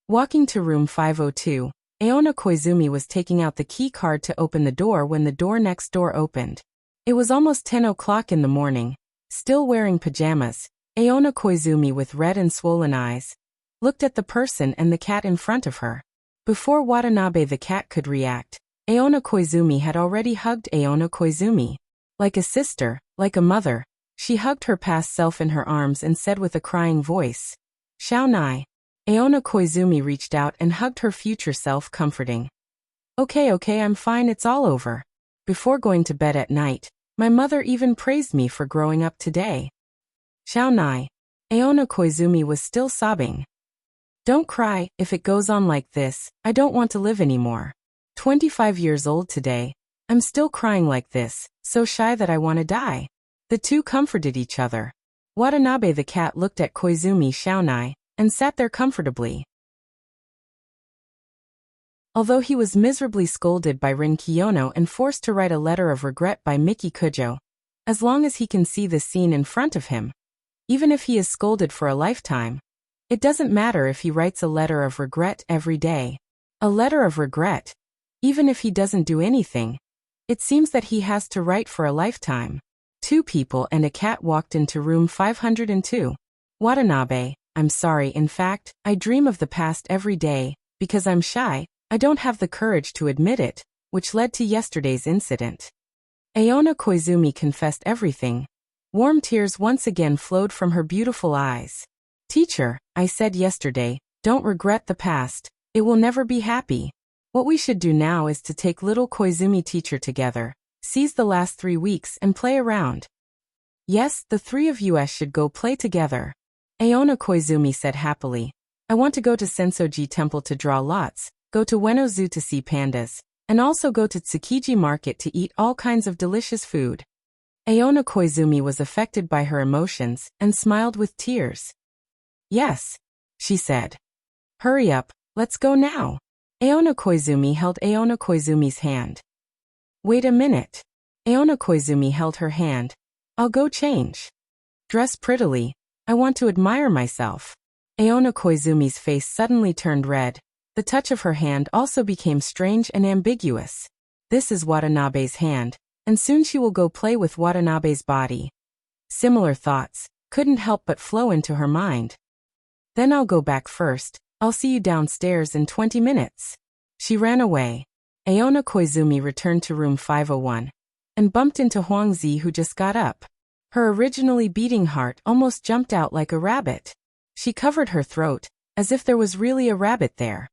Speaker 1: Walking to room 502, Aona Koizumi was taking out the key card to open the door when the door next door opened. It was almost 10 o'clock in the morning. Still wearing pajamas, Aona Koizumi with red and swollen eyes looked at the person and the cat in front of her. Before Watanabe the cat could react, Aona Koizumi had already hugged Aona Koizumi. Like a sister, like a mother, she hugged her past self in her arms and said with a crying voice, Shaonai. Aona Koizumi reached out and hugged her future self, comforting. Okay, I'm fine, it's all over. Before going to bed at night, my mother even praised me for growing up today. Shaonai. Aona Koizumi was still sobbing. Don't cry, if it goes on like this, I don't want to live anymore. 25 years old today. I'm still crying like this, so shy that I want to die. The two comforted each other. Watanabe the cat looked at Koizumi Shaonai, and sat there comfortably. Although he was miserably scolded by Rin Kiyono and forced to write a letter of regret by Miki Kujo, as long as he can see the scene in front of him, even if he is scolded for a lifetime, it doesn't matter if he writes a letter of regret every day. A letter of regret, even if he doesn't do anything, it seems that he has to write for a lifetime. 2 people and a cat walked into room 502. Watanabe, I'm sorry, in fact, I dream of the past every day, because I'm shy, I don't have the courage to admit it, which led to yesterday's incident. Aona Koizumi confessed everything. Warm tears once again flowed from her beautiful eyes. Teacher, I said yesterday, don't regret the past, it will never be happy. What we should do now is to take little Koizumi teacher together, seize the last 3 weeks and play around. Yes, the 3 of us should go play together. Aona Koizumi said happily. I want to go to Sensoji Temple to draw lots, go to Ueno Zoo to see pandas, and also go to Tsukiji Market to eat all kinds of delicious food. Aona Koizumi was affected by her emotions and smiled with tears. Yes, she said. Hurry up, let's go now. Aona Koizumi held Aona Koizumi's hand. Wait a minute. Aona Koizumi held her hand. I'll go change. Dress prettily. I want to admire myself. Aona Koizumi's face suddenly turned red. The touch of her hand also became strange and ambiguous. This is Watanabe's hand, and soon she will go play with Watanabe's body. Similar thoughts couldn't help but flow into her mind. Then I'll go back first. I'll see you downstairs in 20 minutes. She ran away. Aona Koizumi returned to room 501 and bumped into Huangzi, who just got up. Her originally beating heart almost jumped out like a rabbit. She covered her throat, as if there was really a rabbit there.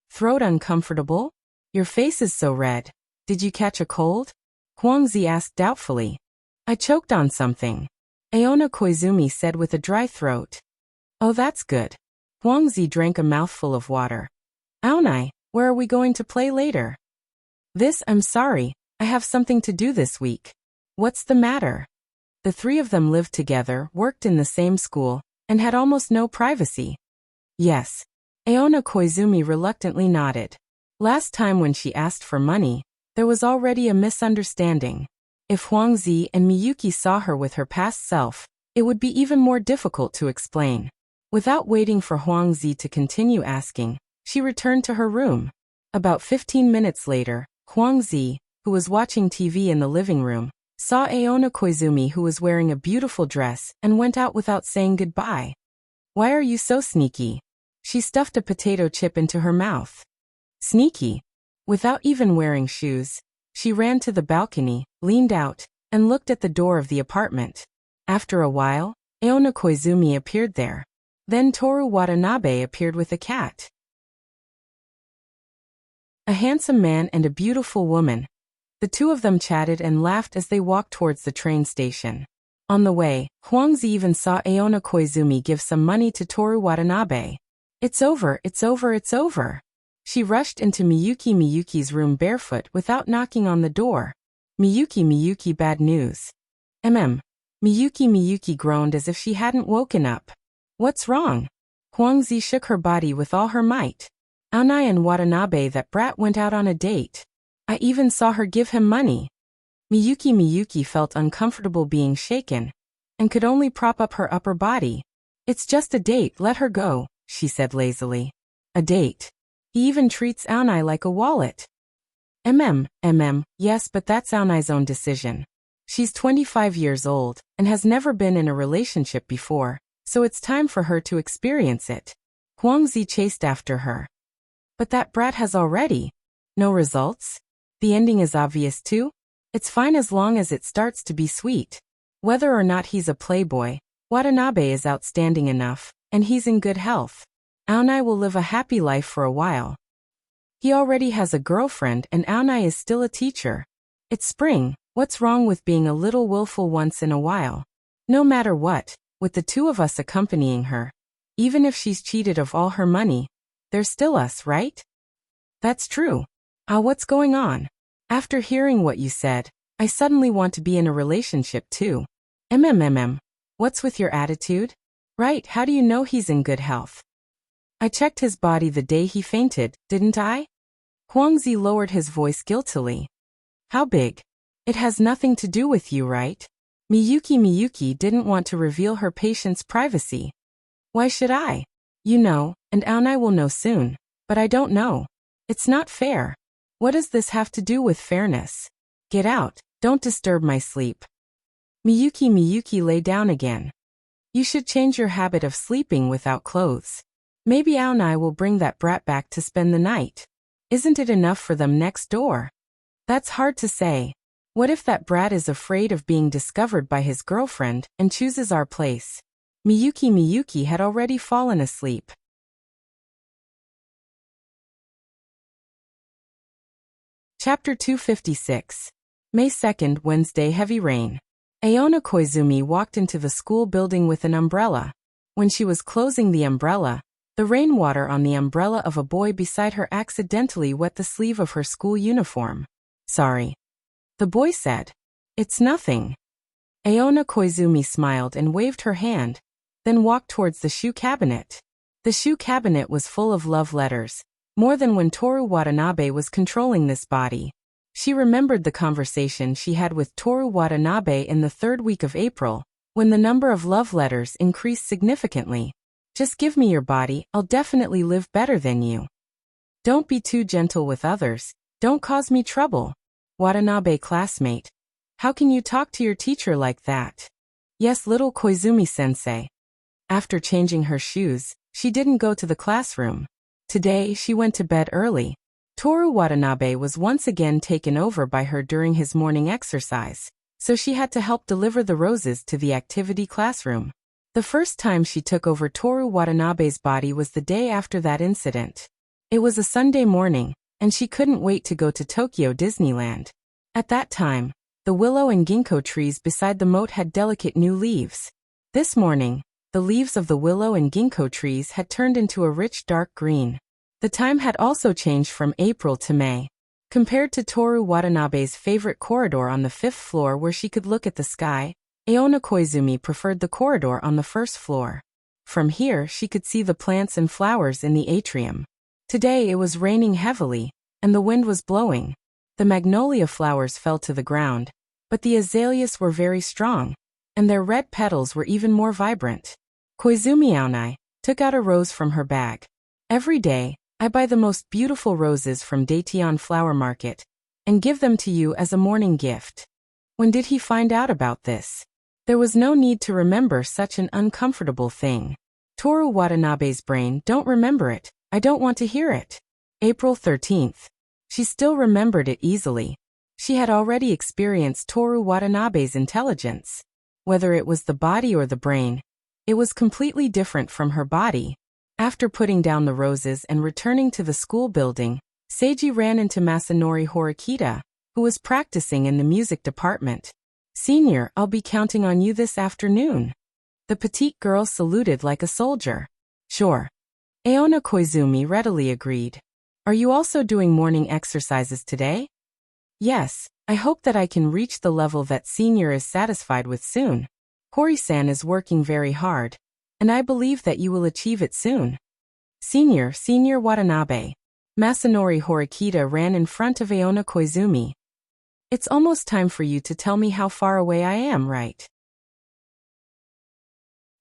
Speaker 1: Throat uncomfortable? Your face is so red. Did you catch a cold? Huangzi asked doubtfully. I choked on something. Aona Koizumi said with a dry throat. Oh, that's good. Huangzi drank a mouthful of water. Aonai, where are we going to play later? I'm sorry, I have something to do this week. What's the matter? The 3 of them lived together, worked in the same school, and had almost no privacy. Yes. Aona Koizumi reluctantly nodded. Last time when she asked for money, there was already a misunderstanding. If Huangzi and Miyuki saw her with her past self, it would be even more difficult to explain. Without waiting for Huangzi to continue asking, she returned to her room. About 15 minutes later, Huangzi, who was watching TV in the living room, saw Aona Koizumi, who was wearing a beautiful dress, and went out without saying goodbye. Why are you so sneaky? She stuffed a potato chip into her mouth. Sneaky? Without even wearing shoes, she ran to the balcony, leaned out, and looked at the door of the apartment. After a while, Aona Koizumi appeared there. Then Toru Watanabe appeared with a cat. A handsome man and a beautiful woman. The 2 of them chatted and laughed as they walked towards the train station. On the way, Huangzi even saw Aona Koizumi give some money to Toru Watanabe. It's over, it's over, it's over. She rushed into Miyuki's room barefoot without knocking on the door. Miyuki, bad news. Miyuki groaned as if she hadn't woken up. What's wrong? Huangzi shook her body with all her might. Aonai and Watanabe, that brat, went out on a date. I even saw her give him money. Miyuki felt uncomfortable being shaken, and could only prop up her upper body. It's just a date, let her go, she said lazily. A date? He even treats Aonai like a wallet. Yes, but that's Aonai's own decision. She's 25 years old, and has never been in a relationship before, so it's time for her to experience it. Huangzi chased after her. But that brat has already. No results? The ending is obvious too? It's fine as long as it starts to be sweet. Whether or not he's a playboy, Watanabe is outstanding enough, and he's in good health. Aonai will live a happy life for a while. He already has a girlfriend and Aonai is still a teacher. It's spring, what's wrong with being a little willful once in a while? No matter what, with the two of us accompanying her. Even if she's cheated of all her money, there's still us, right? That's true. What's going on? After hearing what you said, I suddenly want to be in a relationship too. What's with your attitude? Right, how do you know he's in good health? I checked his body the day he fainted, didn't I? Huangzi lowered his voice guiltily. How big? It has nothing to do with you, right? Miyuki didn't want to reveal her patient's privacy. Why should I? You know, and Aonai will know soon, but I don't know. It's not fair. What does this have to do with fairness? Get out, don't disturb my sleep. Miyuki lay down again. You should change your habit of sleeping without clothes. Maybe Aonai will bring that brat back to spend the night. Isn't it enough for them next door? That's hard to say. What if that brat is afraid of being discovered by his girlfriend and chooses our place? Miyuki had already fallen asleep. Chapter 256. May 2nd, Wednesday, heavy rain. Aona Koizumi walked into the school building with an umbrella. When she was closing the umbrella, the rainwater on the umbrella of a boy beside her accidentally wet the sleeve of her school uniform. Sorry. The boy said. It's nothing. Aona Koizumi smiled and waved her hand, then walked towards the shoe cabinet. The shoe cabinet was full of love letters, more than when Toru Watanabe was controlling this body. She remembered the conversation she had with Toru Watanabe in the third week of April, when the number of love letters increased significantly. Just give me your body, I'll definitely live better than you. Don't be too gentle with others, don't cause me trouble. Watanabe classmate. How can you talk to your teacher like that? Yes, little Koizumi-sensei. After changing her shoes, she didn't go to the classroom. Today, she went to bed early. Toru Watanabe was once again taken over by her during his morning exercise, so she had to help deliver the roses to the activity classroom. The first time she took over Toru Watanabe's body was the day after that incident. It was a Sunday morning, and she couldn't wait to go to Tokyo Disneyland. At that time, the willow and ginkgo trees beside the moat had delicate new leaves. This morning, the leaves of the willow and ginkgo trees had turned into a rich dark green. The time had also changed from April to May. Compared to Toru Watanabe's favorite corridor on the 5th floor where she could look at the sky, Aona Koizumi preferred the corridor on the 1st floor. From here she could see the plants and flowers in the atrium. Today it was raining heavily, and the wind was blowing. The magnolia flowers fell to the ground, but the azaleas were very strong, and their red petals were even more vibrant. Koizumi Aonai took out a rose from her bag. Every day, I buy the most beautiful roses from Daetion Flower Market, and give them to you as a morning gift. When did he find out about this? There was no need to remember such an uncomfortable thing. Toru Watanabe's brain, don't remember it, I don't want to hear it. April 13th. She still remembered it easily. She had already experienced Toru Watanabe's intelligence. Whether it was the body or the brain, it was completely different from her body. After putting down the roses and returning to the school building, Seiji ran into Masanori Horikita, who was practicing in the music department. Senior, I'll be counting on you this afternoon. The petite girl saluted like a soldier. Sure. Aona Koizumi readily agreed. Are you also doing morning exercises today? Yes, I hope that I can reach the level that Senior is satisfied with soon. Hori-san is working very hard, and I believe that you will achieve it soon. Senior Watanabe. Masanori Horikita ran in front of Aona Koizumi. It's almost time for you to tell me how far away I am, right?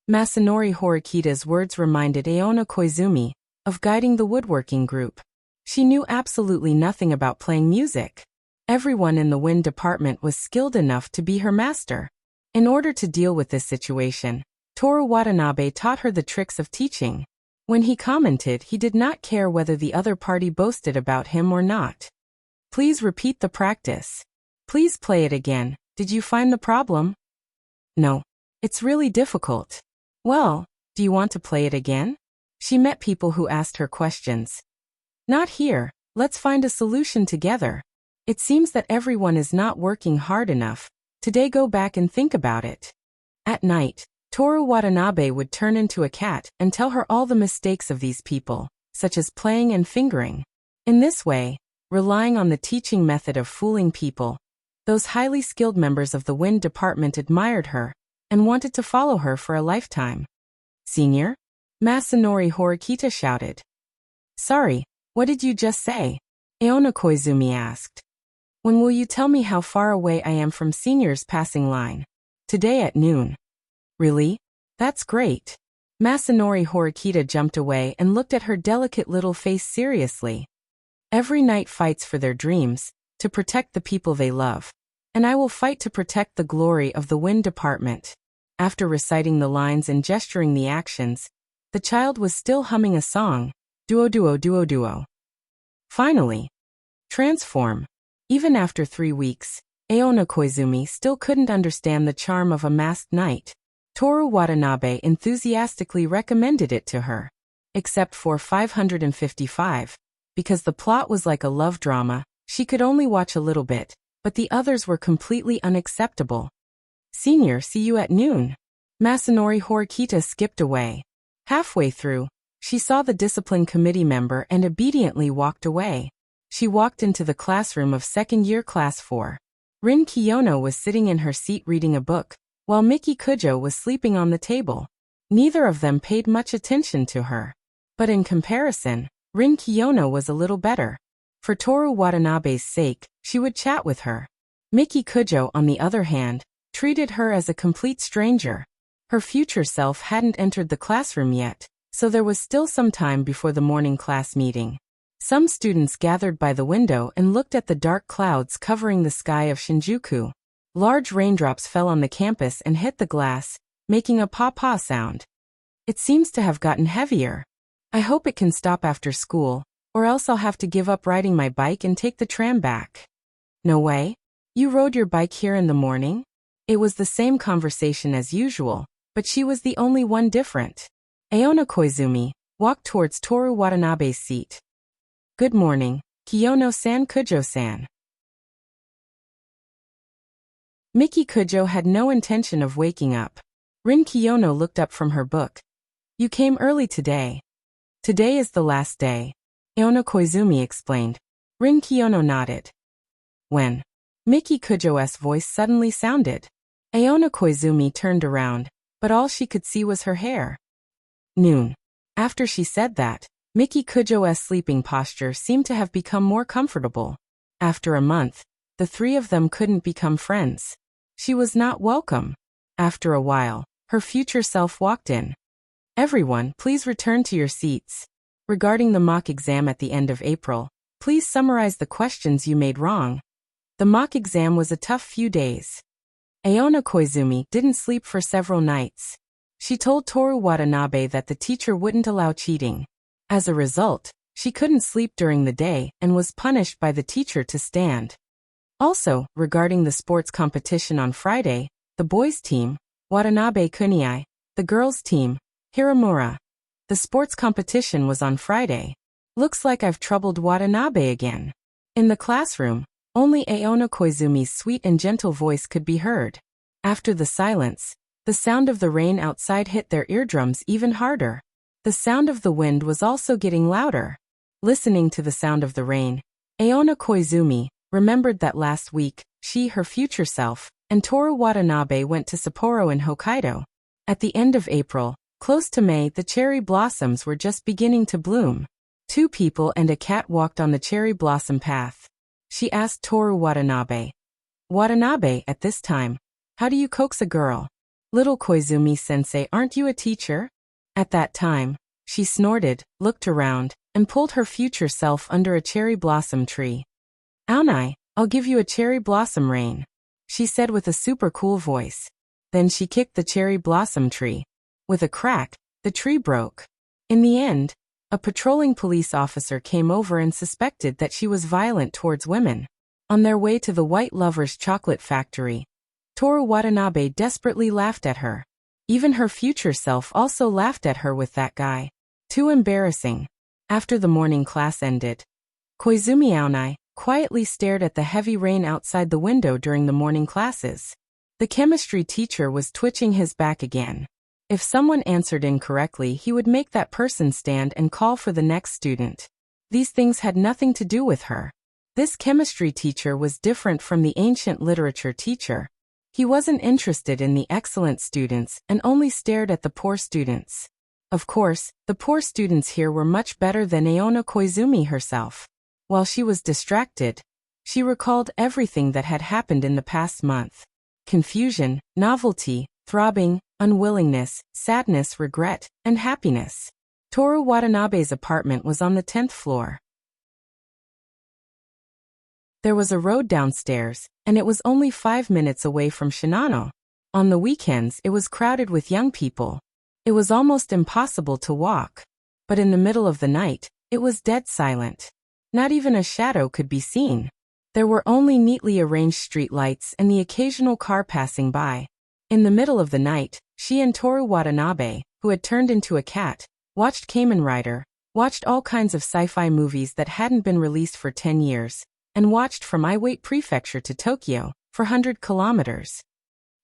Speaker 1: Masanori Horikita's words reminded Aona Koizumi of guiding the woodworking group. She knew absolutely nothing about playing music. Everyone in the wind department was skilled enough to be her master. In order to deal with this situation, Toru Watanabe taught her the tricks of teaching. When he commented, he did not care whether the other party boasted about him or not. Please repeat the practice. Please play it again. Did you find the problem? No. It's really difficult. Well, do you want to play it again? She met people who asked her questions. Not here. Let's find a solution together. It seems that everyone is not working hard enough. Today go back and think about it. At night, Toru Watanabe would turn into a cat and tell her all the mistakes of these people, such as playing and fingering. In this way, relying on the teaching method of fooling people, those highly skilled members of the wind department admired her and wanted to follow her for a lifetime. Senior? Masanori Horikita shouted. Sorry, what did you just say? Aona Koizumi asked. When will you tell me how far away I am from senior's passing line? Today at noon. Really? That's great. Masanori Horikita jumped away and looked at her delicate little face seriously. Every knight fights for their dreams, to protect the people they love. And I will fight to protect the glory of the wind department. After reciting the lines and gesturing the actions, the child was still humming a song, duo duo duo duo. Finally, transform. Even after 3 weeks, Aona Koizumi still couldn't understand the charm of a masked knight. Toru Watanabe enthusiastically recommended it to her. Except for 555. Because the plot was like a love drama, she could only watch a little bit, but the others were completely unacceptable. Senior, see you at noon. Masanori Horikita skipped away. Halfway through, she saw the discipline committee member and obediently walked away. She walked into the classroom of second-year class 4. Rin Kiyono was sitting in her seat reading a book, while Miki Kujo was sleeping on the table. Neither of them paid much attention to her. But in comparison, Rin Kiyono was a little better. For Toru Watanabe's sake, she would chat with her. Miki Kujo, on the other hand, treated her as a complete stranger. Her future self hadn't entered the classroom yet, so there was still some time before the morning class meeting. Some students gathered by the window and looked at the dark clouds covering the sky of Shinjuku. Large raindrops fell on the campus and hit the glass, making a pa-pa sound. It seems to have gotten heavier. I hope it can stop after school, or else I'll have to give up riding my bike and take the tram back. No way? You rode your bike here in the morning? It was the same conversation as usual, but she was the only one different. Aona Koizumi walked towards Toru Watanabe's seat. Good morning, Kiyono-san, Kujo-san. Miki Kujo had no intention of waking up. Rin Kiyono looked up from her book. You came early today. Today is the last day, Aona Koizumi explained. Rin Kiyono nodded. When? Miki Kujo's voice suddenly sounded. Aona Koizumi turned around, but all she could see was her hair. Noon. After she said that, Miki Kujo's sleeping posture seemed to have become more comfortable. After a month, the three of them couldn't become friends. She was not welcome. After a while, her future self walked in. Everyone, please return to your seats. Regarding the mock exam at the end of April, please summarize the questions you made wrong. The mock exam was a tough few days. Aona Koizumi didn't sleep for several nights. She told Toru Watanabe that the teacher wouldn't allow cheating. As a result, she couldn't sleep during the day and was punished by the teacher to stand. Also, regarding the sports competition on Friday, the boys' team, Watanabe Kuniai, the girls' team, Hiramura. The sports competition was on Friday. Looks like I've troubled Watanabe again. In the classroom, only Aona Koizumi's sweet and gentle voice could be heard. After the silence, the sound of the rain outside hit their eardrums even harder. The sound of the wind was also getting louder. Listening to the sound of the rain, Aona Koizumi remembered that last week, she, her future self, and Toru Watanabe went to Sapporo in Hokkaido. At the end of April, close to May, the cherry blossoms were just beginning to bloom. 2 people and a cat walked on the cherry blossom path. She asked Toru Watanabe. Watanabe, at this time, how do you coax a girl? Little Koizumi-sensei, aren't you a teacher? At that time, she snorted, looked around, and pulled her future self under a cherry blossom tree. Aonai, I'll give you a cherry blossom rain, she said with a super cool voice. Then she kicked the cherry blossom tree. With a crack, the tree broke. In the end, a patrolling police officer came over and suspected that she was violent towards women. On their way to the White Lover's chocolate factory, Toru Watanabe desperately laughed at her. Even her future self also laughed at her with that guy. Too embarrassing. After the morning class ended, Koizumi Aonai quietly stared at the heavy rain outside the window during the morning classes. The chemistry teacher was twitching his back again. If someone answered incorrectly, he would make that person stand and call for the next student. These things had nothing to do with her. This chemistry teacher was different from the ancient literature teacher. He wasn't interested in the excellent students and only stared at the poor students. Of course, the poor students here were much better than Aona Koizumi herself. While she was distracted, she recalled everything that had happened in the past month. Confusion, novelty, throbbing, unwillingness, sadness, regret, and happiness. Toru Watanabe's apartment was on the 10th floor. There was a road downstairs, and it was only 5 minutes away from Shinano. On the weekends it was crowded with young people. It was almost impossible to walk. But in the middle of the night, it was dead silent. Not even a shadow could be seen. There were only neatly arranged street lights and the occasional car passing by. In the middle of the night, she and Toru Watanabe, who had turned into a cat, watched Kamen Rider, watched all kinds of sci-fi movies that hadn't been released for 10 years, and watched from Iwate Prefecture to Tokyo, for 100 kilometers.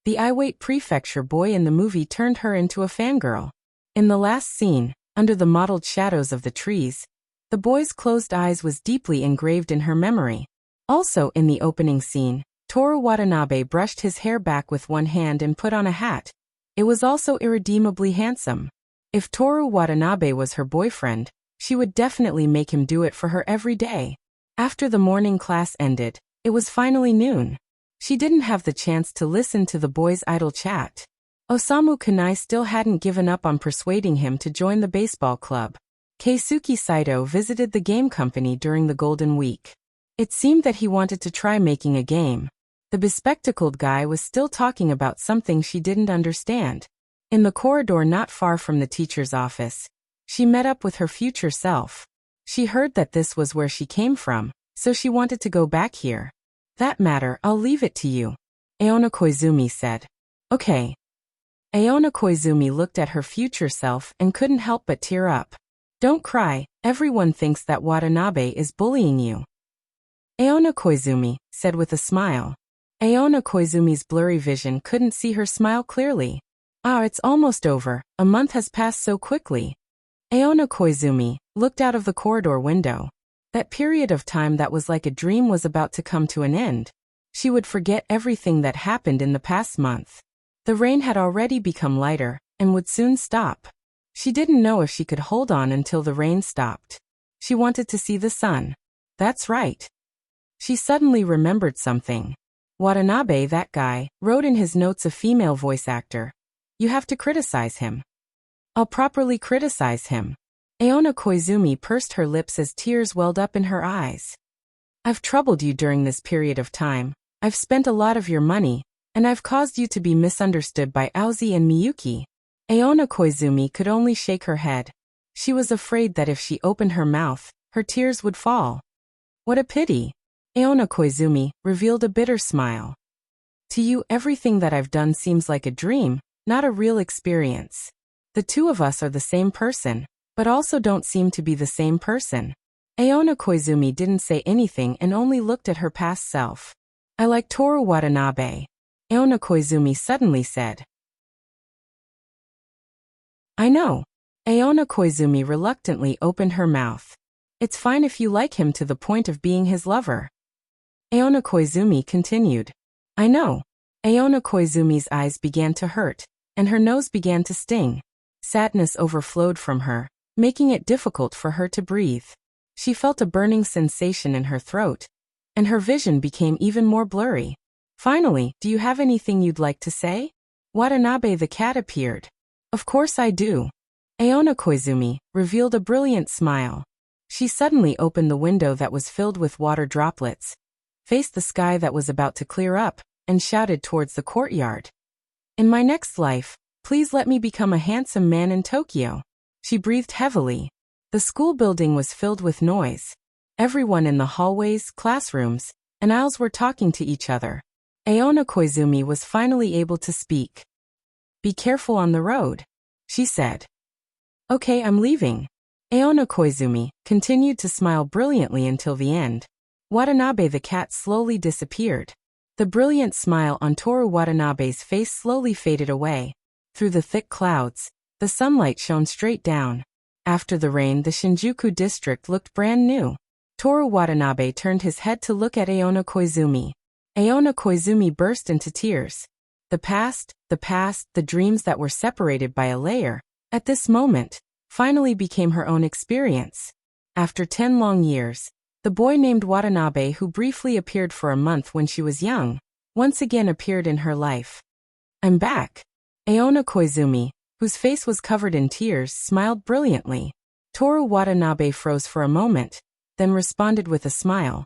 Speaker 1: The Iwate Prefecture boy in the movie turned her into a fangirl. In the last scene, under the mottled shadows of the trees, the boy's closed eyes was deeply engraved in her memory. Also in the opening scene, Toru Watanabe brushed his hair back with one hand and put on a hat. It was also irredeemably handsome. If Toru Watanabe was her boyfriend, she would definitely make him do it for her every day. After the morning class ended, it was finally noon. She didn't have the chance to listen to the boys' idle chat. Osamu Kanai still hadn't given up on persuading him to join the baseball club. Keisuke Saito visited the game company during the Golden Week. It seemed that he wanted to try making a game. The bespectacled guy was still talking about something she didn't understand. In the corridor not far from the teacher's office, she met up with her future self. She heard that this was where she came from, so she wanted to go back here. That matter, I'll leave it to you, Aona Koizumi said. Okay. Aona Koizumi looked at her future self and couldn't help but tear up. Don't cry, everyone thinks that Watanabe is bullying you. Aona Koizumi said with a smile. Aona Koizumi's blurry vision couldn't see her smile clearly. Ah, it's almost over, a month has passed so quickly. Aona Koizumi looked out of the corridor window. That period of time that was like a dream was about to come to an end. She would forget everything that happened in the past month. The rain had already become lighter, and would soon stop. She didn't know if she could hold on until the rain stopped. She wanted to see the sun. That's right. She suddenly remembered something. Watanabe, that guy, wrote in his notes a female voice actor. You have to criticize him. I'll properly criticize him. Aona Koizumi pursed her lips as tears welled up in her eyes. I've troubled you during this period of time. I've spent a lot of your money, and I've caused you to be misunderstood by Aozi and Miyuki. Aona Koizumi could only shake her head. She was afraid that if she opened her mouth, her tears would fall. What a pity. Aona Koizumi revealed a bitter smile. To you, everything that I've done seems like a dream, not a real experience. The two of us are the same person, but also don't seem to be the same person. Aona Koizumi didn't say anything and only looked at her past self. I like Toru Watanabe. Aona Koizumi suddenly said. I know. Aona Koizumi reluctantly opened her mouth. It's fine if you like him to the point of being his lover. Aona Koizumi continued. I know. Aona Koizumi's eyes began to hurt, and her nose began to sting. Sadness overflowed from her, making it difficult for her to breathe. She felt a burning sensation in her throat, and her vision became even more blurry. Finally, do you have anything you'd like to say? Watanabe the cat appeared. Of course I do. Aona Koizumi revealed a brilliant smile. She suddenly opened the window that was filled with water droplets, faced the sky that was about to clear up, and shouted towards the courtyard. In my next life, please let me become a handsome man in Tokyo. She breathed heavily. The school building was filled with noise. Everyone in the hallways, classrooms, and aisles were talking to each other. Aona Koizumi was finally able to speak. Be careful on the road, she said. Okay, I'm leaving. Aona Koizumi continued to smile brilliantly until the end. Watanabe the cat slowly disappeared. The brilliant smile on Toru Watanabe's face slowly faded away. Through the thick clouds, the sunlight shone straight down. After the rain, the Shinjuku district looked brand new. Toru Watanabe turned his head to look at Aona Koizumi. Aona Koizumi burst into tears. The past, the dreams that were separated by a layer, at this moment, finally became her own experience. After 10 long years, the boy named Watanabe, who briefly appeared for a month when she was young, once again appeared in her life. "I'm back." Aona Koizumi, whose face was covered in tears, smiled brilliantly. Toru Watanabe froze for a moment, then responded with a smile.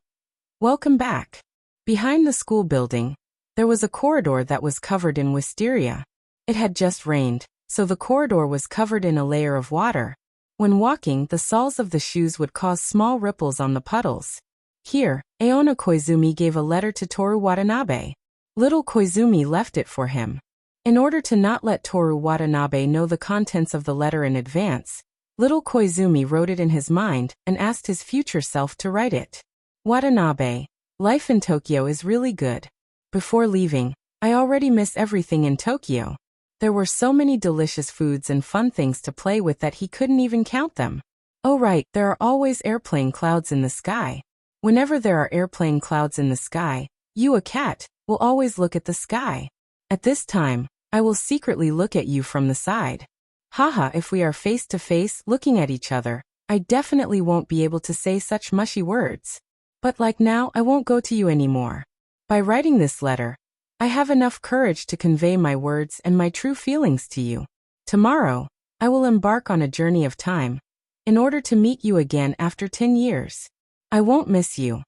Speaker 1: "Welcome back." Behind the school building, there was a corridor that was covered in wisteria. It had just rained, so the corridor was covered in a layer of water. When walking, the soles of the shoes would cause small ripples on the puddles. Here, Aona Koizumi gave a letter to Toru Watanabe. Little Koizumi left it for him. In order to not let Toru Watanabe know the contents of the letter in advance, little Koizumi wrote it in his mind and asked his future self to write it. "Watanabe, life in Tokyo is really good. Before leaving, I already miss everything in Tokyo." There were so many delicious foods and fun things to play with that he couldn't even count them. Oh right, there are always airplane clouds in the sky. Whenever there are airplane clouds in the sky, you, a cat, will always look at the sky. At this time, I will secretly look at you from the side. Haha, if we are face to face looking at each other, I definitely won't be able to say such mushy words. But like now, I won't go to you anymore. By writing this letter, I have enough courage to convey my words and my true feelings to you. Tomorrow, I will embark on a journey of time, in order to meet you again after 10 years. I won't miss you.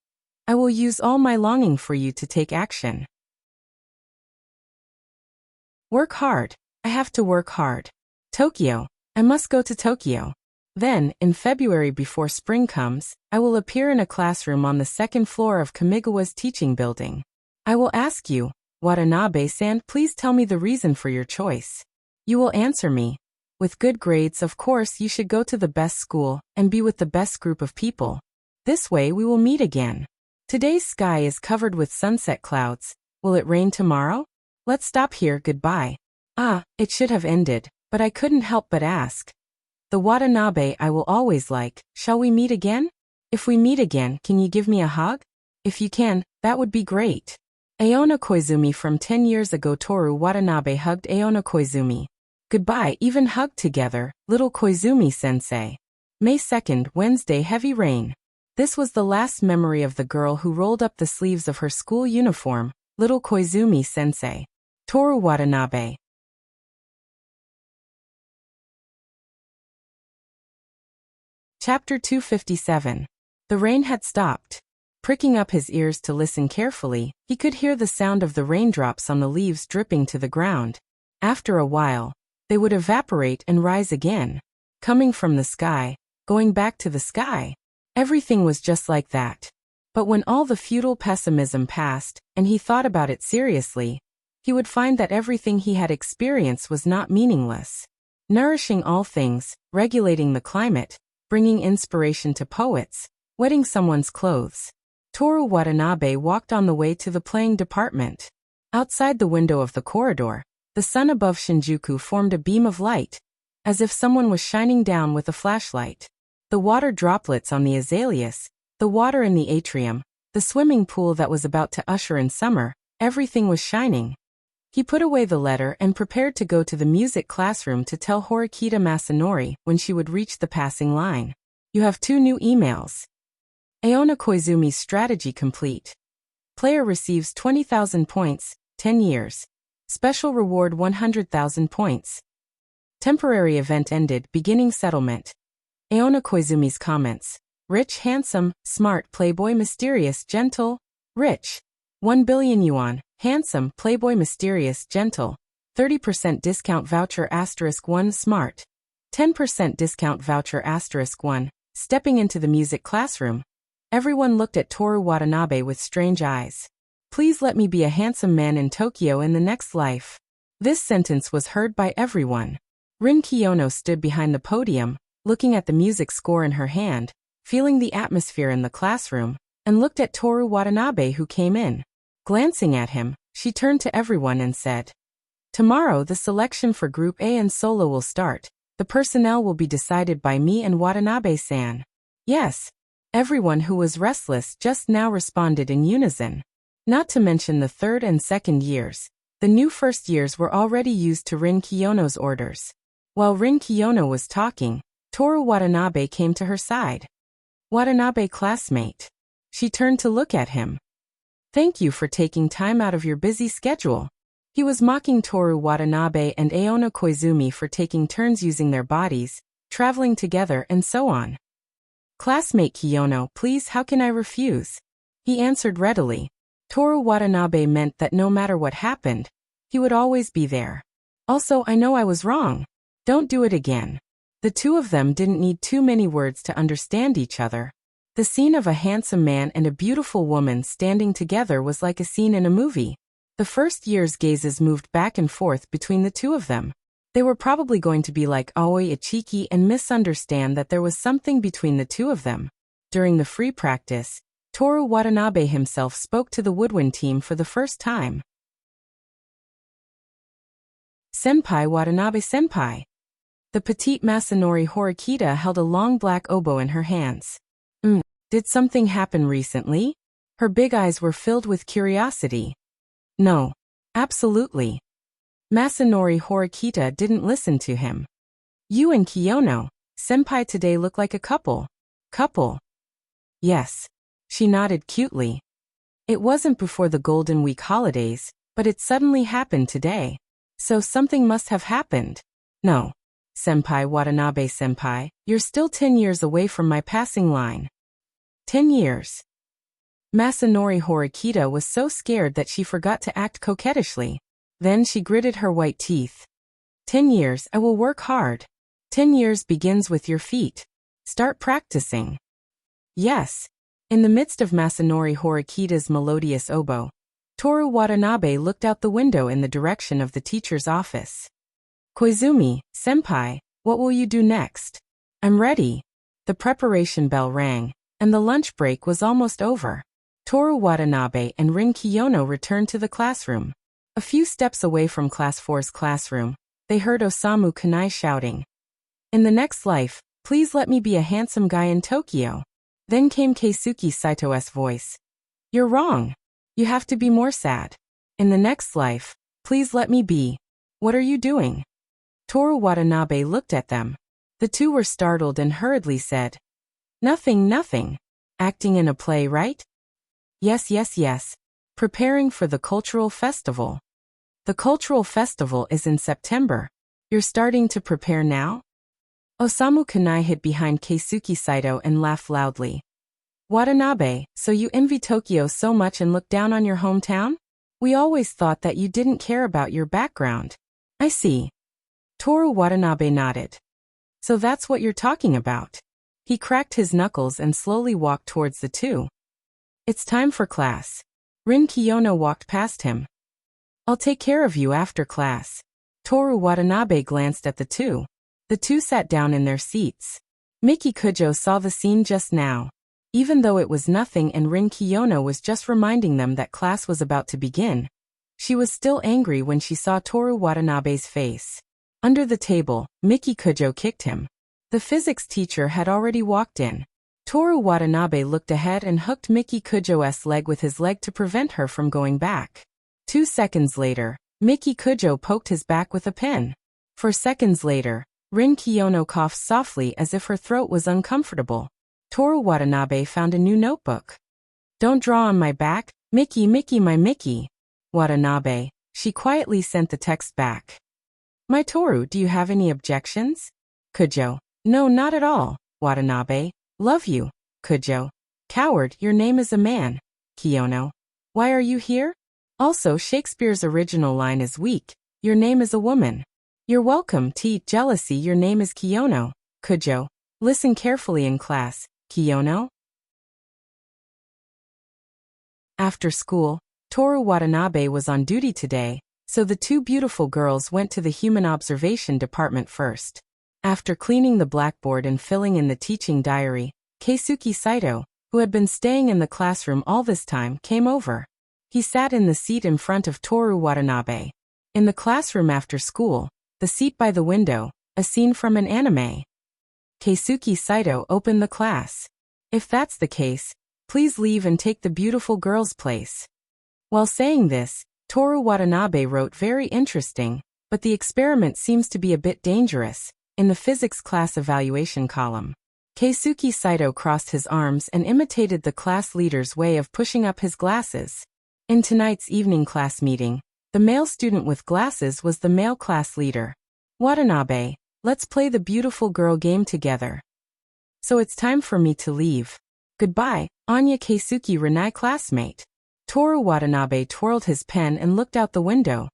Speaker 1: I will use all my longing for you to take action. Work hard. I have to work hard. Tokyo. I must go to Tokyo. Then, in February before spring comes, I will appear in a classroom on the second floor of Kamigawa's teaching building. I will ask you, Watanabe-san, please tell me the reason for your choice. You will answer me. With good grades, of course, you should go to the best school and be with the best group of people. This way we will meet again. Today's sky is covered with sunset clouds. Will it rain tomorrow? Let's stop here, goodbye. Ah, it should have ended, but I couldn't help but ask. The Watanabe I will always like, shall we meet again? If we meet again, can you give me a hug? If you can, that would be great. Aona Koizumi. From 10 years ago, Toru Watanabe hugged Aona Koizumi. Goodbye, even hugged together, little Koizumi-sensei. May 2nd, Wednesday, heavy rain. This was the last memory of the girl who rolled up the sleeves of her school uniform, little Koizumi-sensei. Toru Watanabe. Chapter 257. The rain had stopped. Pricking up his ears to listen carefully, he could hear the sound of the raindrops on the leaves dripping to the ground. After a while, they would evaporate and rise again. Coming from the sky, going back to the sky. Everything was just like that. But when all the futile pessimism passed, and he thought about it seriously, he would find that everything he had experienced was not meaningless. Nourishing all things, regulating the climate, bringing inspiration to poets, wetting someone's clothes. Toru Watanabe walked on the way to the playing department. Outside the window of the corridor, the sun above Shinjuku formed a beam of light, as if someone was shining down with a flashlight. The water droplets on the azaleas, the water in the atrium, the swimming pool that was about to usher in summer, everything was shining. He put away the letter and prepared to go to the music classroom to tell Horikita Masanori when she would reach the passing line. You have 2 new emails. Aona Koizumi's strategy complete. Player receives 20,000 points, 10 years. Special reward 100,000 points. Temporary event ended, beginning settlement. Aona Koizumi's comments. Rich, handsome, smart, playboy, mysterious, gentle. Rich. 1 billion yuan. Handsome, playboy, mysterious, gentle. 30% discount voucher *1 smart. 10% discount voucher *1. Stepping into the music classroom. Everyone looked at Toru Watanabe with strange eyes. Please let me be a handsome man in Tokyo in the next life. This sentence was heard by everyone. Rin Kiyono stood behind the podium, looking at the music score in her hand, feeling the atmosphere in the classroom, and looked at Toru Watanabe who came in. Glancing at him, she turned to everyone and said, Tomorrow the selection for Group A and Solo will start. The personnel will be decided by me and Watanabe-san. Yes. Everyone who was restless just now responded in unison. Not to mention the third and second years. The new first years were already used to Rin Kiyono's orders. While Rin Kiyono was talking, Toru Watanabe came to her side. Watanabe classmate. She turned to look at him. Thank you for taking time out of your busy schedule. He was mocking Toru Watanabe and Aono Koizumi for taking turns using their bodies, traveling together and so on. Classmate Kiyono, please, how can I refuse? He answered readily. Toru Watanabe meant that no matter what happened, he would always be there. Also, I know I was wrong. Don't do it again. The two of them didn't need too many words to understand each other. The scene of a handsome man and a beautiful woman standing together was like a scene in a movie. The first year's gazes moved back and forth between the two of them. They were probably going to be like Aoi Ichiki and misunderstand that there was something between the two of them. During the free practice, Toru Watanabe himself spoke to the woodwind team for the first time. Senpai Watanabe-senpai. The petite Masanori Horikita held a long black oboe in her hands. Did something happen recently? Her big eyes were filled with curiosity. No. Absolutely. Masanori Horikita didn't listen to him. You and Kiyono, senpai today look like a couple. Couple? Yes. She nodded cutely. It wasn't before the Golden Week holidays, but it suddenly happened today. So something must have happened. No. Senpai Watanabe-senpai, you're still 10 years away from my passing line. 10 years. Masanori Horikita was so scared that she forgot to act coquettishly. Then she gritted her white teeth. 10 years, I will work hard. 10 years begins with your feet. Start practicing. Yes. In the midst of Masanori Horikita's melodious oboe, Toru Watanabe looked out the window in the direction of the teacher's office. Koizumi, senpai, what will you do next? I'm ready. The preparation bell rang, and the lunch break was almost over. Toru Watanabe and Rin Kiyono returned to the classroom. A few steps away from Class 4's classroom, they heard Osamu Kanai shouting. In the next life, please let me be a handsome guy in Tokyo. Then came Keisuke Saito's voice. You're wrong. You have to be more sad. In the next life, please let me be. What are you doing? Toru Watanabe looked at them. The two were startled and hurriedly said. Nothing, nothing. Acting in a play, right? Yes. Preparing for the cultural festival. The cultural festival is in September. You're starting to prepare now? Osamu Kanai hid behind Keisuke Saito and laughed loudly. Watanabe, so you envy Tokyo so much and look down on your hometown? We always thought that you didn't care about your background. I see. Toru Watanabe nodded. So that's what you're talking about. He cracked his knuckles and slowly walked towards the two. It's time for class. Rin Kiyono walked past him. I'll take care of you after class. Toru Watanabe glanced at the two. The two sat down in their seats. Miki Kujo saw the scene just now. Even though it was nothing and Rin Kiyono was just reminding them that class was about to begin, she was still angry when she saw Toru Watanabe's face. Under the table, Miki Kujo kicked him. The physics teacher had already walked in. Toru Watanabe looked ahead and hooked Miki Kujo's leg with his leg to prevent her from going back. 2 seconds later, Miki Kujo poked his back with a pen. 4 seconds later, Rin Kiyono coughed softly as if her throat was uncomfortable. Toru Watanabe found a new notebook. Don't draw on my back, Miki, my Miki. Watanabe, she quietly sent the text back. My Toru, do you have any objections? Kujo, no, not at all. Watanabe, love you. Kujo, coward, your name is a man. Kiyono, why are you here? Also, Shakespeare's original line is weak. Your name is a woman. You're welcome. Jealousy, your name is Kiyono. Kujo, listen carefully in class. Kiyono? After school, Toru Watanabe was on duty today, so the two beautiful girls went to the human observation department first. After cleaning the blackboard and filling in the teaching diary, Keisuke Saito, who had been staying in the classroom all this time, came over. He sat in the seat in front of Toru Watanabe. In the classroom after school, the seat by the window, a scene from an anime. Keisuke Saito opened the class. If that's the case, please leave and take the beautiful girl's place. While saying this, Toru Watanabe wrote very interesting, but the experiment seems to be a bit dangerous, in the physics class evaluation column. Keisuke Saito crossed his arms and imitated the class leader's way of pushing up his glasses. In tonight's evening class meeting, the male student with glasses was the male class leader. Watanabe, let's play the beautiful girl game together. So it's time for me to leave. Goodbye, Anya Keisuke Renai classmate. Toru Watanabe twirled his pen and looked out the window,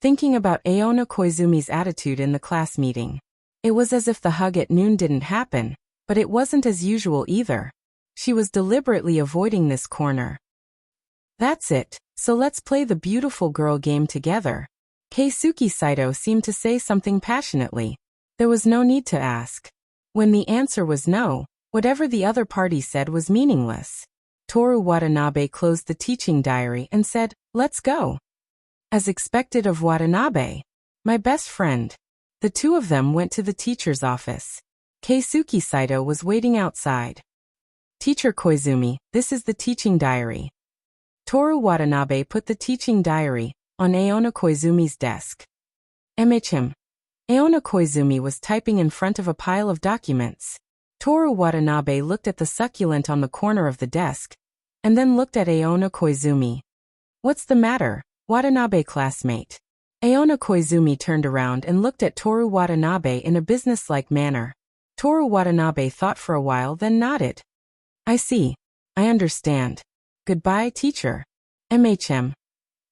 Speaker 1: thinking about Aona Koizumi's attitude in the class meeting. It was as if the hug at noon didn't happen, but it wasn't as usual either. She was deliberately avoiding this corner. That's it, so let's play the beautiful girl game together. Keisuke Saito seemed to say something passionately. There was no need to ask. When the answer was no, whatever the other party said was meaningless. Toru Watanabe closed the teaching diary and said, "Let's go." As expected of Watanabe, my best friend. The two of them went to the teacher's office. Keisuke Saito was waiting outside. "Teacher Koizumi, this is the teaching diary." Toru Watanabe put the teaching diary on Aona Koizumi's desk. MHM. Aona Koizumi was typing in front of a pile of documents. Toru Watanabe looked at the succulent on the corner of the desk, and then looked at Aona Koizumi. "What's the matter, Watanabe classmate?" Aona Koizumi turned around and looked at Toru Watanabe in a businesslike manner. Toru Watanabe thought for a while, then nodded. "I see. I understand. Goodbye, teacher." MHM.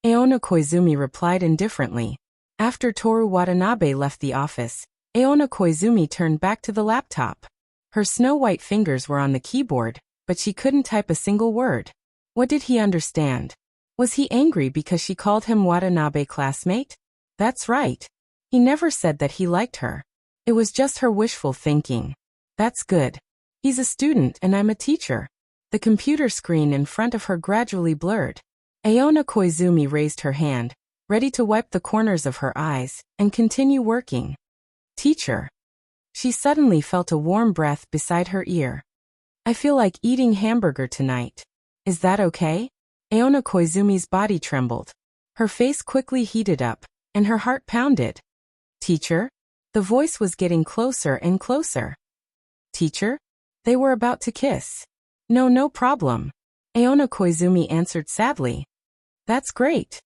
Speaker 1: Aona Koizumi replied indifferently. After Toru Watanabe left the office, Aona Koizumi turned back to the laptop. Her snow-white fingers were on the keyboard, but she couldn't type a single word. What did he understand? Was he angry because she called him Watanabe classmate? That's right. He never said that he liked her. It was just her wishful thinking. That's good. He's a student and I'm a teacher. The computer screen in front of her gradually blurred. Aona Koizumi raised her hand, ready to wipe the corners of her eyes, and continue working. "Teacher." She suddenly felt a warm breath beside her ear. "I feel like eating hamburger tonight. Is that okay?" Aona Koizumi's body trembled. Her face quickly heated up, and her heart pounded. "Teacher?" The voice was getting closer and closer. "Teacher?" They were about to kiss. No problem." Aona Koizumi answered sadly. "That's great.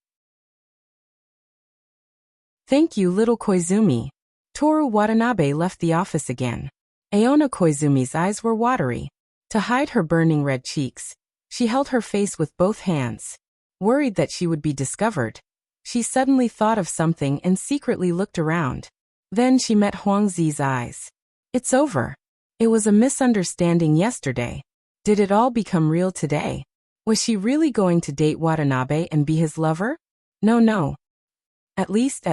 Speaker 1: Thank you, little Koizumi." Toru Watanabe left the office again. Aona Koizumi's eyes were watery. To hide her burning red cheeks, she held her face with both hands. Worried that she would be discovered, she suddenly thought of something and secretly looked around. Then she met Huang Zi's eyes. It's over. It was a misunderstanding yesterday. Did it all become real today? Was she really going to date Watanabe and be his lover? No. At least,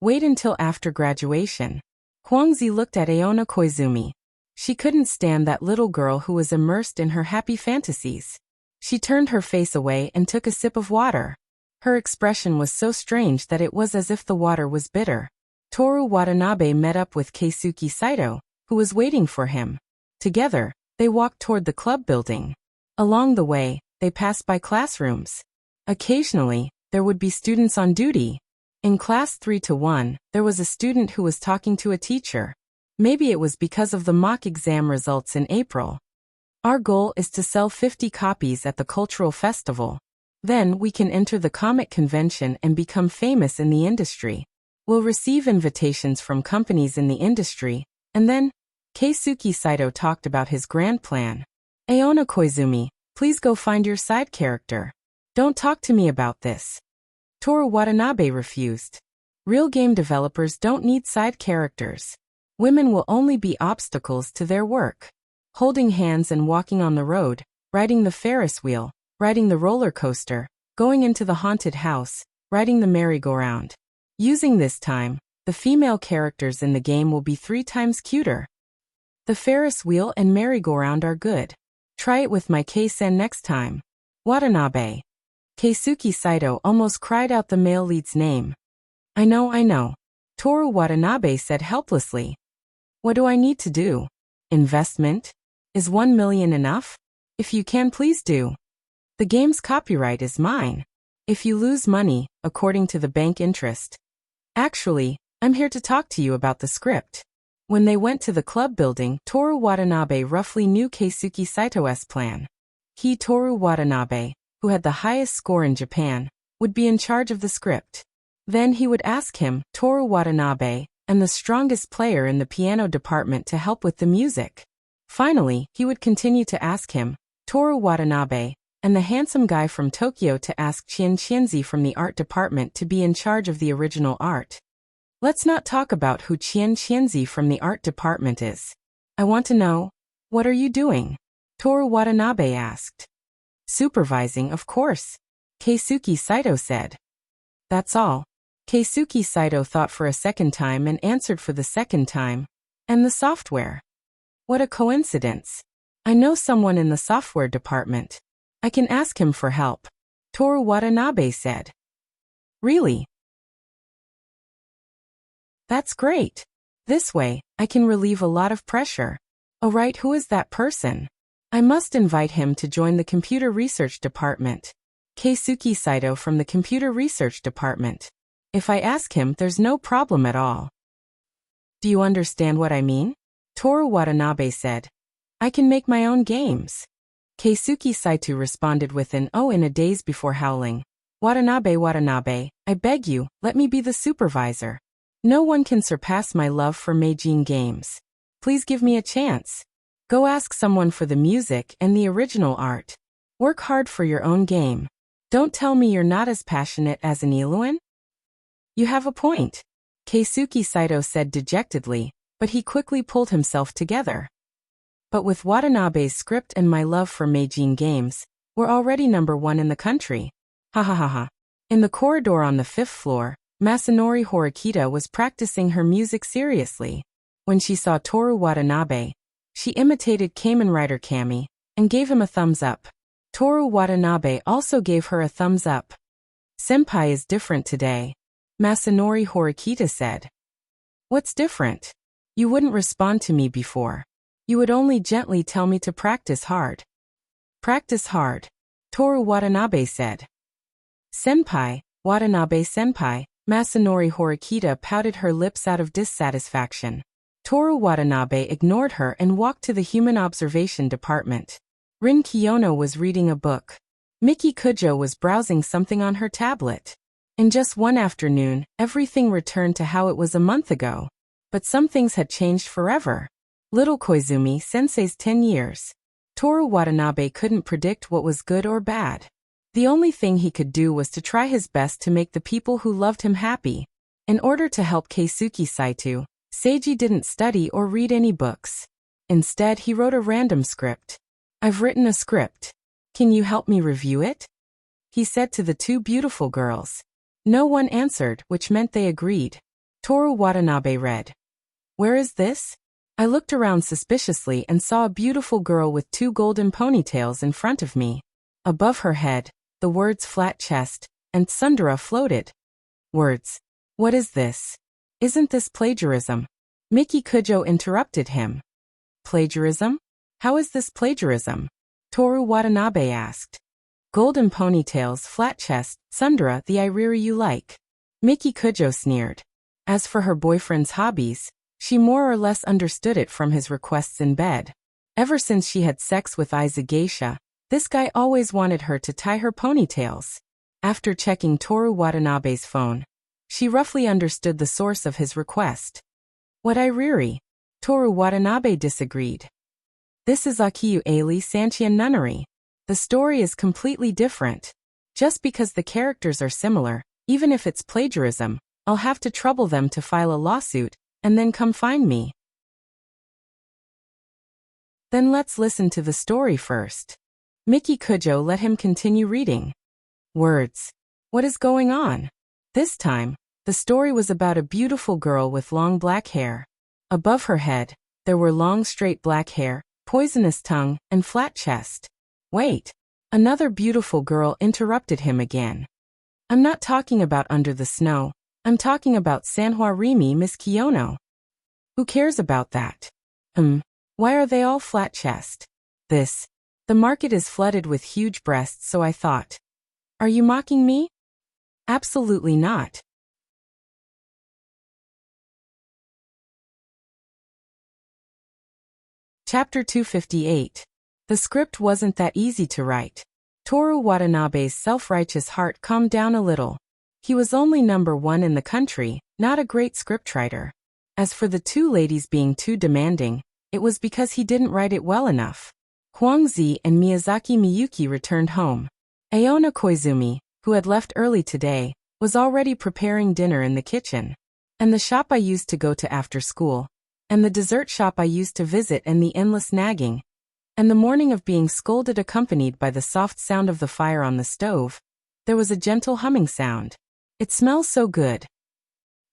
Speaker 1: wait until after graduation. Huangzi looked at Aona Koizumi. She couldn't stand that little girl who was immersed in her happy fantasies. She turned her face away and took a sip of water. Her expression was so strange that it was as if the water was bitter. Toru Watanabe met up with Keisuke Saito, who was waiting for him. Together, they walked toward the club building. Along the way, they passed by classrooms. Occasionally, there would be students on duty. In class 3-1, there was a student who was talking to a teacher. Maybe it was because of the mock exam results in April. "Our goal is to sell 50 copies at the cultural festival. Then we can enter the comic convention and become famous in the industry. We'll receive invitations from companies in the industry, and then..." Keisuke Saito talked about his grand plan. "Aona Koizumi, please go find your side character. Don't talk to me about this." Toru Watanabe refused. Real game developers don't need side characters. Women will only be obstacles to their work. Holding hands and walking on the road, riding the Ferris wheel, riding the roller coaster, going into the haunted house, riding the merry-go-round. Using this time, the female characters in the game will be 3 times cuter. The Ferris wheel and merry-go-round are good. Try it with my Kei-sen next time. Watanabe. Keisuke Saito almost cried out the male lead's name. I know, Toru Watanabe said helplessly. What do I need to do? Investment? Is 1 million enough? If you can, please do. The game's copyright is mine. If you lose money, according to the bank interest. Actually, I'm here to talk to you about the script. When they went to the club building, Toru Watanabe roughly knew Keisuke Saito's plan. He, Toru Watanabe, who had the highest score in Japan, would be in charge of the script. Then he would ask him, Toru Watanabe, and the strongest player in the piano department to help with the music. Finally, he would continue to ask him, Toru Watanabe, and the handsome guy from Tokyo to ask Chien Chienzi from the art department to be in charge of the original art. Let's not talk about who Chien Chienzi from the art department is. I want to know, what are you doing? Toru Watanabe asked. Supervising, of course. Keisuke Saito said. That's all. Keisuke Saito thought for a second time and answered for the second time. And the software? What a coincidence. I know someone in the software department. I can ask him for help. Toru Watanabe said. Really? That's great. This way, I can relieve a lot of pressure. Oh right, who is that person? I must invite him to join the computer research department. Keisuke Saito from the computer research department. If I ask him, there's no problem at all. Do you understand what I mean? Toru Watanabe said. I can make my own games. Keisuke Saito responded with an oh in a daze before howling. Watanabe, I beg you, let me be the supervisor. No one can surpass my love for Meijin games. Please give me a chance. Go ask someone for the music and the original art. Work hard for your own game. Don't tell me you're not as passionate as an Iluan? You have a point. Keisuke Saito said dejectedly, but he quickly pulled himself together. But with Watanabe's script and my love for Meijin games, we're already #1 in the country. Ha ha ha ha. In the corridor on the 5th floor, Masanori Horikita was practicing her music seriously. When she saw Toru Watanabe, she imitated Kamen Rider Kami and gave him a thumbs up. Toru Watanabe also gave her a thumbs up. Senpai is different today, Masanori Horikita said. What's different? You wouldn't respond to me before. You would only gently tell me to practice hard. Practice hard, Toru Watanabe said. Senpai, Watanabe-senpai, Masanori Horikita pouted her lips out of dissatisfaction. Toru Watanabe ignored her and walked to the human observation department. Rin Kiyono was reading a book. Miki Kujo was browsing something on her tablet. In just one afternoon, everything returned to how it was a month ago. But some things had changed forever. Little Koizumi Sensei's 10 years. Toru Watanabe couldn't predict what was good or bad. The only thing he could do was to try his best to make the people who loved him happy. In order to help Keisuke Saito, Seiji didn't study or read any books. Instead, he wrote a random script. I've written a script. Can you help me review it? He said to the two beautiful girls. No one answered, which meant they agreed. Toru Watanabe read. Where is this? I looked around suspiciously and saw a beautiful girl with 2 golden ponytails in front of me. Above her head, the words flat chest and tsundere floated. Words. What is this? Isn't this plagiarism? Miki Kujo interrupted him. Plagiarism? How is this plagiarism? Toru Watanabe asked. Golden ponytails, flat chest, tsundere, the iriri you like. Miki Kujo sneered. As for her boyfriend's hobbies, she more or less understood it from his requests in bed. Ever since she had sex with Aizu Geisha, this guy always wanted her to tie her ponytails. After checking Toru Watanabe's phone, she roughly understood the source of his request. What iriri? Toru Watanabe disagreed. This is Akiyu Aili Sanchian Nunnery. The story is completely different. Just because the characters are similar, even if it's plagiarism, I'll have to trouble them to file a lawsuit, and then come find me. Then let's listen to the story first. Miki Kujo let him continue reading. Words. What is going on? This time, the story was about a beautiful girl with long black hair. Above her head, there were long straight black hair, poisonous tongue, and flat chest. Wait. Another beautiful girl interrupted him again. I'm not talking about Under the Snow, I'm talking about Sanhua Rimi, Miss Kiyono. Who cares about that? Why are they all flat chest? The market is flooded with huge breasts, so I thought. Are you mocking me? Absolutely not. Chapter 258. The script wasn't that easy to write. Toru Watanabe's self-righteous heart calmed down a little. He was only number 1 in the country, not a great scriptwriter. As for the two ladies being too demanding, it was because he didn't write it well enough. Huangzi and Miyazaki Miyuki returned home. Aona Koizumi, who had left early today, was already preparing dinner in the kitchen. And the shop I used to go to after school, and the dessert shop I used to visit, and the endless nagging, and the morning of being scolded accompanied by the soft sound of the fire on the stove. There was a gentle humming sound. It smells so good.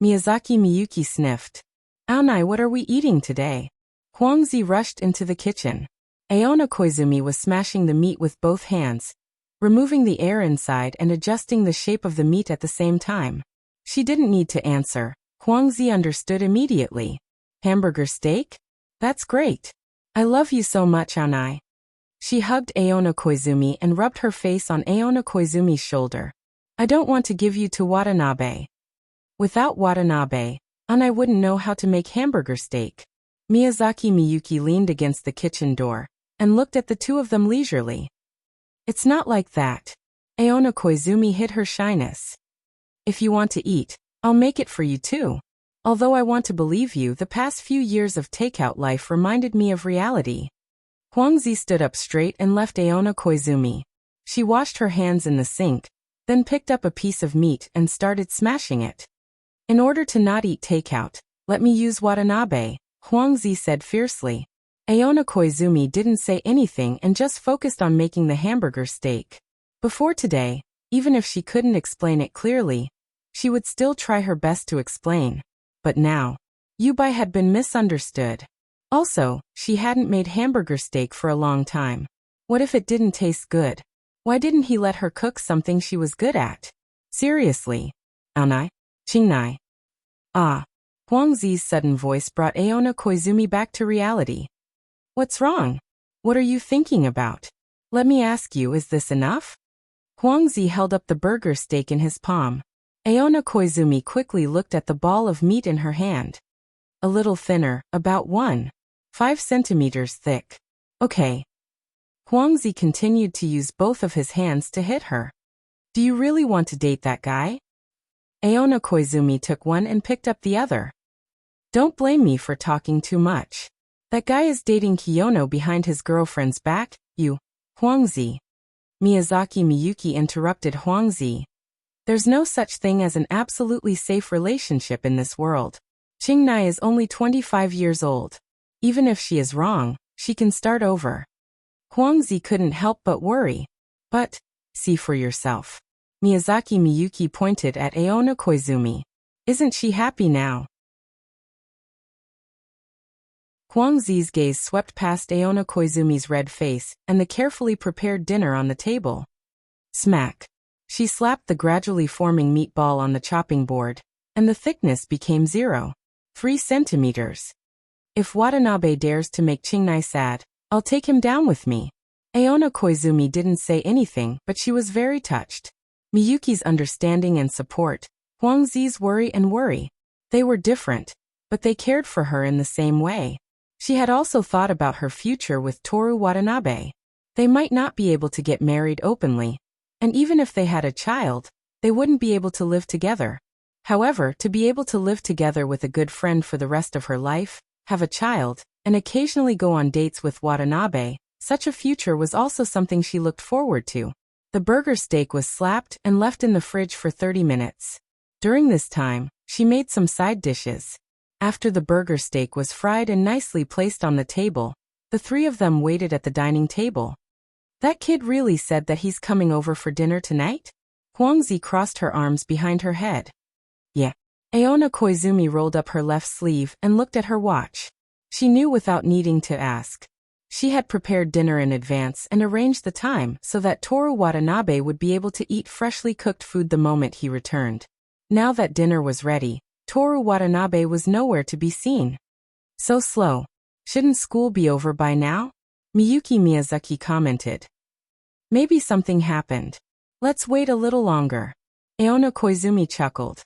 Speaker 1: Miyazaki Miyuki sniffed. Aonai, what are we eating today? Huangzi rushed into the kitchen. Aona Koizumi was smashing the meat with both hands, removing the air inside and adjusting the shape of the meat at the same time. She didn't need to answer. Huangzi understood immediately. Hamburger steak? That's great. I love you so much, Aonai. She hugged Aona Koizumi and rubbed her face on Aona Koizumi's shoulder. I don't want to give you to Watanabe. Without Watanabe, Aonai wouldn't know how to make hamburger steak. Miyazaki Miyuki leaned against the kitchen door and looked at the two of them leisurely. It's not like that. Aona Koizumi hid her shyness. If you want to eat, I'll make it for you too. Although I want to believe you, the past few years of takeout life reminded me of reality. Huangzi stood up straight and left Aona Koizumi. She washed her hands in the sink, then picked up a piece of meat and started smashing it. In order to not eat takeout, let me use Watanabe, Huangzi said fiercely. Aona Koizumi didn't say anything and just focused on making the hamburger steak. Before today, even if she couldn't explain it clearly, she would still try her best to explain. But now, Yubai had been misunderstood. Also, she hadn't made hamburger steak for a long time. What if it didn't taste good? Why didn't he let her cook something she was good at? Seriously. Aonai? Chingnai? Ah. Huangzi's sudden voice brought Aona Koizumi back to reality. What's wrong? What are you thinking about? Let me ask you, is this enough? Huangzi held up the burger steak in his palm. Aona Koizumi quickly looked at the ball of meat in her hand. A little thinner, about 1.5 centimeters thick. Okay. Huangzi continued to use both of his hands to hit her. Do you really want to date that guy? Aona Koizumi took one and picked up the other. Don't blame me for talking too much. That guy is dating Kiyono behind his girlfriend's back, you. Huangzi. Miyazaki Miyuki interrupted Huangzi. There's no such thing as an absolutely safe relationship in this world. Chingnai is only 25 years old. Even if she is wrong, she can start over. Huangzi couldn't help but worry. But, see for yourself. Miyazaki Miyuki pointed at Aona Koizumi. Isn't she happy now? Huangzi's gaze swept past Aona Koizumi's red face and the carefully prepared dinner on the table. Smack. She slapped the gradually forming meatball on the chopping board, and the thickness became 0.3 centimeters. If Watanabe dares to make Chingnai sad, I'll take him down with me. Aona Koizumi didn't say anything, but she was very touched. Miyuki's understanding and support, Huangzi's worry and worry. They were different, but they cared for her in the same way. She had also thought about her future with Toru Watanabe. They might not be able to get married openly, and even if they had a child, they wouldn't be able to live together. However, to be able to live together with a good friend for the rest of her life, have a child, and occasionally go on dates with Watanabe, such a future was also something she looked forward to. The burger steak was slapped and left in the fridge for 30 minutes. During this time, she made some side dishes. After the burger steak was fried and nicely placed on the table, the three of them waited at the dining table. That kid really said that he's coming over for dinner tonight? Huangzi crossed her arms behind her head. Yeah. Aona Koizumi rolled up her left sleeve and looked at her watch. She knew without needing to ask. She had prepared dinner in advance and arranged the time so that Toru Watanabe would be able to eat freshly cooked food the moment he returned. Now that dinner was ready, Toru Watanabe was nowhere to be seen. So slow. Shouldn't school be over by now? Miyuki Miyazaki commented. Maybe something happened. Let's wait a little longer. Aona Koizumi chuckled.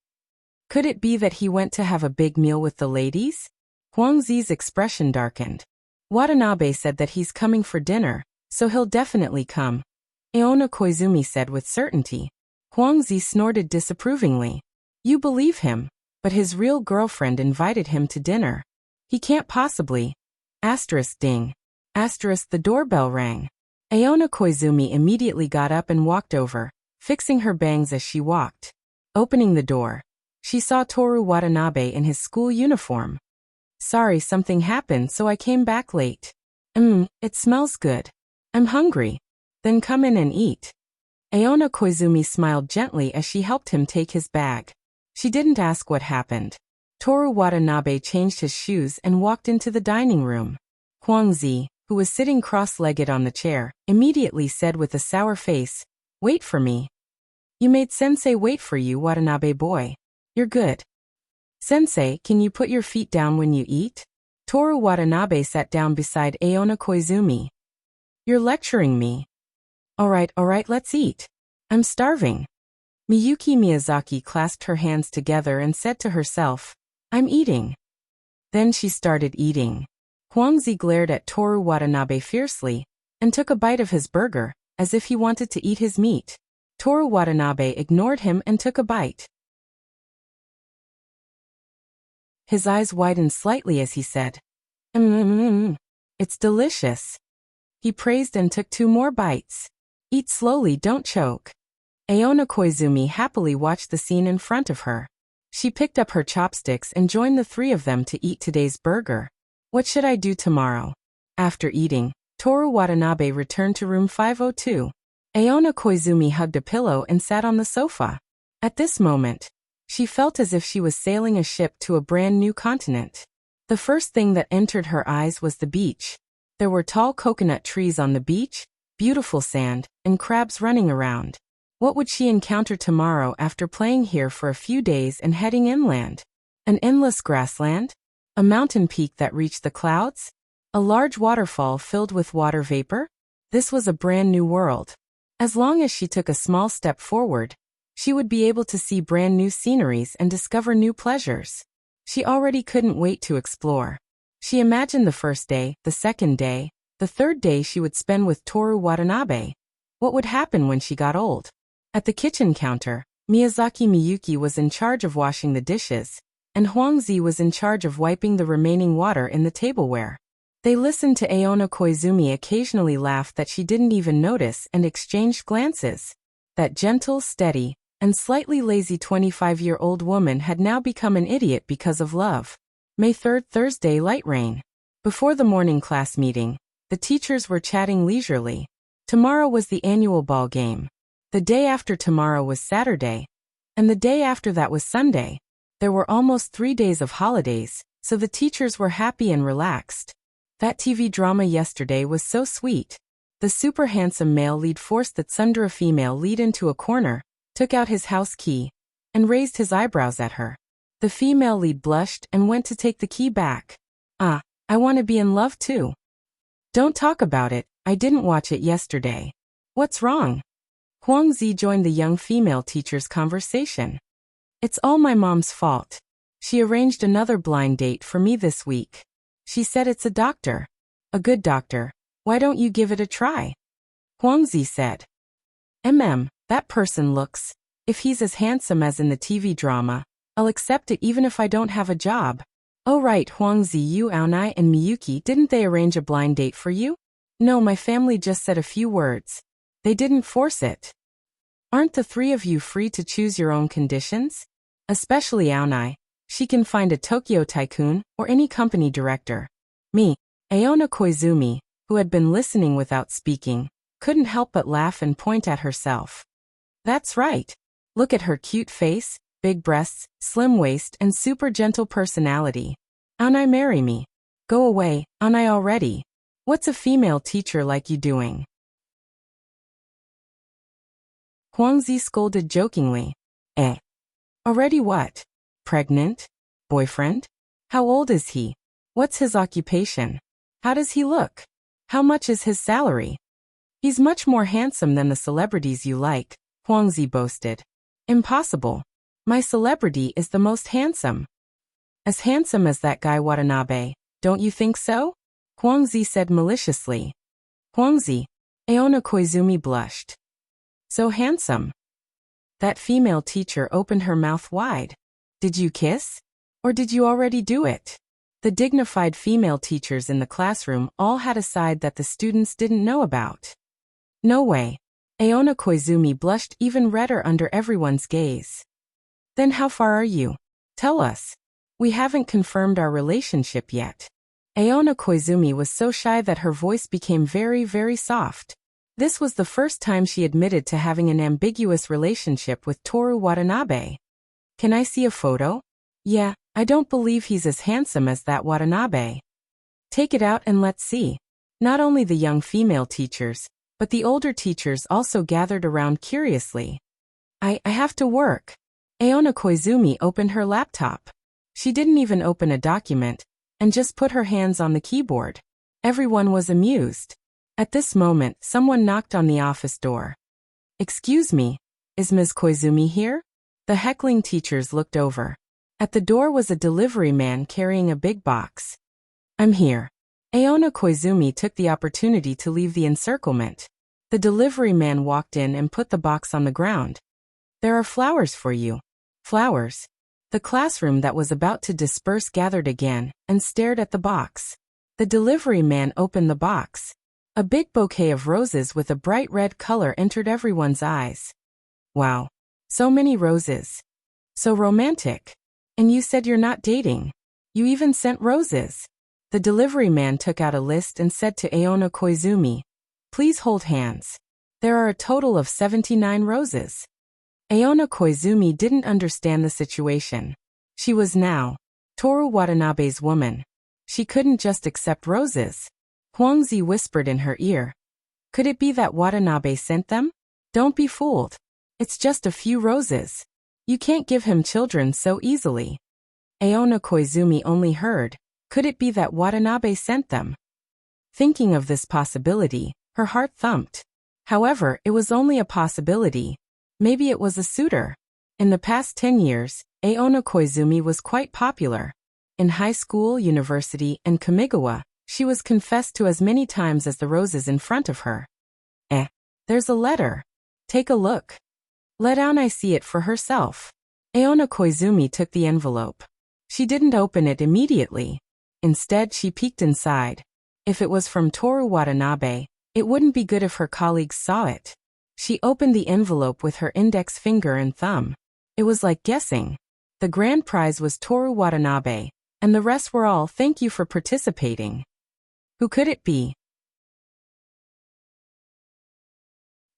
Speaker 1: Could it be that he went to have a big meal with the ladies? Huangzi's expression darkened. Watanabe said that he's coming for dinner, so he'll definitely come. Aona Koizumi said with certainty. Huangzi snorted disapprovingly. You believe him, but his real girlfriend invited him to dinner. He can't possibly. Asterisk ding. Asterisk the doorbell rang. Aona Koizumi immediately got up and walked over, fixing her bangs as she walked. Opening the door, she saw Toru Watanabe in his school uniform. Sorry, something happened, so I came back late. It smells good. I'm hungry. Then come in and eat. Aona Koizumi smiled gently as she helped him take his bag. She didn't ask what happened. Toru Watanabe changed his shoes and walked into the dining room. Huangzi, who was sitting cross-legged on the chair, immediately said with a sour face, Wait for me. You made Sensei wait for you, Watanabe boy. You're good. Sensei, can you put your feet down when you eat? Toru Watanabe sat down beside Aona Koizumi. You're lecturing me. All right, let's eat. I'm starving. Miyuki Miyazaki clasped her hands together and said to herself, I'm eating. Then she started eating. Huangzi glared at Toru Watanabe fiercely and took a bite of his burger, as if he wanted to eat his meat. Toru Watanabe ignored him and took a bite. His eyes widened slightly as he said, It's delicious. He praised and took 2 more bites. Eat slowly, don't choke. Aona Koizumi happily watched the scene in front of her. She picked up her chopsticks and joined the 3 of them to eat today's burger. What should I do tomorrow? After eating, Toru Watanabe returned to room 502. Aona Koizumi hugged a pillow and sat on the sofa. At this moment, she felt as if she was sailing a ship to a brand new continent. The first thing that entered her eyes was the beach. There were tall coconut trees on the beach, beautiful sand, and crabs running around. What would she encounter tomorrow after playing here for a few days and heading inland? An endless grassland? A mountain peak that reached the clouds? A large waterfall filled with water vapor? This was a brand new world. As long as she took a small step forward, she would be able to see brand new sceneries and discover new pleasures. She already couldn't wait to explore. She imagined the first day, the second day, the third day she would spend with Toru Watanabe. What would happen when she got old? At the kitchen counter, Miyazaki Miyuki was in charge of washing the dishes, and Huangzi was in charge of wiping the remaining water in the tableware. They listened to Aona Koizumi occasionally laugh that she didn't even notice and exchanged glances. That gentle, steady, and slightly lazy 25-year-old woman had now become an idiot because of love. May 3rd, Thursday, light rain. Before the morning class meeting, the teachers were chatting leisurely. Tomorrow was the annual ball game. The day after tomorrow was Saturday, and the day after that was Sunday. There were almost 3 days of holidays, so the teachers were happy and relaxed. That TV drama yesterday was so sweet. The super handsome male lead forced the tsundere female lead into a corner, took out his house key, and raised his eyebrows at her. The female lead blushed and went to take the key back. I want to be in love too. Don't talk about it, I didn't watch it yesterday. What's wrong? Huangzi joined the young female teacher's conversation. It's all my mom's fault. She arranged another blind date for me this week. She said it's a doctor. A good doctor. Why don't you give it a try? Huangzi said. That person looks. If he's as handsome as in the TV drama, I'll accept it even if I don't have a job. Oh right, Huangzi, you, Aonai, and Miyuki, didn't they arrange a blind date for you? No, my family just said a few words. They didn't force it. Aren't the 3 of you free to choose your own conditions? Especially Aonai. She can find a Tokyo tycoon or any company director. Me, Aona Koizumi, who had been listening without speaking, couldn't help but laugh and point at herself. That's right. Look at her cute face, big breasts, slim waist, and super gentle personality. Aonai, marry me. Go away, Aonai already. What's a female teacher like you doing? Huangzi scolded jokingly. Already what? Pregnant? Boyfriend? How old is he? What's his occupation? How does he look? How much is his salary? He's much more handsome than the celebrities you like, Huangzi boasted. Impossible. My celebrity is the most handsome. As handsome as that guy Watanabe, don't you think so? Huangzi said maliciously. Huangzi. Aona Koizumi blushed. So handsome. That female teacher opened her mouth wide. Did you kiss? Or did you already do it? The dignified female teachers in the classroom all had a side that the students didn't know about. No way. Aona Koizumi blushed even redder under everyone's gaze. Then how far are you? Tell us. We haven't confirmed our relationship yet. Aona Koizumi was so shy that her voice became very, very soft. This was the first time she admitted to having an ambiguous relationship with Toru Watanabe. Can I see a photo? Yeah, I don't believe he's as handsome as that Watanabe. Take it out and let's see. Not only the young female teachers, but the older teachers also gathered around curiously. I have to work. Aona Koizumi opened her laptop. She didn't even open a document, and just put her hands on the keyboard. Everyone was amused. At this moment, someone knocked on the office door. Excuse me, is Ms. Koizumi here? The heckling teachers looked over. At the door was a delivery man carrying a big box. I'm here. Aona Koizumi took the opportunity to leave the encirclement. The delivery man walked in and put the box on the ground. There are flowers for you. Flowers. The classroom that was about to disperse gathered again and stared at the box. The delivery man opened the box. A big bouquet of roses with a bright red color entered everyone's eyes. Wow. So many roses. So romantic. And you said you're not dating. You even sent roses. The delivery man took out a list and said to Aona Koizumi, please hold hands. There are a total of 79 roses. Aona Koizumi didn't understand the situation. She was now Toru Watanabe's woman. She couldn't just accept roses. Huangzi whispered in her ear. Could it be that Watanabe sent them? Don't be fooled. It's just a few roses. You can't give him children so easily. Aona Koizumi only heard, could it be that Watanabe sent them? Thinking of this possibility, her heart thumped. However, it was only a possibility. Maybe it was a suitor. In the past 10 years, Aona Koizumi was quite popular. In high school, university, and Kamigawa, she was confessed to as many times as the roses in front of her. There's a letter. Take a look. Let Aonai see it for herself. Aona Koizumi took the envelope. She didn't open it immediately. Instead, she peeked inside. If it was from Toru Watanabe, it wouldn't be good if her colleagues saw it. She opened the envelope with her index finger and thumb. It was like guessing. The grand prize was Toru Watanabe, and the rest were all thank you for participating. Who could it be?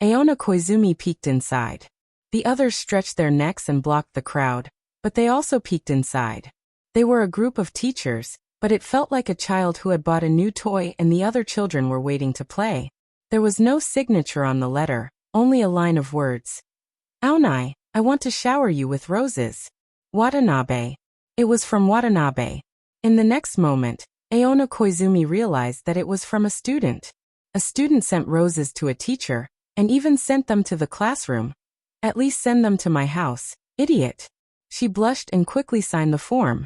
Speaker 1: Aona Koizumi peeked inside. The others stretched their necks and blocked the crowd, but they also peeked inside. They were a group of teachers, but it felt like a child who had bought a new toy and the other children were waiting to play. There was no signature on the letter, only a line of words. Aonai, I want to shower you with roses. Watanabe. It was from Watanabe. In the next moment, Aona Koizumi realized that it was from a student. A student sent roses to a teacher, and even sent them to the classroom. At least send them to my house, idiot. She blushed and quickly signed the form.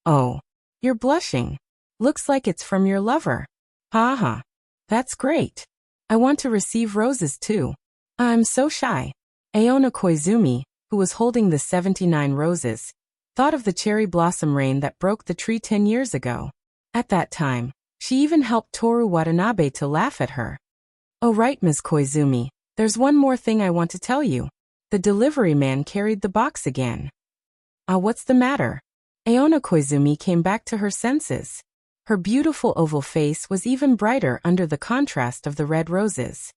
Speaker 1: Oh. You're blushing. Looks like it's from your lover. Ha. That's great. I want to receive roses too. I'm so shy. Aona Koizumi, who was holding the 79 roses, thought of the cherry blossom rain that broke the tree 10 years ago. At that time, she even helped Toru Watanabe to laugh at her. Oh right, Ms. Koizumi, there's one more thing I want to tell you. The delivery man carried the box again. What's the matter? Aona Koizumi came back to her senses. Her beautiful oval face was even brighter under the contrast of the red roses.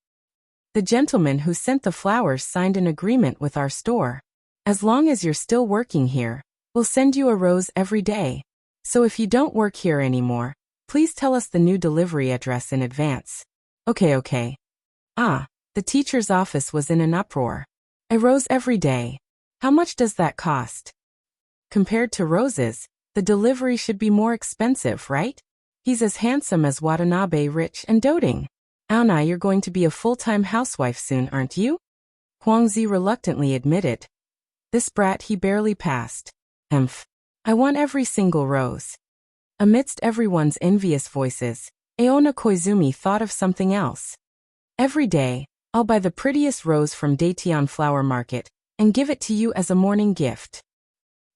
Speaker 1: The gentleman who sent the flowers signed an agreement with our store. As long as you're still working here, we'll send you a rose every day. So if you don't work here anymore, please tell us the new delivery address in advance. Okay. The teacher's office was in an uproar. A rose every day. How much does that cost? Compared to roses, the delivery should be more expensive, right? He's as handsome as Watanabe, rich and doting. Aonai, you're going to be a full-time housewife soon, aren't you? Huangzi reluctantly admitted. This brat he barely passed. Emph. I want every single rose. Amidst everyone's envious voices, Aona Koizumi thought of something else. Every day, I'll buy the prettiest rose from Daitian Flower Market and give it to you as a morning gift.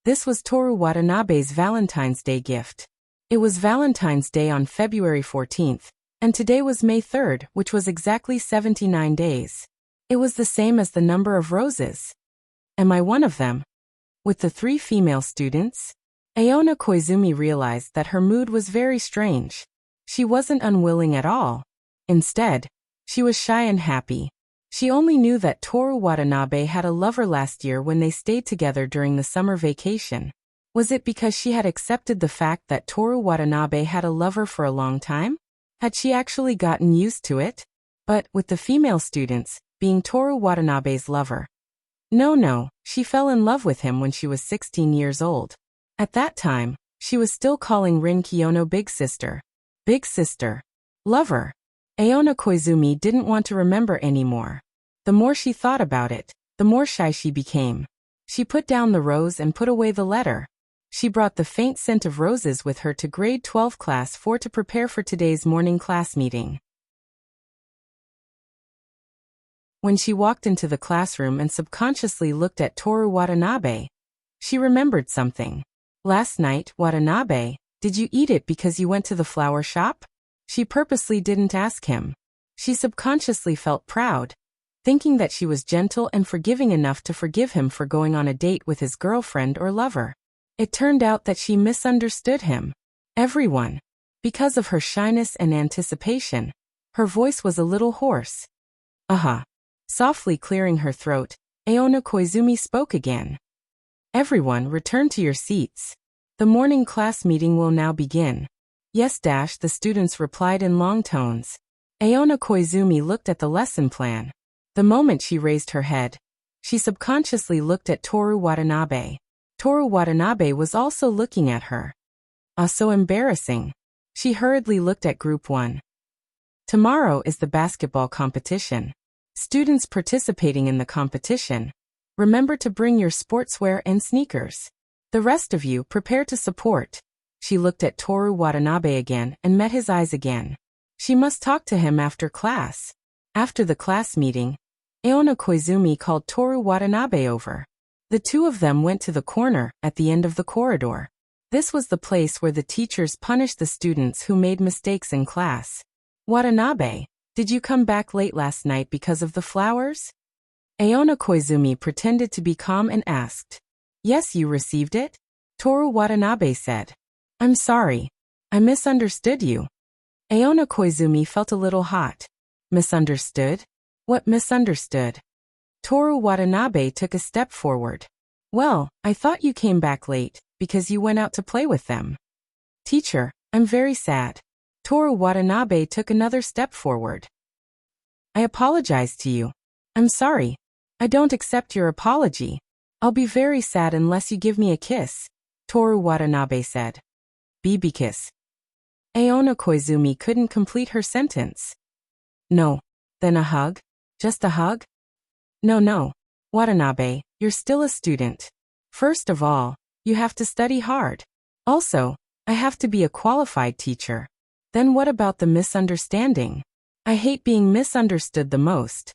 Speaker 1: This was Toru Watanabe's Valentine's Day gift. It was Valentine's Day on February 14th, and today was May 3rd, which was exactly 79 days. It was the same as the number of roses. Am I one of them? With the 3 female students? Aona Koizumi realized that her mood was very strange. She wasn't unwilling at all. Instead, she was shy and happy. She only knew that Toru Watanabe had a lover last year when they stayed together during the summer vacation. Was it because she had accepted the fact that Toru Watanabe had a lover for a long time? Had she actually gotten used to it? But, with the female students, being Toru Watanabe's lover. No, she fell in love with him when she was 16 years old. At that time, she was still calling Rin Kiyono big sister. Big sister. Lover. Aona Koizumi didn't want to remember anymore. The more she thought about it, the more shy she became. She put down the rose and put away the letter. She brought the faint scent of roses with her to grade 12 class 4 to prepare for today's morning class meeting. When she walked into the classroom and subconsciously looked at Toru Watanabe, she remembered something. Last night, Watanabe, did you eat it because you went to the flower shop? She purposely didn't ask him. She subconsciously felt proud, thinking that she was gentle and forgiving enough to forgive him for going on a date with his girlfriend or lover. It turned out that she misunderstood him. Everyone. Because of her shyness and anticipation, her voice was a little hoarse. Softly clearing her throat, Aona Koizumi spoke again. Everyone, return to your seats. The morning class meeting will now begin. Yes, the students replied in long tones. Aona Koizumi looked at the lesson plan. The moment she raised her head, she subconsciously looked at Toru Watanabe. Toru Watanabe was also looking at her. So embarrassing. She hurriedly looked at Group 1. Tomorrow is the basketball competition. Students participating in the competition, remember to bring your sportswear and sneakers. The rest of you prepare to support. She looked at Toru Watanabe again and met his eyes again. She must talk to him after class. After the class meeting, Aona Koizumi called Toru Watanabe over. The two of them went to the corner at the end of the corridor. This was the place where the teachers punished the students who made mistakes in class. Watanabe, did you come back late last night because of the flowers? Aona Koizumi pretended to be calm and asked. Yes, you received it? Toru Watanabe said. I'm sorry. I misunderstood you. Aona Koizumi felt a little hot. Misunderstood? What misunderstood? Toru Watanabe took a step forward. Well, I thought you came back late because you went out to play with them. Teacher, I'm very sad. Toru Watanabe took another step forward. I apologize to you. I'm sorry. I don't accept your apology. I'll be very sad unless you give me a kiss, Toru Watanabe said. BB kiss. Aona Koizumi couldn't complete her sentence. No. Then a hug? Just a hug? No. Watanabe, you're still a student. First of all, you have to study hard. Also, I have to be a qualified teacher. Then what about the misunderstanding? I hate being misunderstood the most.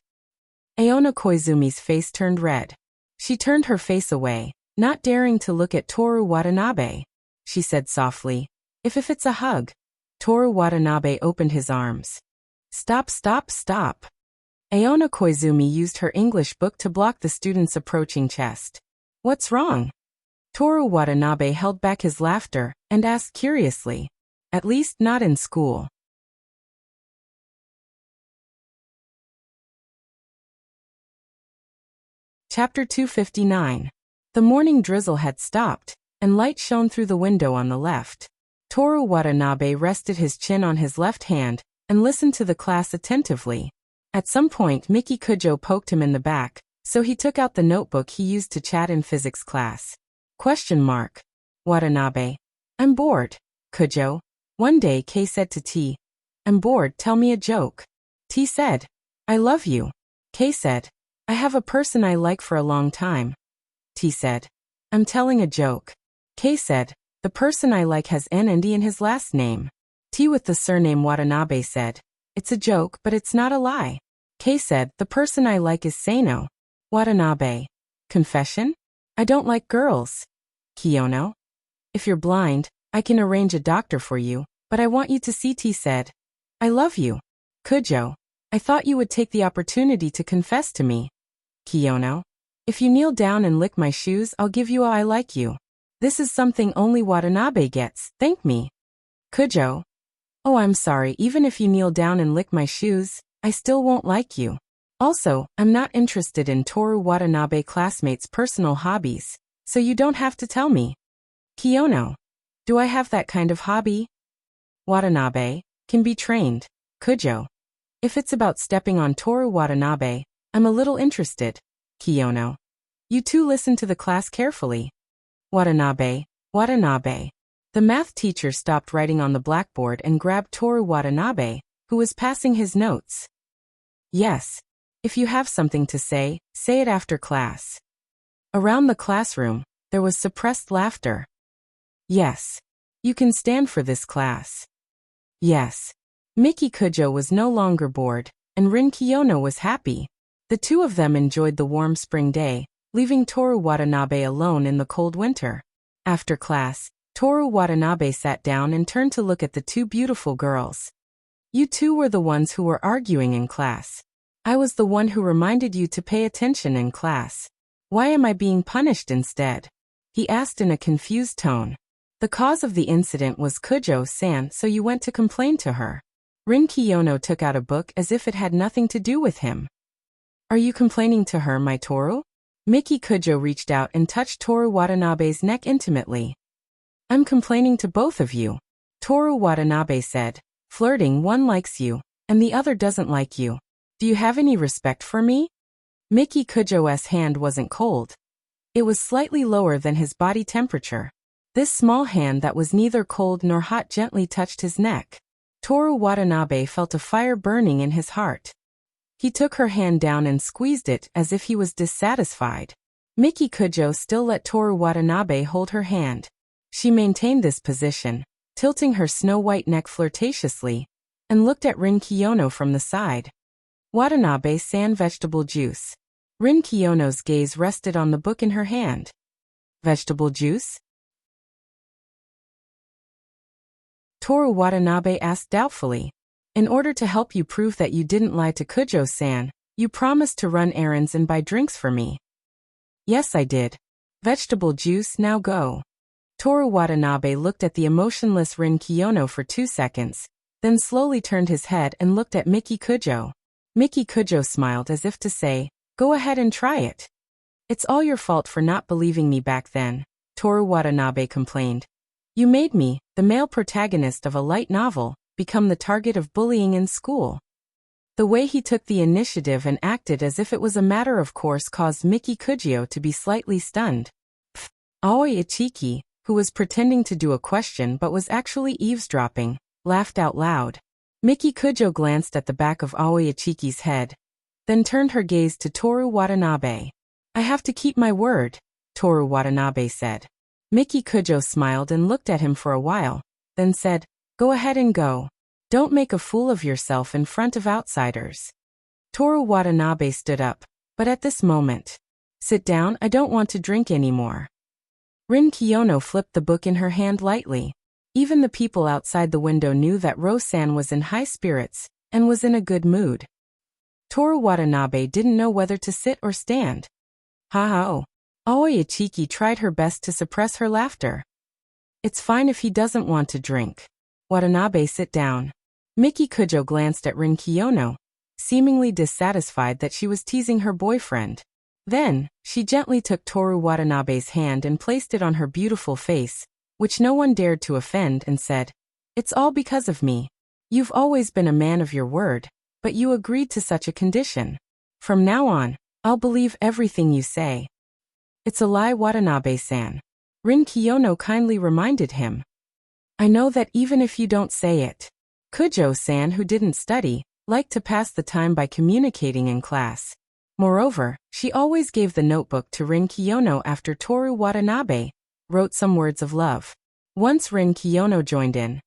Speaker 1: Aona Koizumi's face turned red. She turned her face away, not daring to look at Toru Watanabe. She said softly, If it's a hug. Toru Watanabe opened his arms. Stop. Aona Koizumi used her English book to block the student's approaching chest. What's wrong? Toru Watanabe held back his laughter and asked curiously. At least not in school. Chapter 259. The morning drizzle had stopped, and light shone through the window on the left. Toru Watanabe rested his chin on his left hand and listened to the class attentively. At some point Miki Kujo poked him in the back, So he took out the notebook he used to chat in physics class. Question mark. Watanabe. I'm bored. Kujo. One day Kei said to T. I'm bored, tell me a joke. T said, I love you. Kei said, I have a person I like for a long time. T said, I'm telling a joke. Kei said, the person I like has N and E in his last name. T with the surname Watanabe said, it's a joke, but it's not a lie. Kei said, the person I like is Sano. Watanabe. Confession? I don't like girls. Kiyono. If you're blind, I can arrange a doctor for you, but I want you to see. T said, I love you. Kujo. I thought you would take the opportunity to confess to me. Kiyono. If you kneel down and lick my shoes, I'll give you a I like you. This is something only Watanabe gets, thank me. Kujo. Oh, I'm sorry, even if you kneel down and lick my shoes, I still won't like you. Also, I'm not interested in Toru Watanabe classmates' personal hobbies, so you don't have to tell me. Kiyono. Do I have that kind of hobby? Watanabe. Can be trained. Kujo. If it's about stepping on Toru Watanabe, I'm a little interested. Kiyono. You two listen to the class carefully. Watanabe. Watanabe. The math teacher stopped writing on the blackboard and grabbed Toru Watanabe, who was passing his notes. Yes. If you have something to say it after class. Around the classroom, there was suppressed laughter. Yes. You can stand for this class. Yes. Miki Kujo was no longer bored, and Rin Kiyono was happy. The two of them enjoyed the warm spring day, leaving Toru Watanabe alone in the cold winter. After class, Toru Watanabe sat down and turned to look at the two beautiful girls. You two were the ones who were arguing in class. I was the one who reminded you to pay attention in class. Why am I being punished instead? He asked in a confused tone. The cause of the incident was Kujo-san, so you went to complain to her. Rin Kiyono took out a book as if it had nothing to do with him. Are you complaining to her, my Toru? Miki Kujo reached out and touched Toru Watanabe's neck intimately. I'm complaining to both of you. Toru Watanabe said, flirting. One likes you, and the other doesn't like you. Do you have any respect for me? Miki Kujo's hand wasn't cold. It was slightly lower than his body temperature. This small hand that was neither cold nor hot gently touched his neck. Toru Watanabe felt a fire burning in his heart. He took her hand down and squeezed it as if he was dissatisfied. Miki Kujo still let Toru Watanabe hold her hand. She maintained this position, tilting her snow-white neck flirtatiously, and looked at Rin Kiyono from the side. Watanabe-san, vegetable juice. Rin Kiyono's gaze rested on the book in her hand. Vegetable juice? Toru Watanabe asked doubtfully. In order to help you prove that you didn't lie to Kujo-san, you promised to run errands and buy drinks for me. Yes, I did. Vegetable juice, now go. Toru Watanabe looked at the emotionless Rin Kiyono for 2 seconds, then slowly turned his head and looked at Miki Kujo. Miki Kujo smiled as if to say, go ahead and try it. It's all your fault for not believing me back then, Toru Watanabe complained. You made me, the male protagonist of a light novel, become the target of bullying in school. The way he took the initiative and acted as if it was a matter of course caused Miki Kujo to be slightly stunned. Aoi Ichiki, who was pretending to do a question but was actually eavesdropping, laughed out loud. Miki Kujo glanced at the back of Aoi Ichiki's head, then turned her gaze to Toru Watanabe. I have to keep my word, Toru Watanabe said. Miki Kujo smiled and looked at him for a while, then said, go ahead and go. Don't make a fool of yourself in front of outsiders. Toru Watanabe stood up, but at this moment. Sit down, I don't want to drink anymore. Rin Kiyono flipped the book in her hand lightly. Even the people outside the window knew that Ro-san was in high spirits, and was in a good mood. Toru Watanabe didn't know whether to sit or stand. Ha-ha-oh. Aoi Ichiki tried her best to suppress her laughter. It's fine if he doesn't want to drink. Watanabe, sit down. Miki Kujo glanced at Rin Kiyono, seemingly dissatisfied that she was teasing her boyfriend. Then, she gently took Toru Watanabe's hand and placed it on her beautiful face, which no one dared to offend, and said, it's all because of me. You've always been a man of your word, but you agreed to such a condition. From now on, I'll believe everything you say. It's a lie, Watanabe-san. Rin Kiyono kindly reminded him. I know that even if you don't say it. Kujo-san, who didn't study, liked to pass the time by communicating in class. Moreover, she always gave the notebook to Rin Kiyono after Toru Watanabe wrote some words of love. Once Rin Kiyono joined in,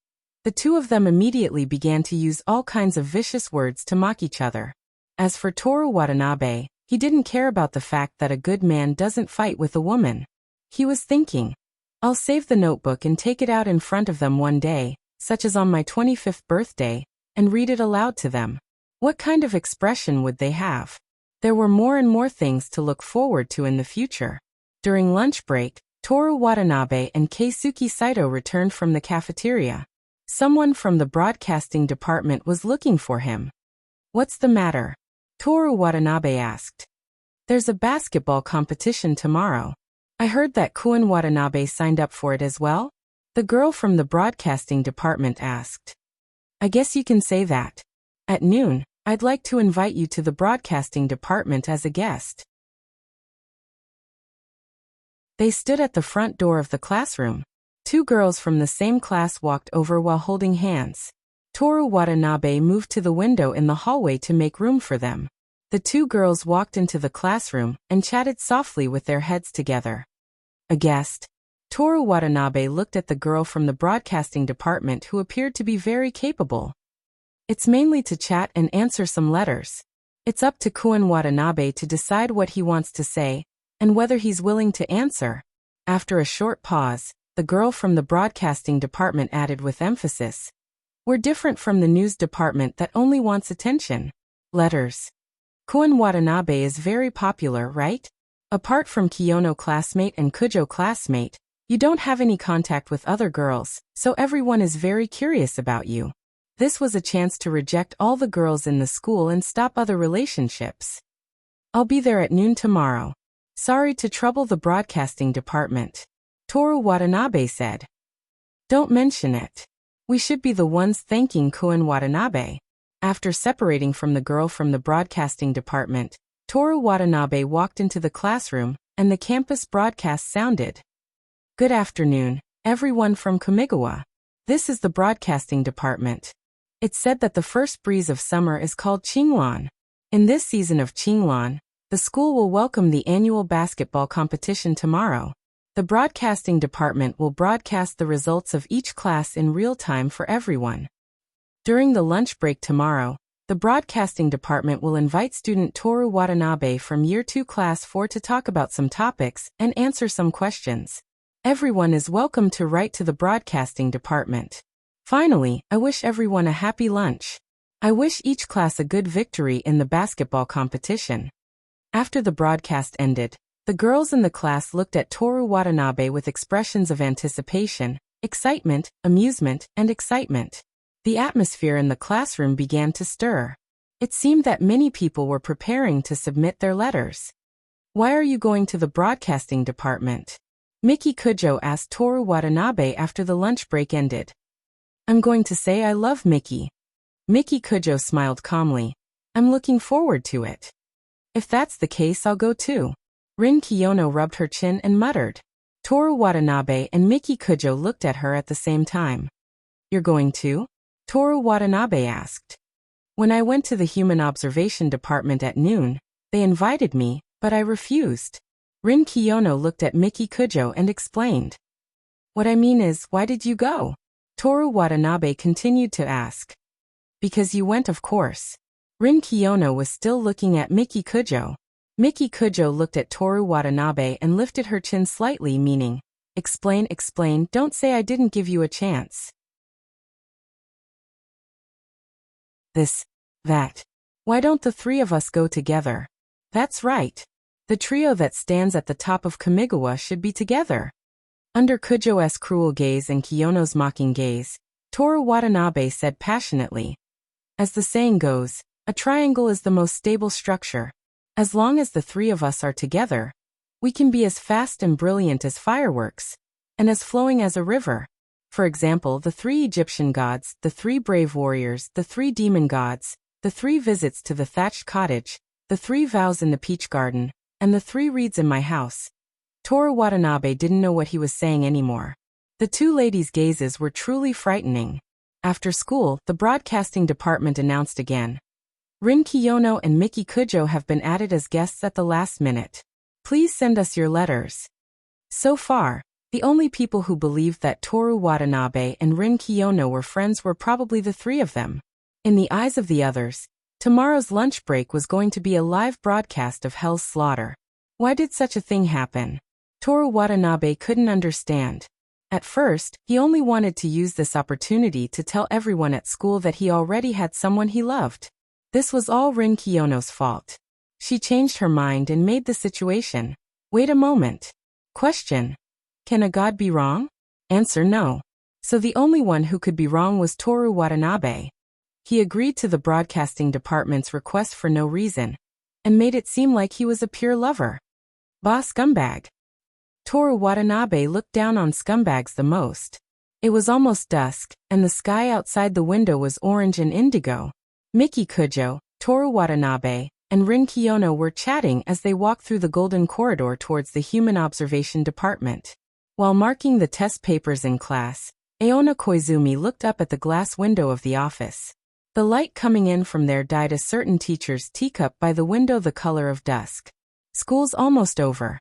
Speaker 1: the two of them immediately began to use all kinds of vicious words to mock each other. As for Toru Watanabe, he didn't care about the fact that a good man doesn't fight with a woman. He was thinking, I'll save the notebook and take it out in front of them one day, such as on my 25th birthday, and read it aloud to them. What kind of expression would they have? There were more and more things to look forward to in the future. During lunch break, Toru Watanabe and Keisuke Saito returned from the cafeteria. Someone from the broadcasting department was looking for him. What's the matter? Toru Watanabe asked. There's a basketball competition tomorrow. I heard that Kun Watanabe signed up for it as well? The girl from the broadcasting department asked. I guess you can say that. At noon, I'd like to invite you to the broadcasting department as a guest. They stood at the front door of the classroom. Two girls from the same class walked over while holding hands. Toru Watanabe moved to the window in the hallway to make room for them. The two girls walked into the classroom and chatted softly with their heads together. A guest? Toru Watanabe looked at the girl from the broadcasting department who appeared to be very capable. It's mainly to chat and answer some letters. It's up to Kun Watanabe to decide what he wants to say, and whether he's willing to answer. After a short pause, the girl from the broadcasting department added with emphasis. We're different from the news department that only wants attention. Letters. Kun Watanabe is very popular, right? Apart from Kiyono classmate and Kujo classmate, you don't have any contact with other girls, so everyone is very curious about you. This was a chance to reject all the girls in the school and stop other relationships. I'll be there at noon tomorrow. Sorry to trouble the broadcasting department. Toru Watanabe said. Don't mention it. We should be the ones thanking Kun Watanabe. After separating from the girl from the broadcasting department, Toru Watanabe walked into the classroom, and the campus broadcast sounded. Good afternoon, everyone from Kamigawa. This is the broadcasting department. It's said that the first breeze of summer is called Qinglan. In this season of Qinglan, the school will welcome the annual basketball competition tomorrow. The broadcasting department will broadcast the results of each class in real time for everyone. During the lunch break tomorrow, the broadcasting department will invite student Toru Watanabe from Year 2 Class 4 to talk about some topics and answer some questions. Everyone is welcome to write to the broadcasting department. Finally, I wish everyone a happy lunch. I wish each class a good victory in the basketball competition. After the broadcast ended, the girls in the class looked at Toru Watanabe with expressions of anticipation, excitement, amusement, and excitement. The atmosphere in the classroom began to stir. It seemed that many people were preparing to submit their letters. Why are you going to the broadcasting department? Miki Kujo asked Toru Watanabe after the lunch break ended. I'm going to say I love Miki. Miki Kujo smiled calmly. I'm looking forward to it. If that's the case, I'll go too. Rin Kiyono rubbed her chin and muttered. Toru Watanabe and Miki Kujo looked at her at the same time. You're going too? Toru Watanabe asked. When I went to the human observation department at noon, they invited me, but I refused. Rin Kiyono looked at Miki Kujo and explained. What I mean is, why did you go? Toru Watanabe continued to ask. Because you went, of course. Rin Kiyono was still looking at Miki Kujo. Miki Kujo looked at Toru Watanabe and lifted her chin slightly, meaning, explain, don't say I didn't give you a chance. This, that. Why don't the three of us go together? That's right. The trio that stands at the top of Kamigawa should be together. Under Kujo's cruel gaze and Kiyono's mocking gaze, Toru Watanabe said passionately. As the saying goes, a triangle is the most stable structure. As long as the three of us are together, we can be as fast and brilliant as fireworks, and as flowing as a river. For example, the 3 Egyptian gods, the 3 brave warriors, the 3 demon gods, the 3 visits to the thatched cottage, The 3 vows in the peach garden, and the 3 reeds in my house. Toru Watanabe didn't know what he was saying anymore. The 2 ladies' gazes were truly frightening. After school, the broadcasting department announced again. Rin Kiyono and Miki Kujo have been added as guests at the last minute. Please send us your letters. So far, the only people who believed that Toru Watanabe and Rin Kiyono were friends were probably the 3 of them. In the eyes of the others, tomorrow's lunch break was going to be a live broadcast of Hell's Slaughter. Why did such a thing happen? Toru Watanabe couldn't understand. At first, he only wanted to use this opportunity to tell everyone at school that he already had someone he loved. This was all Rin Kiyono's fault. She changed her mind and made the situation. Wait a moment. Question. Can a god be wrong? Answer no. So the only one who could be wrong was Toru Watanabe. He agreed to the broadcasting department's request for no reason, and made it seem like he was a pure lover. Bah scumbag. Toru Watanabe looked down on scumbags the most. It was almost dusk, and the sky outside the window was orange and indigo. Miki Kujo, Toru Watanabe, and Rin Kiyono were chatting as they walked through the golden corridor towards the human observation department. While marking the test papers in class, Aona Koizumi looked up at the glass window of the office. The light coming in from there dyed a certain teacher's teacup by the window the color of dusk. School's almost over.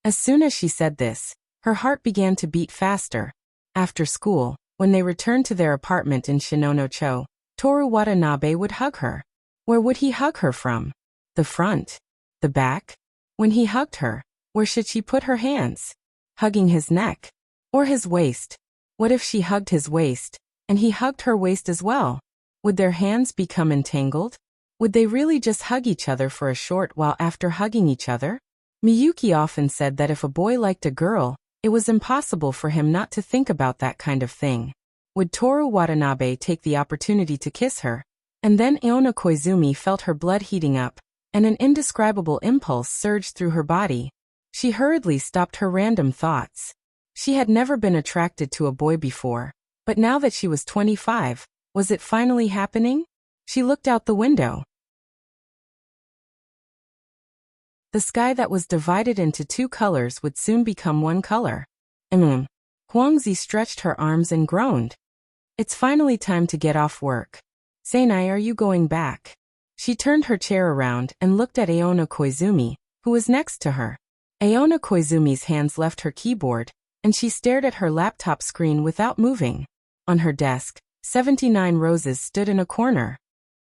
Speaker 1: As soon as she said this, her heart began to beat faster. After school, when they returned to their apartment in Shinono-cho, Toru Watanabe would hug her. Where would he hug her from? The front? The back? When he hugged her, where should she put her hands? Hugging his neck? Or his waist? What if she hugged his waist, and he hugged her waist as well? Would their hands become entangled? Would they really just hug each other for a short while after hugging each other? Miyuki often said that if a boy liked a girl, it was impossible for him not to think about that kind of thing. Would Toru Watanabe take the opportunity to kiss her? And then Aona Koizumi felt her blood heating up, and an indescribable impulse surged through her body. She hurriedly stopped her random thoughts. She had never been attracted to a boy before, but now that she was 25, was it finally happening? She looked out the window. The sky that was divided into 2 colors would soon become 1 color. Huangzi stretched her arms and groaned. It's finally time to get off work. Seinai, are you going back? She turned her chair around and looked at Aona Koizumi, who was next to her. Aona Koizumi's hands left her keyboard, and she stared at her laptop screen without moving. On her desk, 79 roses stood in a corner.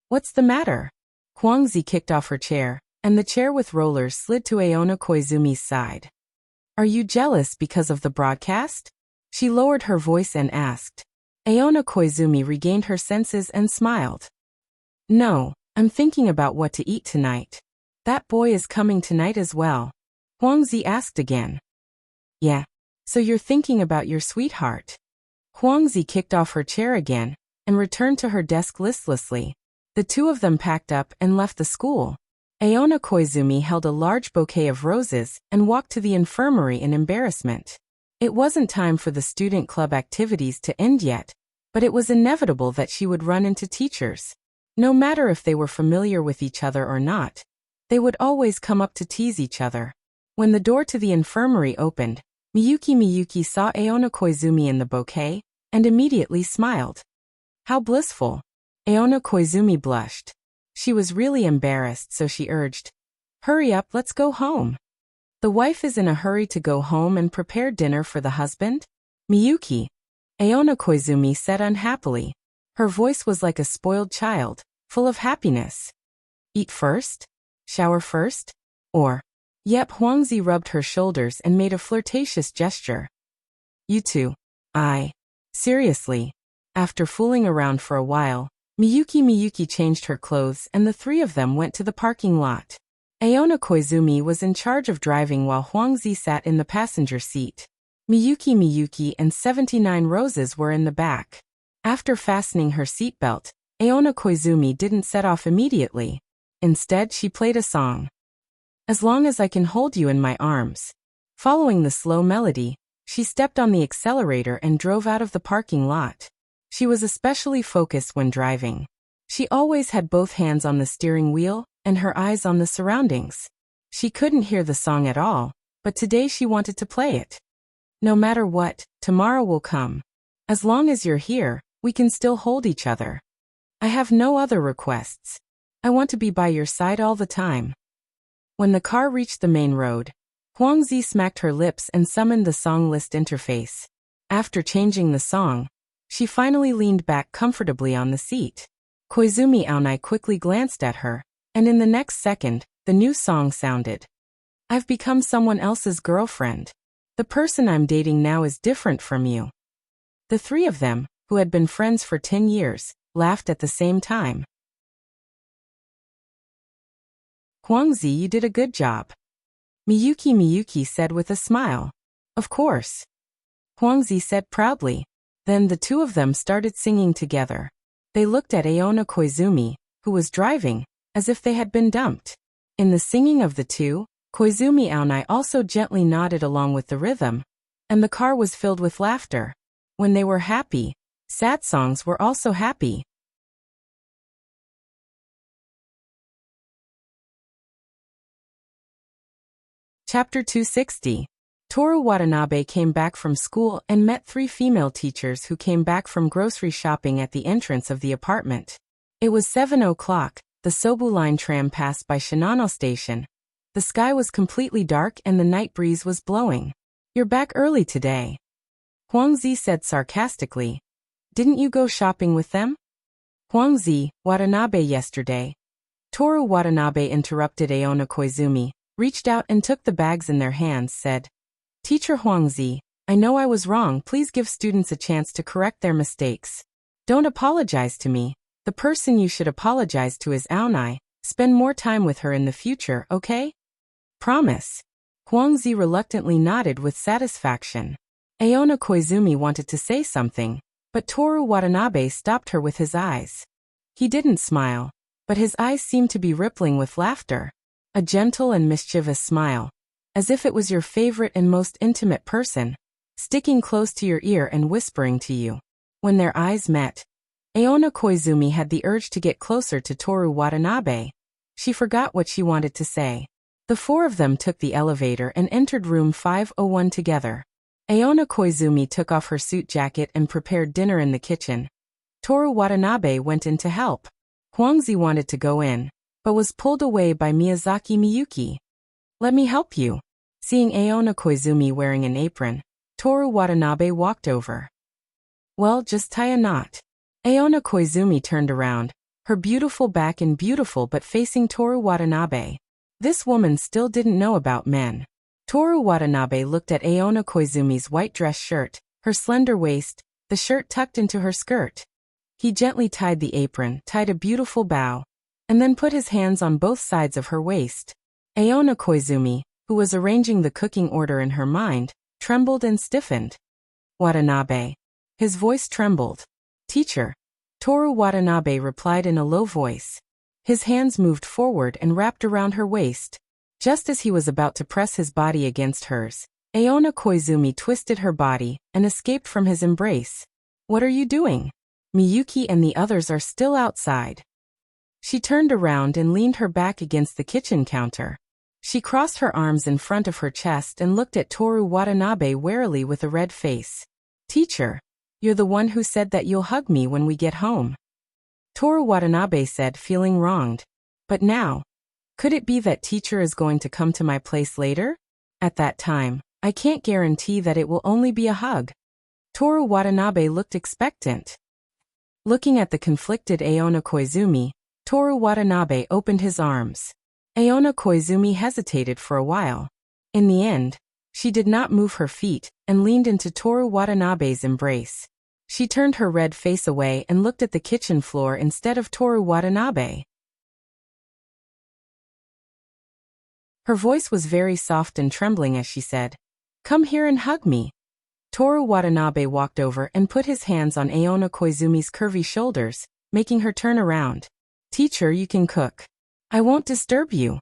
Speaker 1: What's the matter? Huangzi kicked off her chair, and the chair with rollers slid to Aona Koizumi's side. Are you jealous because of the broadcast? She lowered her voice and asked. Aona Koizumi regained her senses and smiled. No, I'm thinking about what to eat tonight. That boy is coming tonight as well. Huangzi asked again. Yeah, so you're thinking about your sweetheart. Huangzi kicked off her chair again, and returned to her desk listlessly. The 2 of them packed up and left the school. Aona Koizumi held a large bouquet of roses and walked to the infirmary in embarrassment. It wasn't time for the student club activities to end yet, but it was inevitable that she would run into teachers. No matter if they were familiar with each other or not, they would always come up to tease each other. When the door to the infirmary opened, Miyuki saw Aona Koizumi in the bouquet, and immediately smiled. How blissful! Aona Koizumi blushed. She was really embarrassed, so she urged, Hurry up, let's go home. The wife is in a hurry to go home and prepare dinner for the husband? Miyuki, Aona Koizumi said unhappily. Her voice was like a spoiled child, full of happiness. Eat first? Shower first? Or? Yep, Huangzi rubbed her shoulders and made a flirtatious gesture. You two. Seriously. After fooling around for a while, Miyuki changed her clothes and the 3 of them went to the parking lot. Aona Koizumi was in charge of driving while Huangzi sat in the passenger seat. Miyuki and 79 roses were in the back. After fastening her seatbelt, Aona Koizumi didn't set off immediately. Instead, she played a song. As long as I can hold you in my arms. Following the slow melody, she stepped on the accelerator and drove out of the parking lot. She was especially focused when driving. She always had both hands on the steering wheel, and her eyes on the surroundings. She couldn't hear the song at all, but today she wanted to play it. No matter what, tomorrow will come. As long as you're here, we can still hold each other. I have no other requests. I want to be by your side all the time. When the car reached the main road, Huangzi smacked her lips and summoned the song list interface. After changing the song, she finally leaned back comfortably on the seat. Koizumi Aonai quickly glanced at her, and in the next second, the new song sounded. I've become someone else's girlfriend. The person I'm dating now is different from you. The three of them, who had been friends for 10 years, laughed at the same time. Huangzi, you did a good job. Miyuki said with a smile. Of course. Huangzi said proudly. Then the two of them started singing together. They looked at Aona Koizumi, who was driving, as if they had been dumped. In the singing of the two, Koizumi Aonai also gently nodded along with the rhythm, and the car was filled with laughter. When they were happy, sad songs were also happy. Chapter 260. Toru Watanabe came back from school and met three female teachers who came back from grocery shopping at the entrance of the apartment. It was 7 o'clock, the Sobu Line tram passed by Shinano Station. The sky was completely dark and the night breeze was blowing. You're back early today. Huangzi said sarcastically. Didn't you go shopping with them? Huangzi, Watanabe yesterday. Toru Watanabe interrupted Aona Koizumi, reached out and took the bags in their hands, said, Teacher Huangzi, I know I was wrong. Please give students a chance to correct their mistakes. Don't apologize to me. The person you should apologize to is Aonai. Spend more time with her in the future, okay? Promise. Huangzi reluctantly nodded with satisfaction. Aona Koizumi wanted to say something, but Toru Watanabe stopped her with his eyes. He didn't smile, but his eyes seemed to be rippling with laughter. A gentle and mischievous smile, as if it was your favorite and most intimate person, sticking close to your ear and whispering to you. When their eyes met, Aona Koizumi had the urge to get closer to Toru Watanabe. She forgot what she wanted to say. The four of them took the elevator and entered room 501 together. Aona Koizumi took off her suit jacket and prepared dinner in the kitchen. Toru Watanabe went in to help. Huangzi wanted to go in, but was pulled away by Miyazaki Miyuki. Let me help you. Seeing Aona Koizumi wearing an apron, Toru Watanabe walked over. Well, just tie a knot. Aona Koizumi turned around, her beautiful back and beautiful but facing Toru Watanabe. This woman still didn't know about men. Toru Watanabe looked at Aona Koizumi's white dress shirt, her slender waist, the shirt tucked into her skirt. He gently tied the apron, tied a beautiful bow, and then put his hands on both sides of her waist. Aona Koizumi, who was arranging the cooking order in her mind, trembled and stiffened. Watanabe. His voice trembled. Teacher. Toru Watanabe replied in a low voice. His hands moved forward and wrapped around her waist. Just as he was about to press his body against hers, Aona Koizumi twisted her body and escaped from his embrace. What are you doing? Miyuki and the others are still outside. She turned around and leaned her back against the kitchen counter. She crossed her arms in front of her chest and looked at Toru Watanabe warily with a red face. Teacher, you're the one who said that you'll hug me when we get home. Toru Watanabe said, feeling wronged. But now, could it be that teacher is going to come to my place later? At that time, I can't guarantee that it will only be a hug. Toru Watanabe looked expectant. Looking at the conflicted Aona Koizumi, Toru Watanabe opened his arms. Aona Koizumi hesitated for a while. In the end, she did not move her feet and leaned into Toru Watanabe's embrace. She turned her red face away and looked at the kitchen floor instead of Toru Watanabe. Her voice was very soft and trembling as she said, Come here and hug me. Toru Watanabe walked over and put his hands on Aona Koizumi's curvy shoulders, making her turn around. Teacher, you can cook. I won't disturb you.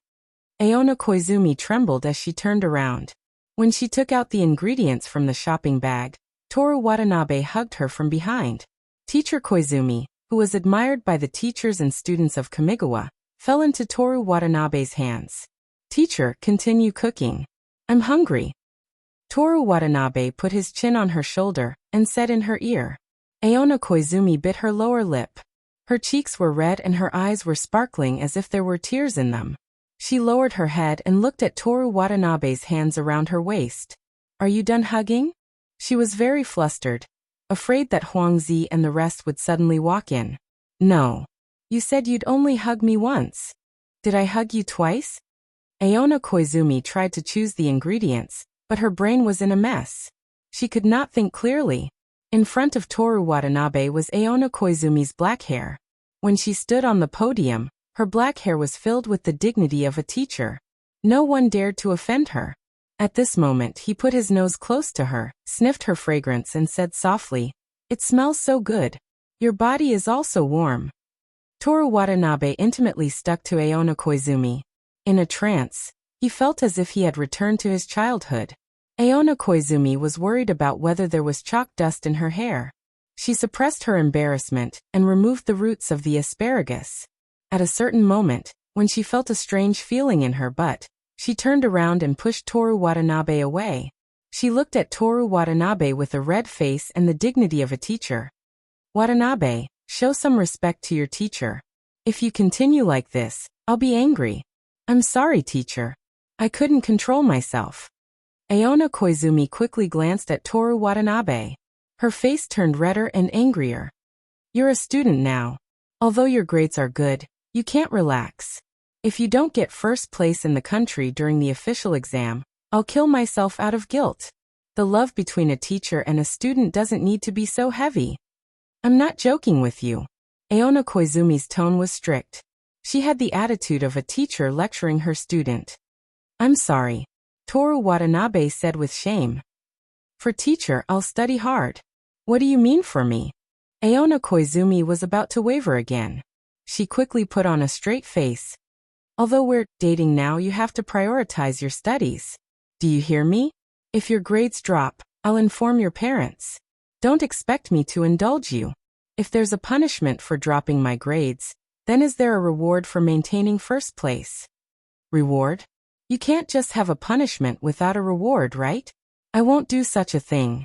Speaker 1: Aona Koizumi trembled as she turned around. When she took out the ingredients from the shopping bag, Toru Watanabe hugged her from behind. Teacher Koizumi, who was admired by the teachers and students of Kamigawa, fell into Toru Watanabe's hands. Teacher, continue cooking. I'm hungry. Toru Watanabe put his chin on her shoulder and said in her ear. Aona Koizumi bit her lower lip. Her cheeks were red and her eyes were sparkling as if there were tears in them. She lowered her head and looked at Toru Watanabe's hands around her waist. Are you done hugging? She was very flustered, afraid that Huang Zi and the rest would suddenly walk in. No. You said you'd only hug me once. Did I hug you twice? Aona Koizumi tried to choose the ingredients, but her brain was in a mess. She could not think clearly. In front of Toru Watanabe was Aona Koizumi's black hair. When she stood on the podium, her black hair was filled with the dignity of a teacher. No one dared to offend her. At this moment he put his nose close to her, sniffed her fragrance and said softly, It smells so good. Your body is also warm. Toru Watanabe intimately stuck to Aona Koizumi. In a trance, he felt as if he had returned to his childhood. Aona Koizumi was worried about whether there was chalk dust in her hair. She suppressed her embarrassment and removed the roots of the asparagus. At a certain moment, when she felt a strange feeling in her butt, she turned around and pushed Toru Watanabe away. She looked at Toru Watanabe with a red face and the dignity of a teacher. Watanabe, show some respect to your teacher. If you continue like this, I'll be angry. I'm sorry, teacher. I couldn't control myself. Aona Koizumi quickly glanced at Toru Watanabe. Her face turned redder and angrier. You're a student now. Although your grades are good, you can't relax. If you don't get first place in the country during the official exam, I'll kill myself out of guilt. The love between a teacher and a student doesn't need to be so heavy. I'm not joking with you. Aona Koizumi's tone was strict. She had the attitude of a teacher lecturing her student. I'm sorry, Toru Watanabe said with shame. For teacher, I'll study hard. What do you mean for me? Aona Koizumi was about to waver again. She quickly put on a straight face. Although we're dating now, you have to prioritize your studies. Do you hear me? If your grades drop, I'll inform your parents. Don't expect me to indulge you. If there's a punishment for dropping my grades, then is there a reward for maintaining first place? Reward? You can't just have a punishment without a reward, right? I won't do such a thing.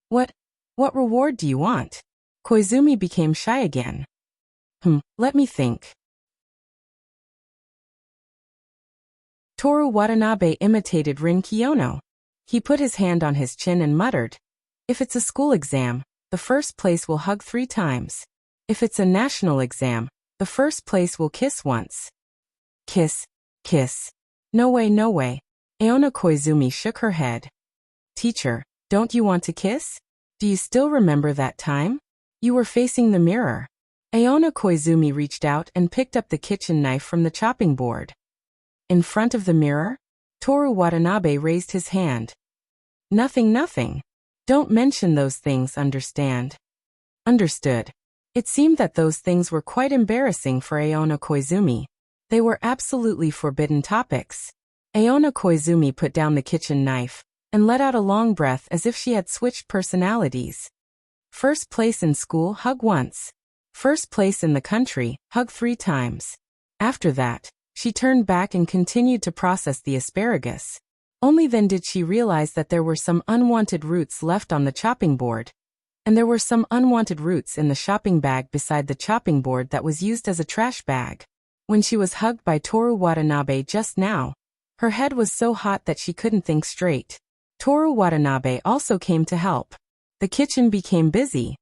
Speaker 1: What reward do you want? Koizumi became shy again. Let me think. Toru Watanabe imitated Rin Kiyono. He put his hand on his chin and muttered, If it's a school exam, the first place will hug 3 times. If it's a national exam, the first place will kiss once. Kiss, kiss. No way, no way. Aona Koizumi shook her head. Teacher, don't you want to kiss? Do you still remember that time? You were facing the mirror. Aona Koizumi reached out and picked up the kitchen knife from the chopping board. In front of the mirror, Toru Watanabe raised his hand. Nothing, nothing. Don't mention those things, understand? Understood. It seemed that those things were quite embarrassing for Aona Koizumi. They were absolutely forbidden topics. Aona Koizumi put down the kitchen knife and let out a long breath as if she had switched personalities. First place in school, hug once. First place in the country, hug 3 times. After that, she turned back and continued to process the asparagus. Only then did she realize that there were some unwanted roots left on the chopping board. And there were some unwanted roots in the shopping bag beside the chopping board that was used as a trash bag. When she was hugged by Toru Watanabe just now, her head was so hot that she couldn't think straight. Toru Watanabe also came to help. The kitchen became busy.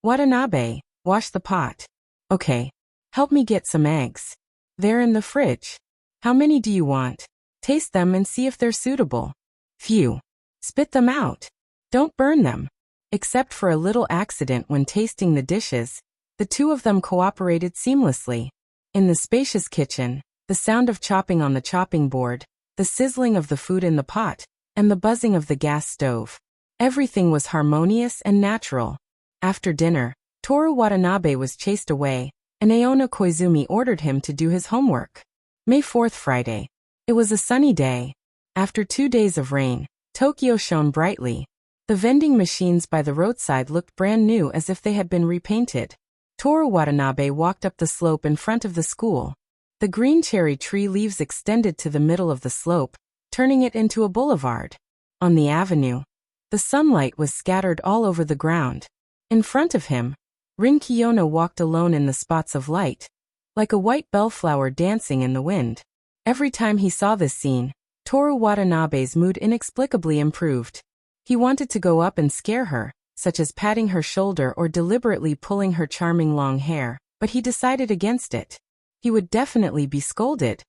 Speaker 1: Watanabe, wash the pot. Okay. Help me get some eggs. They're in the fridge. How many do you want? Taste them and see if they're suitable. Phew. Spit them out. Don't burn them. Except for a little accident when tasting the dishes, the two of them cooperated seamlessly. In the spacious kitchen, the sound of chopping on the chopping board, the sizzling of the food in the pot, and the buzzing of the gas stove. Everything was harmonious and natural. After dinner, Toru Watanabe was chased away, and Aona Koizumi ordered him to do his homework. May 4th, Friday. It was a sunny day. After 2 days of rain, Tokyo shone brightly. The vending machines by the roadside looked brand new as if they had been repainted. Toru Watanabe walked up the slope in front of the school. The green cherry tree leaves extended to the middle of the slope, turning it into a boulevard. On the avenue, the sunlight was scattered all over the ground. In front of him, Rin Kiyono walked alone in the spots of light, like a white bellflower dancing in the wind. Every time he saw this scene, Toru Watanabe's mood inexplicably improved. He wanted to go up and scare her, such as patting her shoulder or deliberately pulling her charming long hair, but he decided against it. He would definitely be scolded.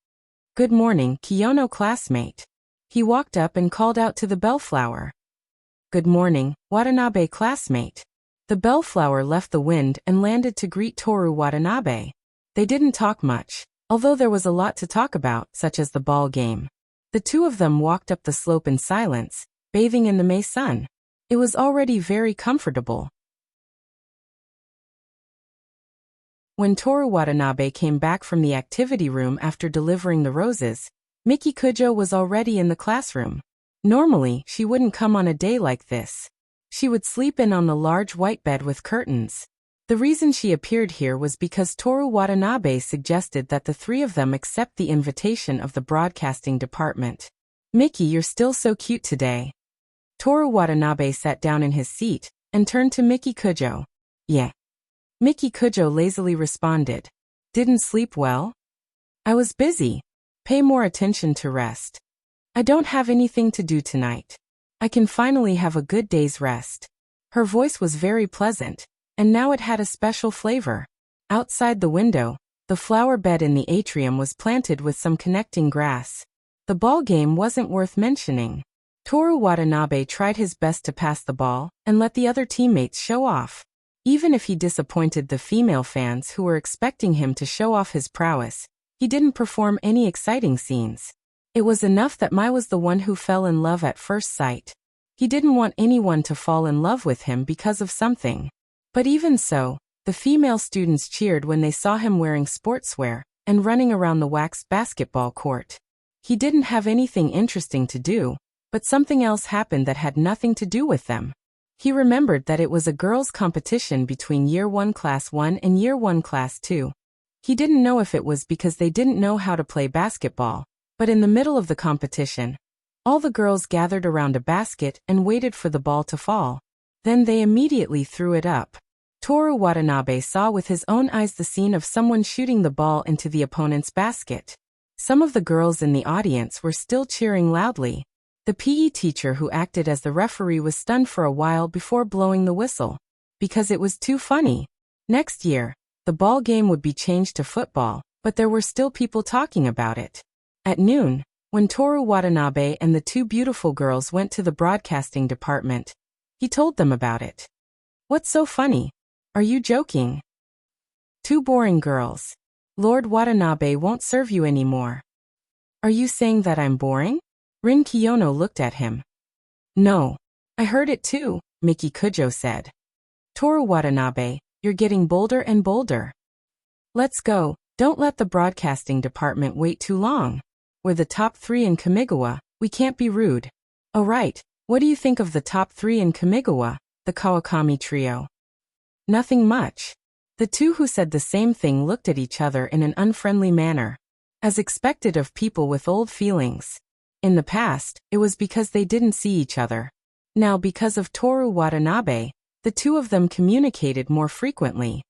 Speaker 1: "Good morning, Kiyono classmate." He walked up and called out to the bellflower. "Good morning, Watanabe classmate." The bellflower left the wind and landed to greet Toru Watanabe. They didn't talk much, although there was a lot to talk about, such as the ball game. The two of them walked up the slope in silence, bathing in the May sun. It was already very comfortable. When Toru Watanabe came back from the activity room after delivering the roses, Miki Kujo was already in the classroom. Normally, she wouldn't come on a day like this. She would sleep in on the large white bed with curtains. The reason she appeared here was because Toru Watanabe suggested that the three of them accept the invitation of the broadcasting department. "Miki, you're still so cute today." Toru Watanabe sat down in his seat and turned to Miki Kujo. "Yeah." Miki Kujo lazily responded. "Didn't sleep well?" "I was busy. Pay more attention to rest. I don't have anything to do tonight. I can finally have a good day's rest." Her voice was very pleasant, and now it had a special flavor. Outside the window, the flower bed in the atrium was planted with some connecting grass. The ball game wasn't worth mentioning. Toru Watanabe tried his best to pass the ball and let the other teammates show off. Even if he disappointed the female fans who were expecting him to show off his prowess, he didn't perform any exciting scenes. It was enough that Mai was the one who fell in love at first sight. He didn't want anyone to fall in love with him because of something. But even so, the female students cheered when they saw him wearing sportswear and running around the waxed basketball court. He didn't have anything interesting to do, but something else happened that had nothing to do with them. He remembered that it was a girls' competition between Year 1 Class 1 and Year 1 Class 2. He didn't know if it was because they didn't know how to play basketball, but in the middle of the competition, all the girls gathered around a basket and waited for the ball to fall. Then they immediately threw it up. Toru Watanabe saw with his own eyes the scene of someone shooting the ball into the opponent's basket. Some of the girls in the audience were still cheering loudly. The PE teacher who acted as the referee was stunned for a while before blowing the whistle, because it was too funny. Next year, the ball game would be changed to football, but there were still people talking about it. At noon, when Toru Watanabe and the two beautiful girls went to the broadcasting department, he told them about it. "What's so funny? Are you joking? Two boring girls. Lord Watanabe won't serve you anymore." "Are you saying that I'm boring?" Rin Kiyono looked at him. "No. I heard it too," Miki Kujo said. "Toru Watanabe, you're getting bolder and bolder. Let's go, don't let the broadcasting department wait too long. We're the top 3 in Kamigawa, we can't be rude." "Oh right, what do you think of the top 3 in Kamigawa, the Kawakami trio?" "Nothing much." The two who said the same thing looked at each other in an unfriendly manner, as expected of people with old feelings. In the past, it was because they didn't see each other. Now because of Toru Watanabe, the two of them communicated more frequently.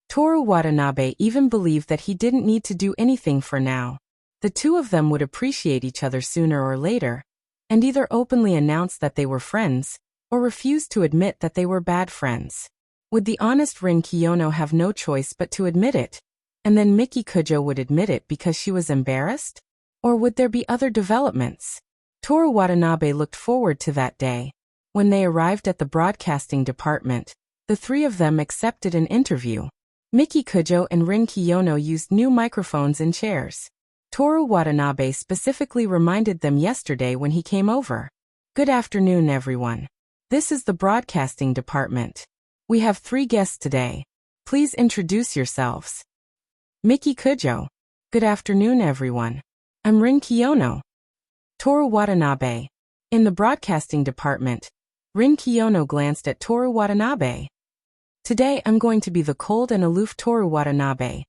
Speaker 1: Toru Watanabe even believed that he didn't need to do anything for now. The two of them would appreciate each other sooner or later, and either openly announce that they were friends, or refuse to admit that they were bad friends. Would the honest Rin Kiyono have no choice but to admit it? And then Miki Kujo would admit it because she was embarrassed? Or would there be other developments? Toru Watanabe looked forward to that day. When they arrived at the broadcasting department, the three of them accepted an interview. Miki Kujo and Rin Kiyono used new microphones and chairs. Toru Watanabe specifically reminded them yesterday when he came over. "Good afternoon, everyone. This is the broadcasting department. We have 3 guests today. Please introduce yourselves." Miki Kujo. "Good afternoon, everyone. I'm Rin Kiyono." Toru Watanabe. In the broadcasting department, Rin Kiyono glanced at Toru Watanabe. Today I'm going to be the cold and aloof Toru Watanabe.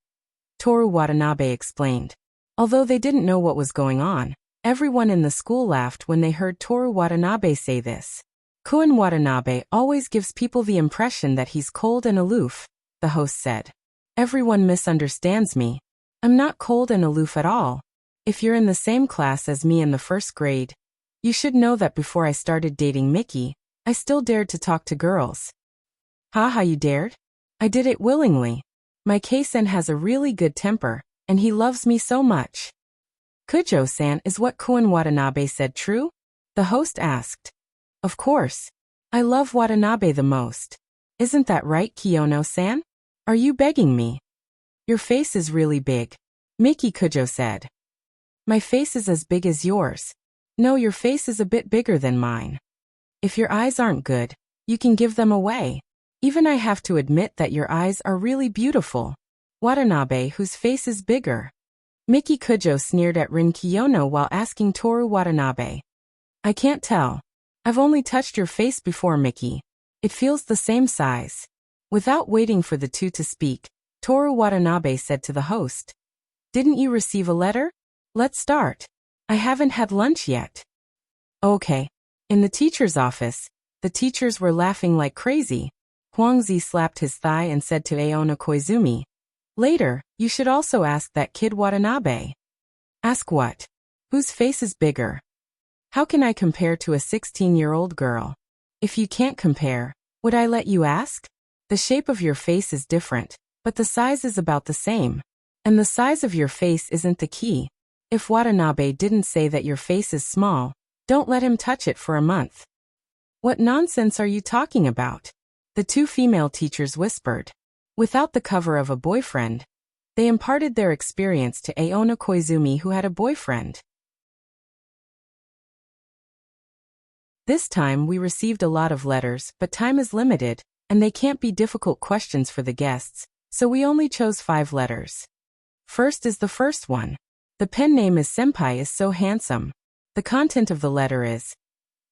Speaker 1: Toru Watanabe explained. Although they didn't know what was going on, everyone in the school laughed when they heard Toru Watanabe say this. Kun Watanabe always gives people the impression that he's cold and aloof, the host said. Everyone misunderstands me. I'm not cold and aloof at all. If you're in the same class as me in the first grade, you should know that before I started dating Mickey, I still dared to talk to girls. Haha, you dared? I did it willingly. My Kei-sen has a really good temper, and he loves me so much. Kujo-san, is what Kun Watanabe said true? The host asked. Of course. I love Watanabe the most. Isn't that right, Kiyono-san? Are you begging me? Your face is really big. Miki Kujo said. My face is as big as yours. No, your face is a bit bigger than mine. If your eyes aren't good, you can give them away. Even I have to admit that your eyes are really beautiful. Watanabe, whose face is bigger. Miki Kujo sneered at Rin Kiyono while asking Toru Watanabe. I can't tell. I've only touched your face before, Mickey. It feels the same size. Without waiting for the two to speak, Toru Watanabe said to the host. Didn't you receive a letter? Let's start. I haven't had lunch yet. Okay. In the teacher's office, the teachers were laughing like crazy. Huangzi slapped his thigh and said to Aona Koizumi. Later, you should also ask that kid Watanabe. Ask what? Whose face is bigger? How can I compare to a 16-year-old girl? If you can't compare, would I let you ask? The shape of your face is different, but the size is about the same. And the size of your face isn't the key. If Watanabe didn't say that your face is small, don't let him touch it for a month. What nonsense are you talking about? The two female teachers whispered. Without the cover of a boyfriend, they imparted their experience to Aona Koizumi, who had a boyfriend. This time we received a lot of letters, but time is limited, and they can't be difficult questions for the guests, so we only chose 5 letters. First is the first one. The pen name is Senpai is so handsome. The content of the letter is,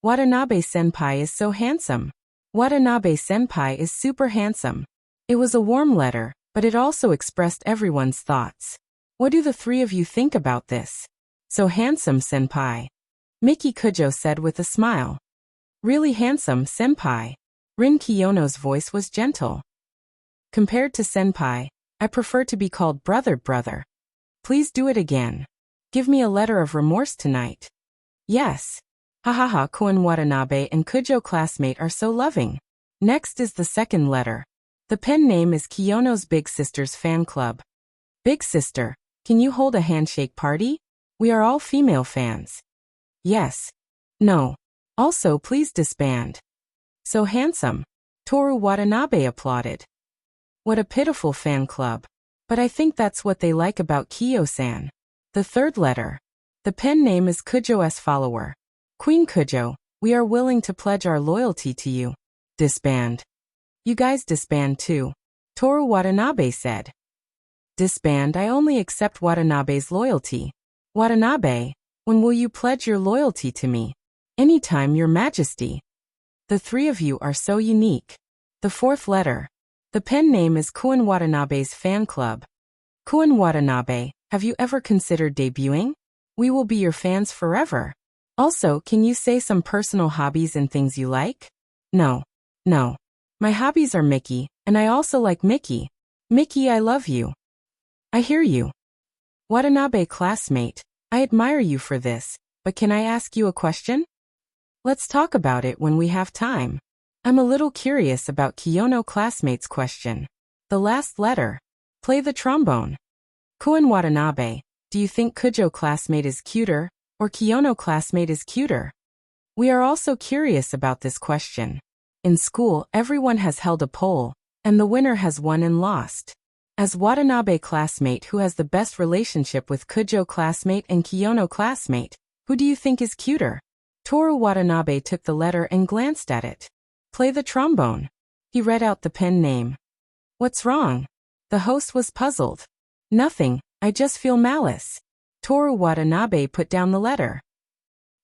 Speaker 1: Watanabe-senpai is so handsome. Watanabe-senpai is super handsome. It was a warm letter, but it also expressed everyone's thoughts. What do the 3 of you think about this? So handsome, senpai. Miki Kujo said with a smile. Really handsome, senpai. Rin Kiyono's voice was gentle. Compared to senpai, I prefer to be called brother. Please do it again. Give me a letter of remorse tonight. Yes. Hahaha, Kun Watanabe and Kujo classmate are so loving. Next is the second letter. The pen name is Kiyono's Big Sister's fan club. Big Sister, can you hold a handshake party? We are all female fans. Yes. No. Also, please disband. So handsome. Toru Watanabe applauded. What a pitiful fan club. But I think that's what they like about Kiyo-san. The third letter. The pen name is Kujo's follower. Queen Kujo, we are willing to pledge our loyalty to you. Disband. You guys disband too. Toru Watanabe said. Disband, I only accept Watanabe's loyalty. Watanabe, when will you pledge your loyalty to me? Anytime, Your Majesty. The 3 of you are so unique. The fourth letter. The pen name is Kun Watanabe's fan club. Kun Watanabe, have you ever considered debuting? We will be your fans forever. Also, can you say some personal hobbies and things you like? No. My hobbies are Mickey, and I also like Mickey. Mickey, I love you. I hear you. Watanabe classmate, I admire you for this, but can I ask you a question? Let's talk about it when we have time. I'm a little curious about Kiyono classmate's question. The last letter. Play the trombone. Kun Watanabe, do you think Kujo classmate is cuter, or Kiyono classmate is cuter? We are also curious about this question. In school, everyone has held a poll, and the winner has won and lost. As Watanabe classmate who has the best relationship with Kujo classmate and Kiyono classmate, who do you think is cuter? Toru Watanabe took the letter and glanced at it. Play the trombone. He read out the pen name. What's wrong? The host was puzzled. Nothing, I just feel malice. Toru Watanabe put down the letter.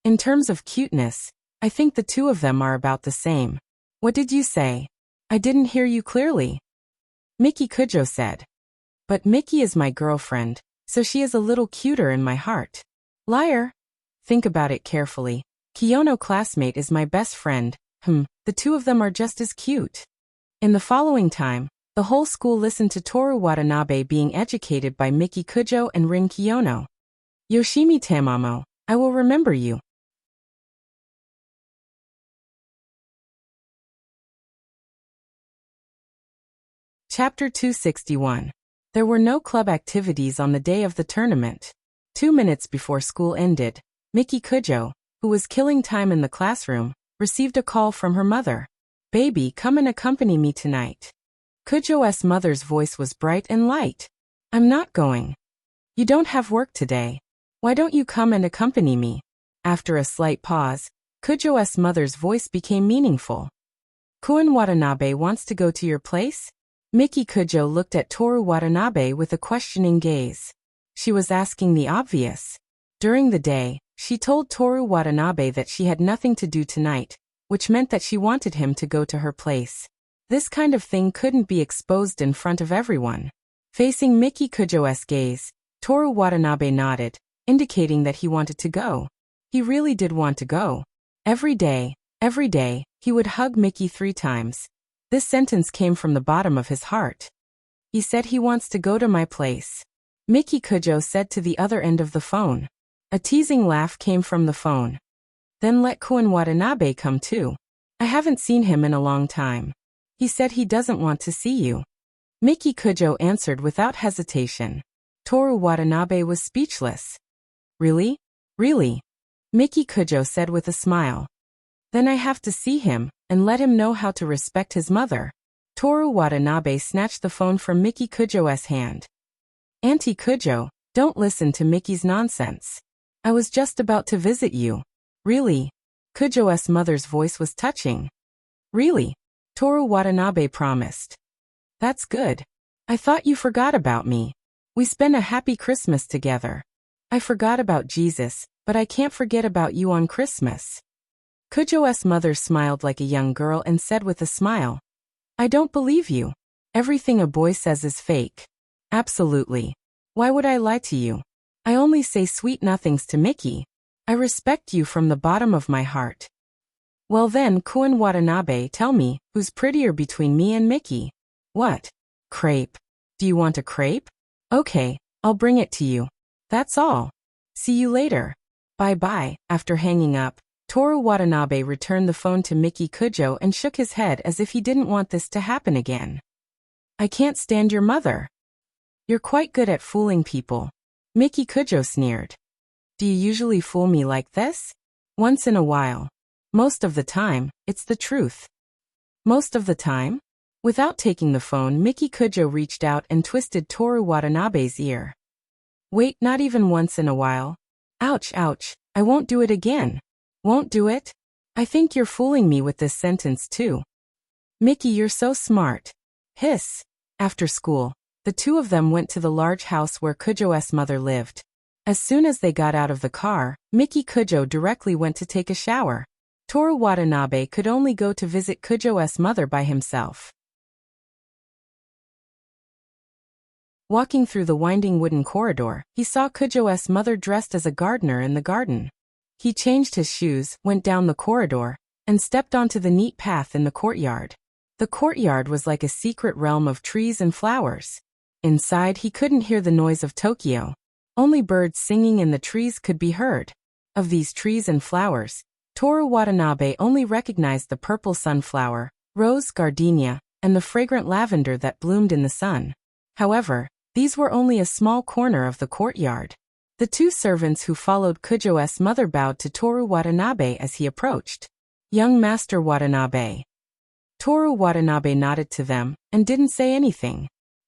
Speaker 1: In terms of cuteness, I think the 2 of them are about the same. What did you say? I didn't hear you clearly. Miki Kujo said. But Miki is my girlfriend, so she is a little cuter in my heart. Liar. Think about it carefully. Kiyono classmate is my best friend. The two of them are just as cute. In the following time, the whole school listened to Toru Watanabe being educated by Miki Kujo and Rin Kiyono. Yoshimi Tamamo, I will remember you. Chapter 261. There were no club activities on the day of the tournament. 2 minutes before school ended, Miki Kujo, who was killing time in the classroom, received a call from her mother. Baby, come and accompany me tonight. Kujo's mother's voice was bright and light. I'm not going. You don't have work today. Why don't you come and accompany me? After a slight pause, Kujo's mother's voice became meaningful. Kun Watanabe wants to go to your place? Miki Kujo looked at Toru Watanabe with a questioning gaze. She was asking the obvious. During the day, she told Toru Watanabe that she had nothing to do tonight, which meant that she wanted him to go to her place. This kind of thing couldn't be exposed in front of everyone. Facing Miki Kujo's gaze, Toru Watanabe nodded, indicating that he wanted to go. He really did want to go. Every day, he would hug Miki 3 times. This sentence came from the bottom of his heart. He said he wants to go to my place. Miki Kujo said to the other end of the phone. A teasing laugh came from the phone. Then let Kun Watanabe come too. I haven't seen him in a long time. He said he doesn't want to see you. Miki Kujo answered without hesitation. Toru Watanabe was speechless. Really? Really? Miki Kujo said with a smile. Then I have to see him, and let him know how to respect his mother. Toru Watanabe snatched the phone from Miki Kujo's hand. Auntie Kujo, don't listen to Miki's nonsense. I was just about to visit you. Really? Kujo's mother's voice was touching. Really? Toru Watanabe promised. That's good. I thought you forgot about me. We spent a happy Christmas together. I forgot about Jesus, but I can't forget about you on Christmas. Kujo's mother smiled like a young girl and said with a smile. I don't believe you. Everything a boy says is fake. Absolutely. Why would I lie to you? I only say sweet nothings to Miki. I respect you from the bottom of my heart. Well then, Kun Watanabe, tell me, who's prettier between me and Miki? What? Crepe. Do you want a crepe? Okay, I'll bring it to you. That's all. See you later. Bye-bye. After hanging up, Toru Watanabe returned the phone to Miki Kujo and shook his head as if he didn't want this to happen again. I can't stand your mother. You're quite good at fooling people. Miki Kujo sneered. Do you usually fool me like this? Once in a while. Most of the time, it's the truth. Most of the time? Without taking the phone, Miki Kujo reached out and twisted Toru Watanabe's ear. Wait, not even once in a while. Ouch, ouch, I won't do it again. Won't do it? I think you're fooling me with this sentence too. Miki, you're so smart. Hiss. After school, the two of them went to the large house where Kujo's mother lived. As soon as they got out of the car, Miki Kujo directly went to take a shower. Toru Watanabe could only go to visit Kujo's mother by himself. Walking through the winding wooden corridor, he saw Kujo's mother dressed as a gardener in the garden. He changed his shoes, went down the corridor, and stepped onto the neat path in the courtyard. The courtyard was like a secret realm of trees and flowers. Inside, he couldn't hear the noise of Tokyo. Only birds singing in the trees could be heard. Of these trees and flowers, Toru Watanabe only recognized the purple sunflower, rose gardenia, and the fragrant lavender that bloomed in the sun. However, these were only a small corner of the courtyard. The two servants who followed Kujo's mother bowed to Toru Watanabe as he approached. Young Master Watanabe. Toru Watanabe nodded to them and didn't say anything.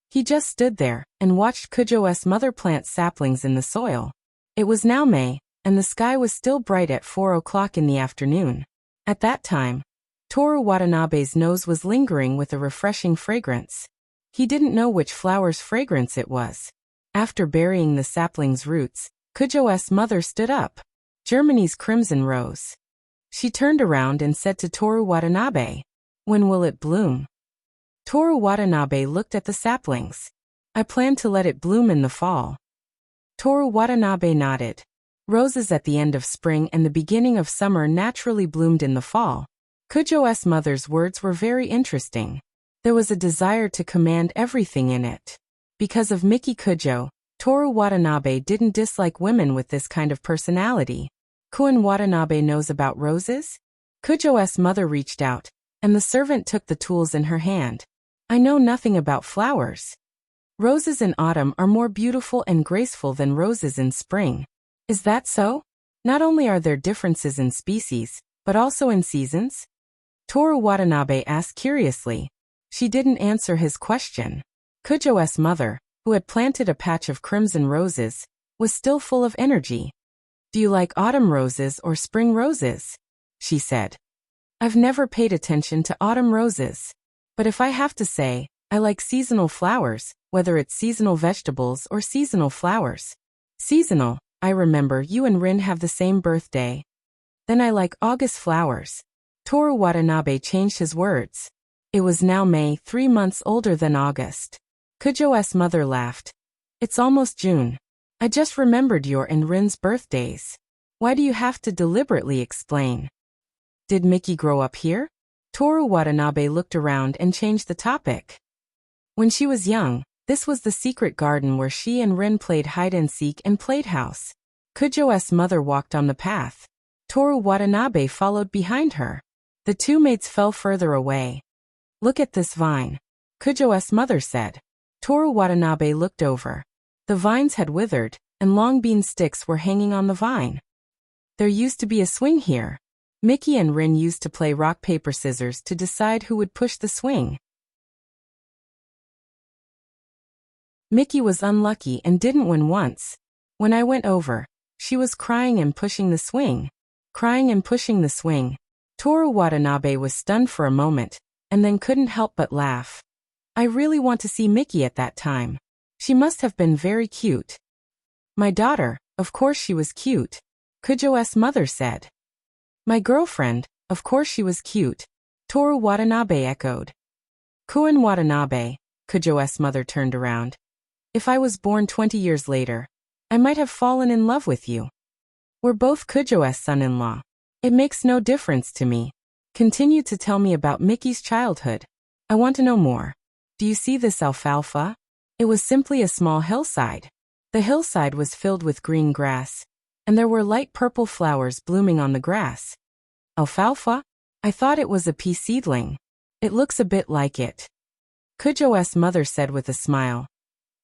Speaker 1: He just stood there and watched Kujo's mother plant saplings in the soil. It was now May, and the sky was still bright at 4 o'clock in the afternoon. At that time, Toru Watanabe's nose was lingering with a refreshing fragrance. He didn't know which flower's fragrance it was. After burying the sapling's roots, Kujo's mother stood up. Germany's crimson rose. She turned around and said to Toru Watanabe, When will it bloom? Toru Watanabe looked at the saplings. I plan to let it bloom in the fall. Toru Watanabe nodded. Roses at the end of spring and the beginning of summer naturally bloomed in the fall. Kujo's mother's words were very interesting. There was a desire to command everything in it. Because of Miki Kujo, Toru Watanabe didn't dislike women with this kind of personality. Kun Watanabe knows about roses? Kujo's mother reached out, and the servant took the tools in her hand. I know nothing about flowers. Roses in autumn are more beautiful and graceful than roses in spring. Is that so? Not only are there differences in species, but also in seasons? Toru Watanabe asked curiously. She didn't answer his question. Kujo's mother, who had planted a patch of crimson roses, was still full of energy. Do you like autumn roses or spring roses? She said. I've never paid attention to autumn roses. But if I have to say, I like seasonal flowers, whether it's seasonal vegetables or seasonal flowers. Seasonal, I remember you and Rin have the same birthday. Then I like August flowers. Toru Watanabe changed his words. It was now May, 3 months older than August. Kujo's mother laughed. It's almost June. I just remembered your and Rin's birthdays. Why do you have to deliberately explain? Did Miki grow up here? Toru Watanabe looked around and changed the topic. When she was young, this was the secret garden where she and Rin played hide-and-seek and played house. Kujo's mother walked on the path. Toru Watanabe followed behind her. The two mates fell further away. Look at this vine, Kujo's mother said. Toru Watanabe looked over. The vines had withered, and long bean sticks were hanging on the vine. There used to be a swing here. Miki and Rin used to play rock, paper, scissors to decide who would push the swing. Miki was unlucky and didn't win once. When I went over, she was crying and pushing the swing. Crying and pushing the swing. Toru Watanabe was stunned for a moment, and then couldn't help but laugh. I really want to see Miki at that time. She must have been very cute. My daughter, of course she was cute, Kujo's mother said. My girlfriend, of course she was cute, Toru Watanabe echoed. Kun Watanabe, Kujo's mother turned around. If I was born 20 years later, I might have fallen in love with you. We're both Kujo's son-in-law. It makes no difference to me. Continue to tell me about Miki's childhood. I want to know more. Do you see this alfalfa? It was simply a small hillside. The hillside was filled with green grass, and there were light purple flowers blooming on the grass. Alfalfa? I thought it was a pea seedling. It looks a bit like it. Kujo's mother said with a smile.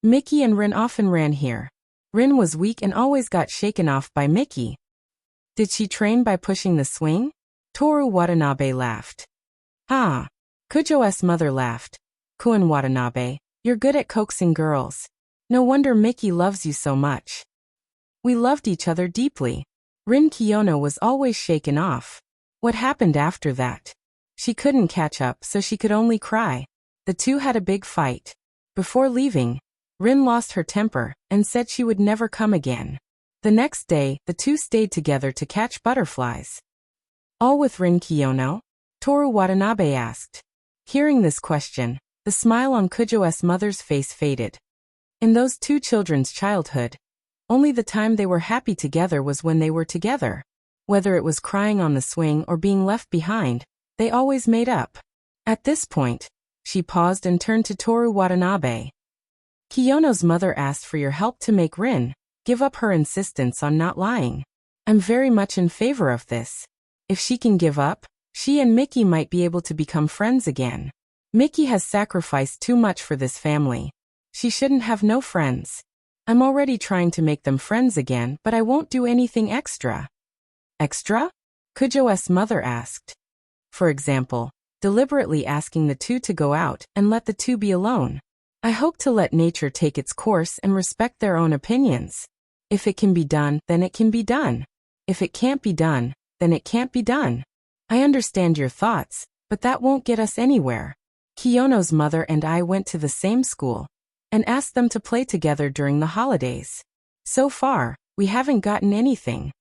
Speaker 1: Miki and Rin often ran here. Rin was weak and always got shaken off by Miki. Did she train by pushing the swing? Toru Watanabe laughed. Ah. Kujo's mother laughed. Kun Watanabe, you're good at coaxing girls. No wonder Miki loves you so much. We loved each other deeply. Rin Kiyono was always shaken off. What happened after that? She couldn't catch up, so she could only cry. The two had a big fight. Before leaving, Rin lost her temper and said she would never come again. The next day, the two stayed together to catch butterflies. All with Rin Kiyono? Toru Watanabe asked. Hearing this question, the smile on Kujo's mother's face faded. In those two children's childhood, only the time they were happy together was when they were together. Whether it was crying on the swing or being left behind, they always made up. At this point, she paused and turned to Toru Watanabe. Kiyono's mother asked for your help to make Rin give up her insistence on not lying. I'm very much in favor of this. If she can give up, she and Miki might be able to become friends again. Miki has sacrificed too much for this family. She shouldn't have no friends. I'm already trying to make them friends again, but I won't do anything extra. Extra? Kujo's mother asked. For example, deliberately asking the two to go out and let the two be alone. I hope to let nature take its course and respect their own opinions. If it can be done, then it can be done. If it can't be done, then it can't be done. I understand your thoughts, but that won't get us anywhere. Kiyono's mother and I went to the same school and asked them to play together during the holidays. So far, we haven't gotten anything.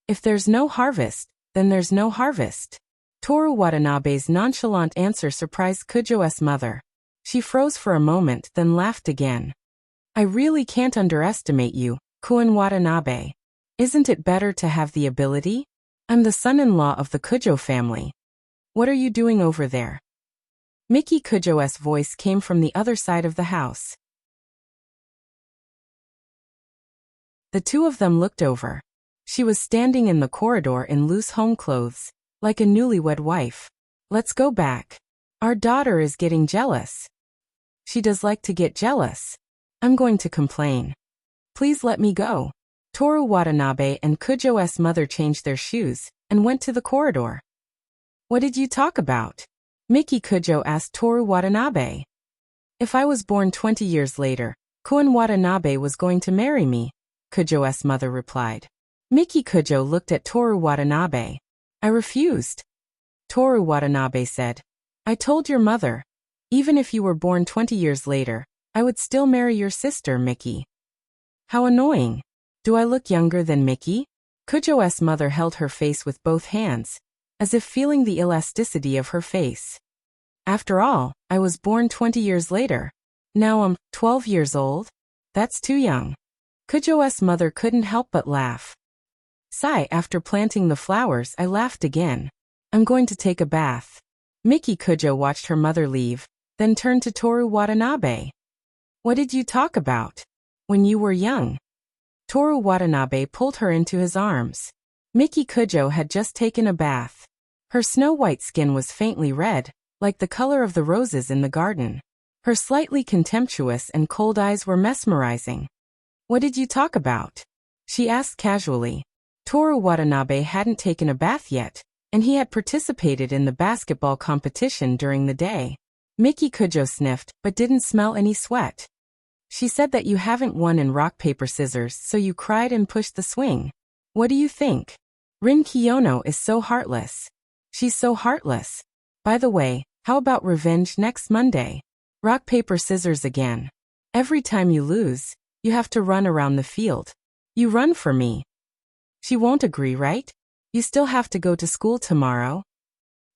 Speaker 1: If there's no harvest, then there's no harvest. Toru Watanabe's nonchalant answer surprised Kujo's mother. She froze for a moment, then laughed again. I really can't underestimate you, Kun Watanabe. Isn't it better to have the ability? I'm the son-in-law of the Kujo family. What are you doing over there? Miki Kujo's voice came from the other side of the house. The two of them looked over. She was standing in the corridor in loose home clothes, like a newlywed wife. Let's go back. Our daughter is getting jealous. She does like to get jealous. I'm going to complain. Please let me go. Toru Watanabe and Kujo's mother changed their shoes and went to the corridor. What did you talk about? Miki Kujo asked Toru Watanabe. If I was born 20 years later, Kun Watanabe was going to marry me, Kujo's mother replied. Miki Kujo looked at Toru Watanabe. I refused. Toru Watanabe said, I told your mother, even if you were born 20 years later, I would still marry your sister, Miki. How annoying. Do I look younger than Miki? Kujo's mother held her face with both hands, as if feeling the elasticity of her face. After all, I was born 20 years later. Now I'm 12 years old? That's too young. Kujo's mother couldn't help but laugh. Sigh, after planting the flowers, I laughed again. I'm going to take a bath. Miki Kujo watched her mother leave, then turned to Toru Watanabe. What did you talk about? When you were young? Toru Watanabe pulled her into his arms. Miki Kujo had just taken a bath. Her snow-white skin was faintly red, like the color of the roses in the garden. Her slightly contemptuous and cold eyes were mesmerizing. What did you talk about? She asked casually. Toru Watanabe hadn't taken a bath yet, and he had participated in the basketball competition during the day. Miki Kujo sniffed, but didn't smell any sweat. She said that you haven't won in rock paper scissors, so you cried and pushed the swing. What do you think? Rin Kiyono is so heartless. She's so heartless. By the way, how about revenge next Monday? Rock paper scissors again. Every time you lose, you have to run around the field. You run for me. She won't agree, right? You still have to go to school tomorrow.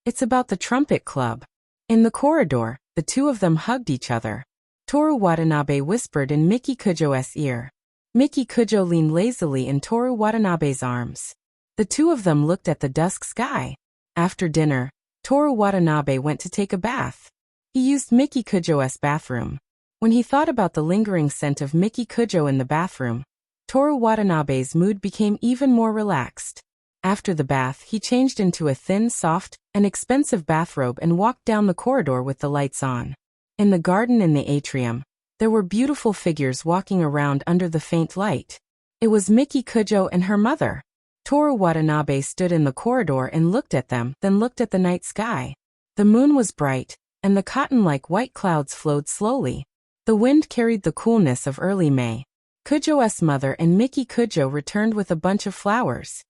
Speaker 1: It's about the trumpet club. In the corridor, the two of them hugged each other. Toru Watanabe whispered in Miki Kujo's ear. Miki Kujo leaned lazily in Toru Watanabe's arms. The two of them looked at the dusk sky. After dinner, Toru Watanabe went to take a bath. He used Miki Kujo's bathroom. When he thought about the lingering scent of Miki Kujo in the bathroom, Toru Watanabe's mood became even more relaxed. After the bath, he changed into a thin, soft, and expensive bathrobe and walked down the corridor with the lights on. In the garden in the atrium, there were beautiful figures walking around under the faint light. It was Miki Kujo and her mother. Toru Watanabe stood in the corridor and looked at them, then looked at the night sky. The moon was bright, and the cotton-like white clouds flowed slowly. The wind carried the coolness of early May. Kujo's mother and Miki Kujo returned with a bunch of flowers.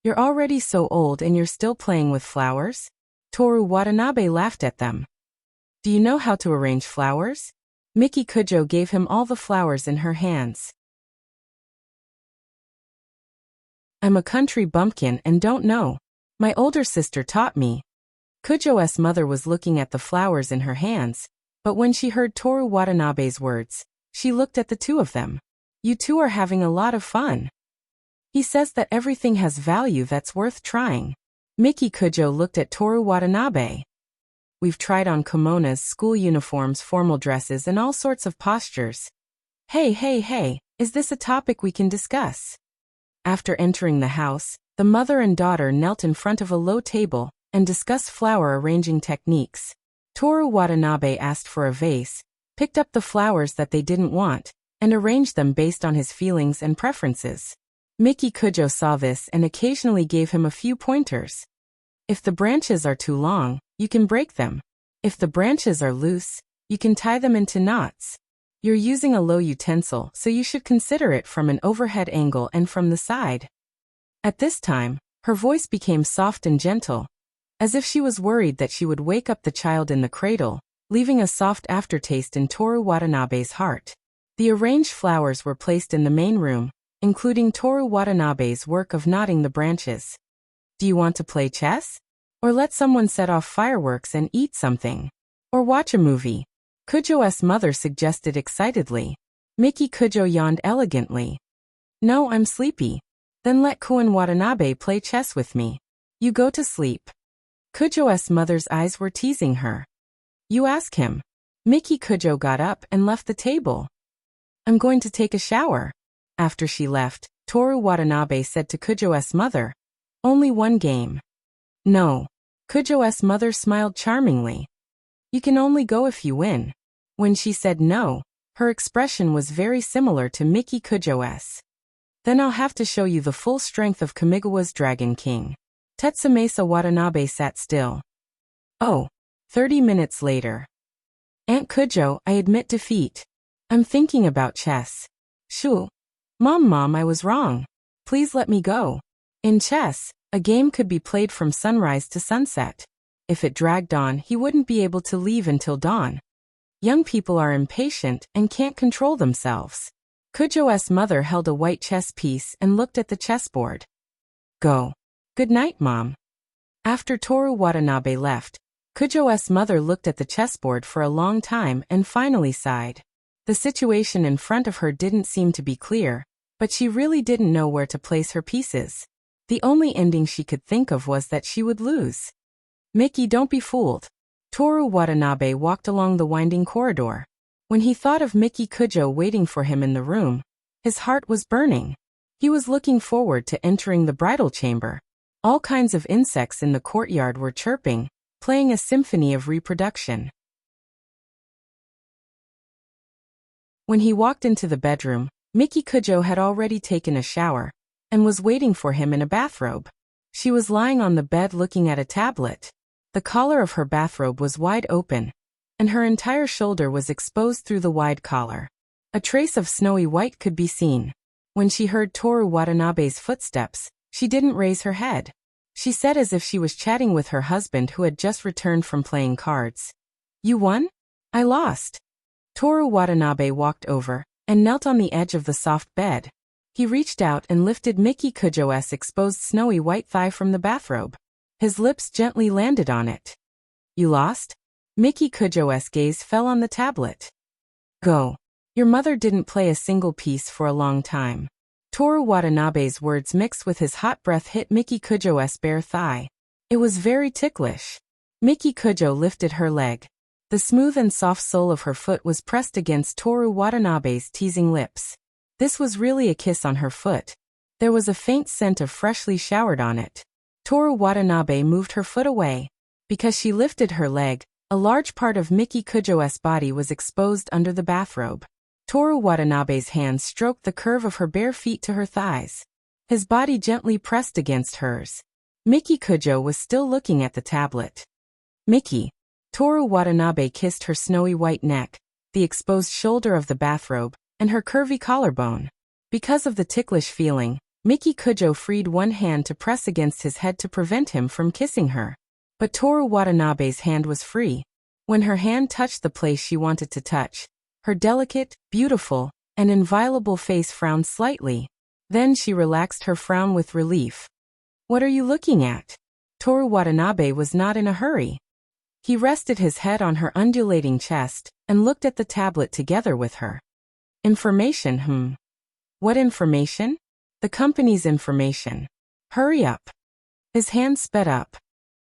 Speaker 1: You're already so old and you're still playing with flowers? Toru Watanabe laughed at them. Do you know how to arrange flowers? Miki Kujo gave him all the flowers in her hands. I'm a country bumpkin and don't know. My older sister taught me. Kujo's mother was looking at the flowers in her hands, but when she heard Toru Watanabe's words, she looked at the two of them. You two are having a lot of fun. He says that everything has value that's worth trying. Miki Kujo looked at Toru Watanabe. We've tried on kimonos, school uniforms, formal dresses, and all sorts of postures. Hey, is this a topic we can discuss? After entering the house, the mother and daughter knelt in front of a low table and discussed flower arranging techniques. Toru Watanabe asked for a vase, picked up the flowers that they didn't want, and arranged them based on his feelings and preferences. Miki Kujo saw this and occasionally gave him a few pointers. If the branches are too long, you can break them. If the branches are loose, you can tie them into knots. You're using a low utensil, so you should consider it from an overhead angle and from the side. At this time, her voice became soft and gentle, as if she was worried that she would wake up the child in the cradle, leaving a soft aftertaste in Toru Watanabe's heart. The arranged flowers were placed in the main room, including Toru Watanabe's work of knotting the branches. Do you want to play chess? Or let someone set off fireworks and eat something. Or watch a movie. Kujo's mother suggested excitedly. Miki Kujo yawned elegantly. No, I'm sleepy. Then let Koen Watanabe play chess with me. You go to sleep. Kujo's mother's eyes were teasing her. You ask him. Miki Kujo got up and left the table. I'm going to take a shower. After she left, Toru Watanabe said to Kujo's mother. Only one game. No. Kujo's mother smiled charmingly. You can only go if you win. When she said no, her expression was very similar to Miki Kujo's. Then I'll have to show you the full strength of Kamigawa's Dragon King. Tetsumasa Watanabe sat still. Oh. 30 minutes later. Aunt Kujo, I admit defeat. I'm thinking about chess. Shoo. Mom, I was wrong. Please let me go. In chess, a game could be played from sunrise to sunset. If it dragged on, he wouldn't be able to leave until dawn. Young people are impatient and can't control themselves. Kujo's mother held a white chess piece and looked at the chessboard. Go. Good night, Mom. After Toru Watanabe left, Kujo's mother looked at the chessboard for a long time and finally sighed. The situation in front of her didn't seem to be clear, but she really didn't know where to place her pieces. The only ending she could think of was that she would lose. Miki, don't be fooled. Toru Watanabe walked along the winding corridor. When he thought of Miki Kujo waiting for him in the room, his heart was burning. He was looking forward to entering the bridal chamber. All kinds of insects in the courtyard were chirping, playing a symphony of reproduction. When he walked into the bedroom, Miki Kujo had already taken a shower and was waiting for him in a bathrobe. She was lying on the bed looking at a tablet. The collar of her bathrobe was wide open, and her entire shoulder was exposed through the wide collar. A trace of snowy white could be seen. When she heard Toru Watanabe's footsteps, she didn't raise her head. She said as if she was chatting with her husband who had just returned from playing cards. You won? I lost. Toru Watanabe walked over and knelt on the edge of the soft bed. He reached out and lifted Miki Kujo's exposed snowy white thigh from the bathrobe. His lips gently landed on it. You lost? Miki Kujo's gaze fell on the tablet. Go. Your mother didn't play a single piece for a long time. Toru Watanabe's words mixed with his hot breath hit Miki Kujo's bare thigh. It was very ticklish. Miki Kujo lifted her leg. The smooth and soft sole of her foot was pressed against Toru Watanabe's teasing lips. This was really a kiss on her foot. There was a faint scent of freshly showered on it. Toru Watanabe moved her foot away. Because she lifted her leg, a large part of Miki Kujo's body was exposed under the bathrobe. Toru Watanabe's hands stroked the curve of her bare feet to her thighs. His body gently pressed against hers. Miki Kujo was still looking at the tablet. Miki. Toru Watanabe kissed her snowy white neck, the exposed shoulder of the bathrobe, and her curvy collarbone. Because of the ticklish feeling, Miki Kujo freed one hand to press against his head to prevent him from kissing her. But Toru Watanabe's hand was free. When her hand touched the place she wanted to touch, her delicate, beautiful, and inviolable face frowned slightly. Then she relaxed her frown with relief. What are you looking at? Toru Watanabe was not in a hurry. He rested his head on her undulating chest and looked at the tablet together with her. Information, What information? The company's information. Hurry up. His hand sped up.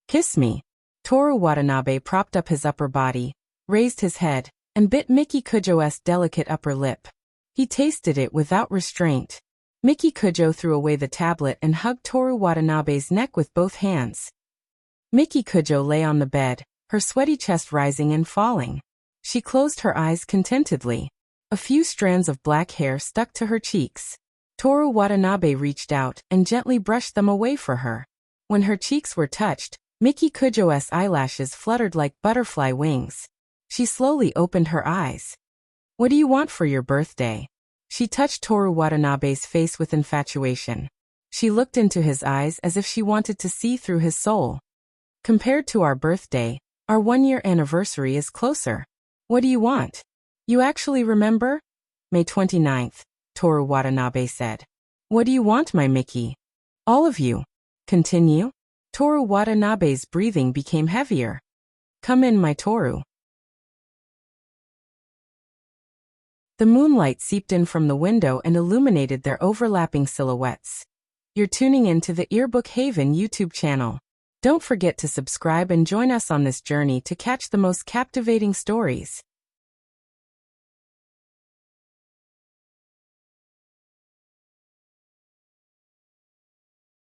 Speaker 1: Kiss me. Toru Watanabe propped up his upper body, raised his head, and bit Miki Kujo's delicate upper lip. He tasted it without restraint. Miki Kujo threw away the tablet and hugged Toru Watanabe's neck with both hands. Miki Kujo lay on the bed, her sweaty chest rising and falling. She closed her eyes contentedly. A few strands of black hair stuck to her cheeks. Toru Watanabe reached out and gently brushed them away for her. When her cheeks were touched, Miki Kujo's eyelashes fluttered like butterfly wings. She slowly opened her eyes. What do you want for your birthday? She touched Toru Watanabe's face with infatuation. She looked into his eyes as if she wanted to see through his soul. Compared to our birthday, our 1-year anniversary is closer. What do you want? You actually remember? May 29th, Toru Watanabe said. What do you want, my Miki? All of you. Continue? Toru Watanabe's breathing became heavier. Come in, my Toru. The moonlight seeped in from the window and illuminated their overlapping silhouettes. You're tuning in to the Earbook Haven YouTube channel. Don't forget to subscribe and join us on this journey to catch the most captivating stories.